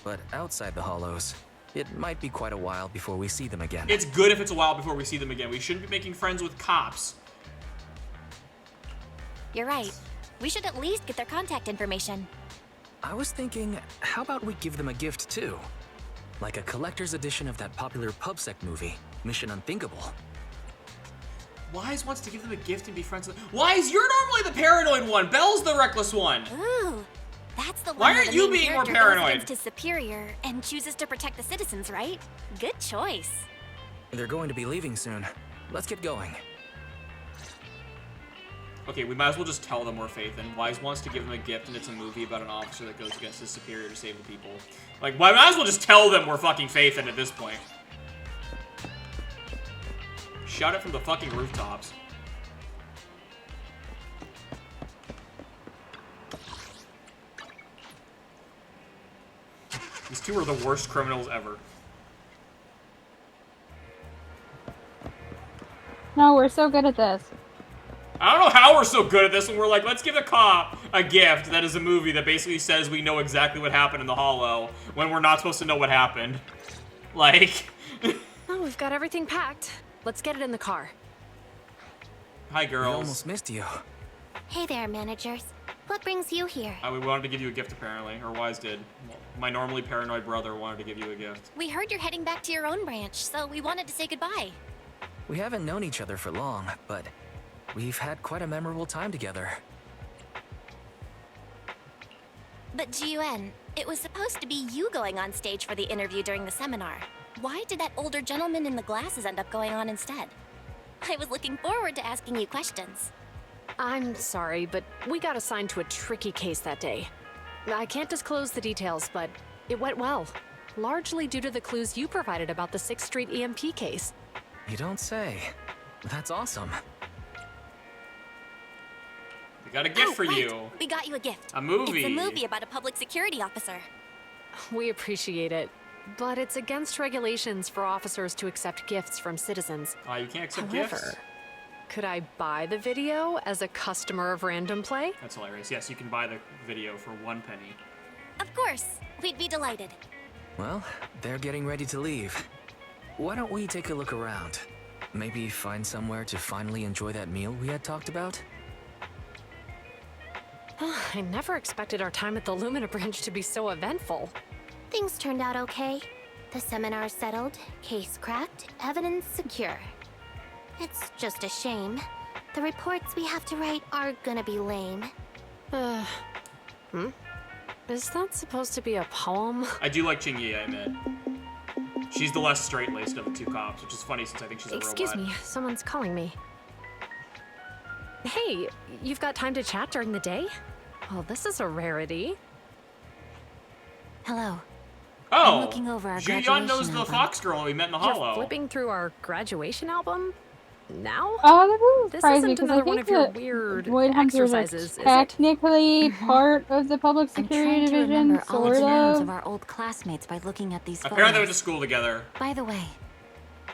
But outside the hollows, it might be quite a while before we see them again. It's good if it's a while before we see them again. We shouldn't be making friends with cops. You're right. We should at least get their contact information. I was thinking, how about we give them a gift too? Like a collector's edition of that popular PubSec movie, Mission Unthinkable. Wise wants to give them a gift and be friends with them. Wise, you're normally the paranoid one. Belle's the reckless one. Ooh, that's the one. Why where aren't the you main being more character goes paranoid? against his superior and chooses to protect the citizens, right? Good choice. They're going to be leaving soon. Let's get going. Okay, we might as well just tell them we're Faith, and Wise wants to give them a gift, and it's a movie about an officer that goes against his superior to save the people. Like, we might as well just tell them we're fucking Faith at this point. Shout it from the fucking rooftops. These two are the worst criminals ever. No, we're so good at this. I don't know how we're so good at this when we're like, let's give a cop a gift that is a movie that basically says we know exactly what happened in the Hollow when we're not supposed to know what happened. Like... Oh, we've got everything packed. Let's get it in the car. Hi, girls. We almost missed you. Hey there, managers. What brings you here? We wanted to give you a gift, apparently. Or Wise did. My normally paranoid brother wanted to give you a gift. We heard you're heading back to your own branch, so we wanted to say goodbye. We haven't known each other for long, but we've had quite a memorable time together. But Jiuen, it was supposed to be you going on stage for the interview during the seminar. Why did that older gentleman in the glasses end up going on instead? I was looking forward to asking you questions. I'm sorry, but we got assigned to a tricky case that day. I can't disclose the details, but it went well. Largely due to the clues you provided about the 6th Street EMP case. You don't say. That's awesome. We got a gift for right. you. We got you a gift. A movie. It's a movie about a public security officer. We appreciate it, but it's against regulations for officers to accept gifts from citizens. You can't accept However, gifts? could I buy the video as a customer of Random Play? That's hilarious. Yes, you can buy the video for 1 penny. Of course. We'd be delighted. Well, they're getting ready to leave. Why don't we take a look around? Maybe find somewhere to finally enjoy that meal we had talked about? I never expected our time at the Lumina branch to be so eventful. Things turned out okay. The seminar settled, case cracked, evidence secure. It's just a shame. The reports we have to write are gonna be lame. Is that supposed to be a poem? I do like Qing Yi, I admit. She's the less straight-laced of the two cops, which is funny since I think she's a robot. Excuse me, someone's calling me. Hey, you've got time to chat during the day? Well, this is a rarity. Hello. Oh! I'm looking over our Julian graduation knows the album. Fox girl we met in the You're Hollow. flipping through our graduation album? Now? Oh, that This surprised me isn't because I another one think of your that weird Void Hunters are exercises, is it? technically part of the public I'm security trying to division, remember all sort the names of. of our old classmates by looking at these Apparently they went photos. to school together. By the way,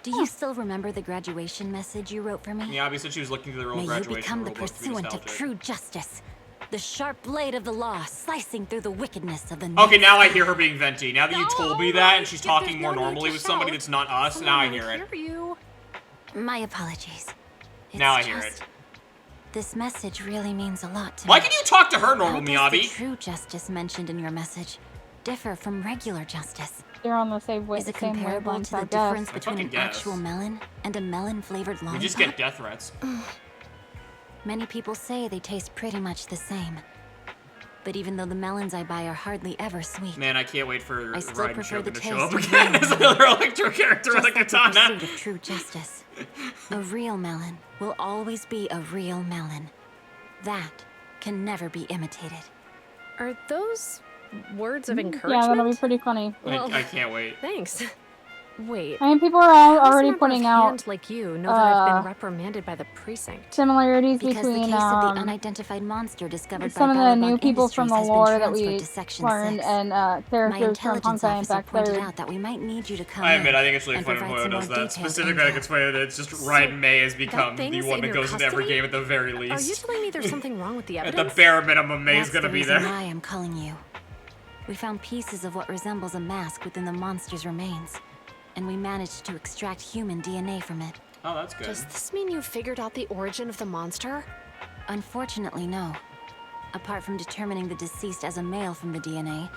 do you still remember the graduation message you wrote for me? Yeah, obviously she was looking through their old May you graduation become the rulebook to be pursuant of nostalgic. true justice. The sharp blade of the law slicing through the wickedness of the Okay, now I hear her being venti. Now that you told me that and she's talking more no need normally to with somebody shout. that's not us, now I hear it. My apologies. Now I It's hear just- it. This message really means a lot to me. Why can you talk to her normal, How does the Miyabi? true justice mentioned in your message differ from regular justice? They're on the same Is it same comparable wavelength, to I the guess. difference between fucking an guess. actual melon and a melon-flavored We lollipop? just get death threats. Many people say they taste pretty much the same. But even though the melons I buy are hardly ever sweet, Man, I can't wait for I still Raiden prefer the Shogun to taste show up of again real as melon. another electro character with Just a like the katana. pursuit of true justice. A real melon will always be a real melon. That can never be imitated. Are those words of Yeah, encouragement? that'll be pretty funny. Well, I can't wait. Thanks. Wait. I mean, people are all how does a already member of pointing out Hand like you know that I've been reprimanded by the precinct. similarities Because between the case of the unidentified monster discovered some by of the Bellabong new people from Industries the has been lore that transferred we to Section learned 6. and My characters from intelligence Honkai officer Impact pointed 3rd. out that we might need you to come I admit, I think it's in really funny and when Moyo provide some does more that. detailed Specifically, I think info. it's funny that it's just Ryan May has become thing the is one in that your goes into every custody? game at the very Are you least. telling me there's something wrong with the At evidence? the bare minimum, May's That's gonna the be reason there. why I'm calling you. We found pieces of what resembles a mask within the monster's remains, and we managed to extract human DNA from it. Oh, that's good. Does this mean you figured out the origin of the monster? Unfortunately, no. Apart from determining the deceased as a male from the DNA,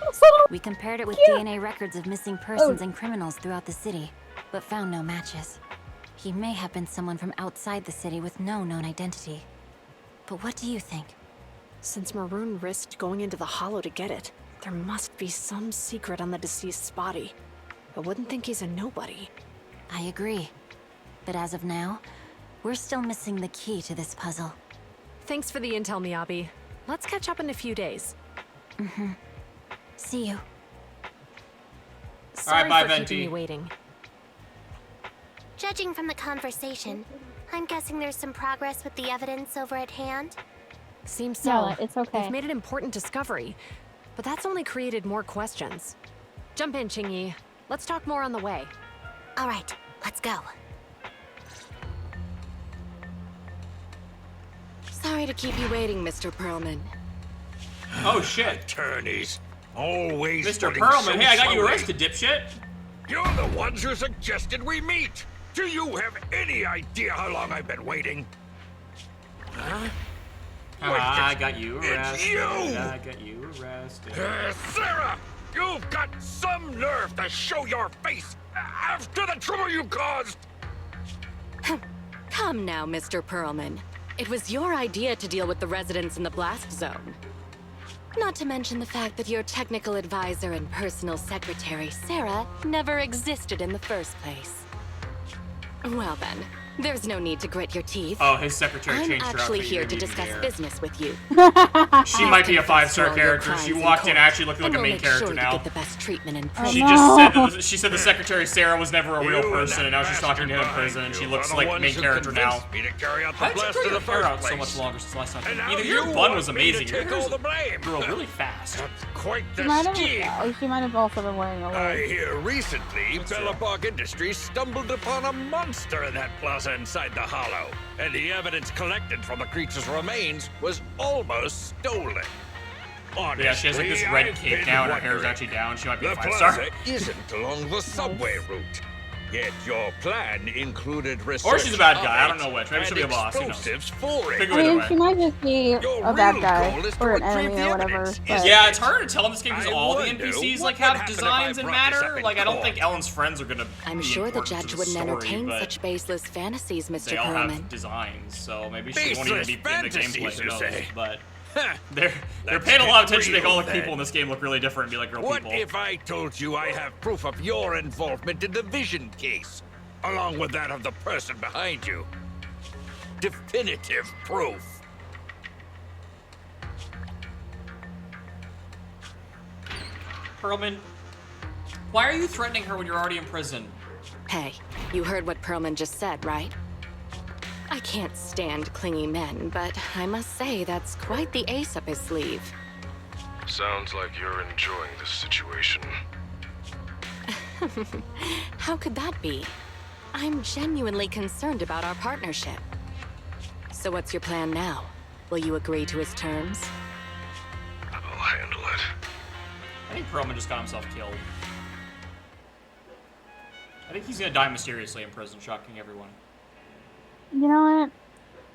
we compared it with DNA records of missing persons and criminals throughout the city, but found no matches. He may have been someone from outside the city with no known identity. But what do you think? Since Maroon risked going into the Hollow to get it, there must be some secret on the deceased's body. I wouldn't think he's a nobody. I agree. But as of now, we're still missing the key to this puzzle. Thanks for the intel, Miyabi. Let's catch up in a few days. Mm-hmm. See you. Sorry bye, for Venti. keeping you waiting. Judging from the conversation, I'm guessing there's some progress with the evidence over at Hand. Seems so. No, it's okay. They've made an important discovery, but that's only created more questions. Jump in, Qingyi. Let's talk more on the way. All right, let's go. Sorry to keep you waiting, Mr. Perlman. Oh shit. Attorneys. Always Mr. running Perlman, so hey, I got you slowly. arrested, dipshit. You're the ones who suggested we meet. Do you have any idea how long I've been waiting? Huh? I got you arrested. It's you! I got you arrested. Sarah! You've got some nerve to show your face after the trouble you caused! Come now, Mr. Perlman. It was your idea to deal with the residents in the blast zone. Not to mention the fact that your technical advisor and personal secretary, Sarah, never existed in the first place. Well then, there's no need to grit your teeth. Oh, his secretary I'm changed her actually outfit, here you to didn't discuss care. business with you. She might be a 5-star all your character. She crimes walked in in court, actually looking like and a we'll main make character sure now. You get the best treatment in prison. She just said that she said the secretary Sarah was never a real person, and now she's talking to him in prison, and she looks like main character now. Me to carry out the How did you blast grow in your the hair first out so place? much longer since last time? And now Either you your bun want was me to amazing, or take yours all the blame. grew really fast. That's quite She the might scheme. have also been wearing a I wig. hear recently Bellabog Industries stumbled upon a monster in that plaza inside the Hollow, and the evidence collected from the creature's remains was almost stolen. Honestly, Yeah, she has like this red I've cape been now, and her hair is wondering. actually down. She might be The a 5-star. plaza isn't along the subway route. Yet your plan included research Or she's a bad of guy, I don't it know which. Maybe and she'll be a boss, who knows? explosives for it. Figure I it mean, away. she might just be a bad guy or an enemy or whatever. But Yeah, it's hard to tell in this game because I all the wonder NPCs what like would have happen if designs I and brought this matter. up in Like I don't court? think Ellen's friends are gonna. I'm be sure the important to judge wouldn't story, entertain but such baseless fantasies, Mr. They all Perlman. have designs, so maybe she won't even Baseless be in the gameplay. fantasies, Who you knows? say? But Huh. they're Let's paying a lot of get attention to make all the real, people then. in this game look really different and be like real What people. if I told you I have proof of your involvement in the Vision case, along with that of the person behind you? Definitive proof. Perlman, why are you threatening her when you're already in prison? Hey, you heard what Perlman just said, right? I can't stand clingy men, but I must say that's quite the ace up his sleeve. Sounds like you're enjoying this situation. How could that be? I'm genuinely concerned about our partnership. So what's your plan now? Will you agree to his terms? I'll handle it. I think Perlman just got himself killed. I think he's gonna die mysteriously in prison, shocking everyone. you know what?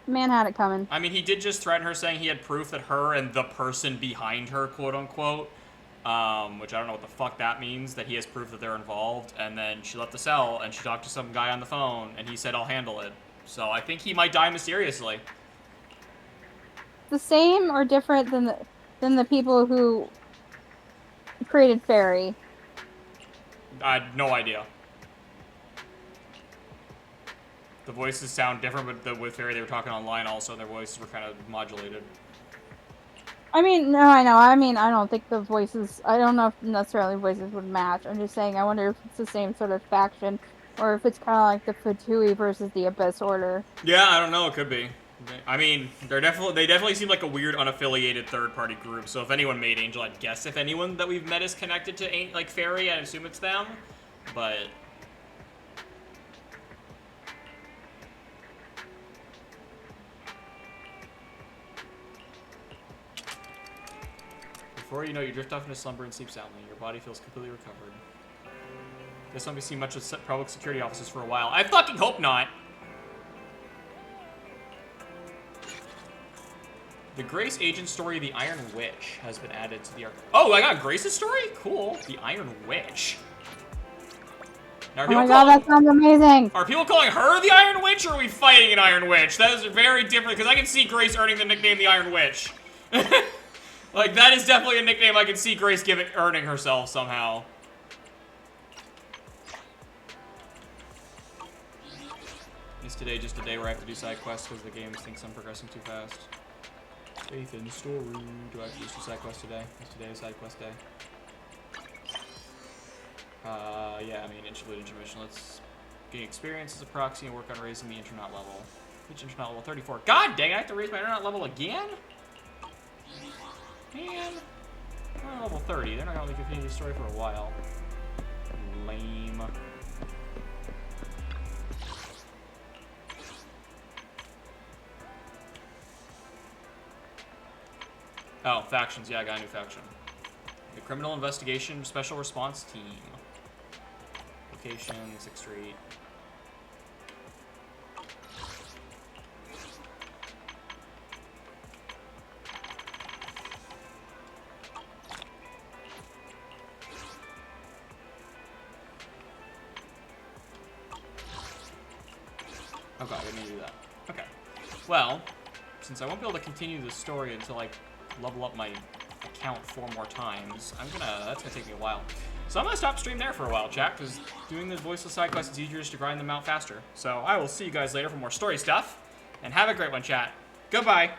Man had it coming. I mean, he did just threaten her, saying he had proof that her and the person behind her, quote unquote, which I don't know what the fuck that means, that he has proof that they're involved. And then she left the cell and she talked to some guy on the phone and he said, I'll handle it. So I think he might die mysteriously. The same or different than the people who created Fairy. I had no idea. The voices sound different, but with Fairy they were talking online also, and their voices were kind of modulated. I mean, no, I know. I mean, I don't think the voices. I don't know if necessarily voices would match. I'm just saying. I wonder if it's the same sort of faction, or if it's kind of like the Fatui versus the Abyss Order. Yeah, I don't know. It could be. I mean, they definitely seem like a weird, unaffiliated third-party group. So if anyone made Angel, I'd guess if anyone that we've met is connected to like Fairy, I'd assume it's them. But before you know, you drift off into slumber and sleep soundly. Your body feels completely recovered. Guess I won't be seeing much of public security officers for a while. I fucking hope not. The Grace agent story, The Iron Witch, has been added to the arc. Oh, I got Grace's story? Cool. The Iron Witch. Now, Oh my god, that sounds amazing. Are people calling her the Iron Witch, or are we fighting an Iron Witch? That is very different, because I can see Grace earning the nickname the Iron Witch. Like, that is definitely a nickname I can see Grace earning herself somehow. Is today just a day where I have to do side quests because the game thinks I'm progressing too fast? Faith in the story. Do I have to do side quest today? Is today a side quest day? Yeah, I mean, intermission. Let's gain experience as a proxy and work on raising the internet level. Which internet level? 34. God dang, I have to raise my internet level again? Man. I'm on level 30. They're not going to continue the story for a while. Lame. Oh, factions. Yeah, I got a new faction. The Criminal Investigation Special Response Team. Location, 6th Street. Oh god, I didn't do that. Okay. Well, since I won't be able to continue the story until I level up my account 4 more times, that's gonna take me a while. So I'm gonna stop stream there for a while, chat, because doing the voiceless side quests is easier just to grind them out faster. So I will see you guys later for more story stuff, and have a great one, chat. Goodbye!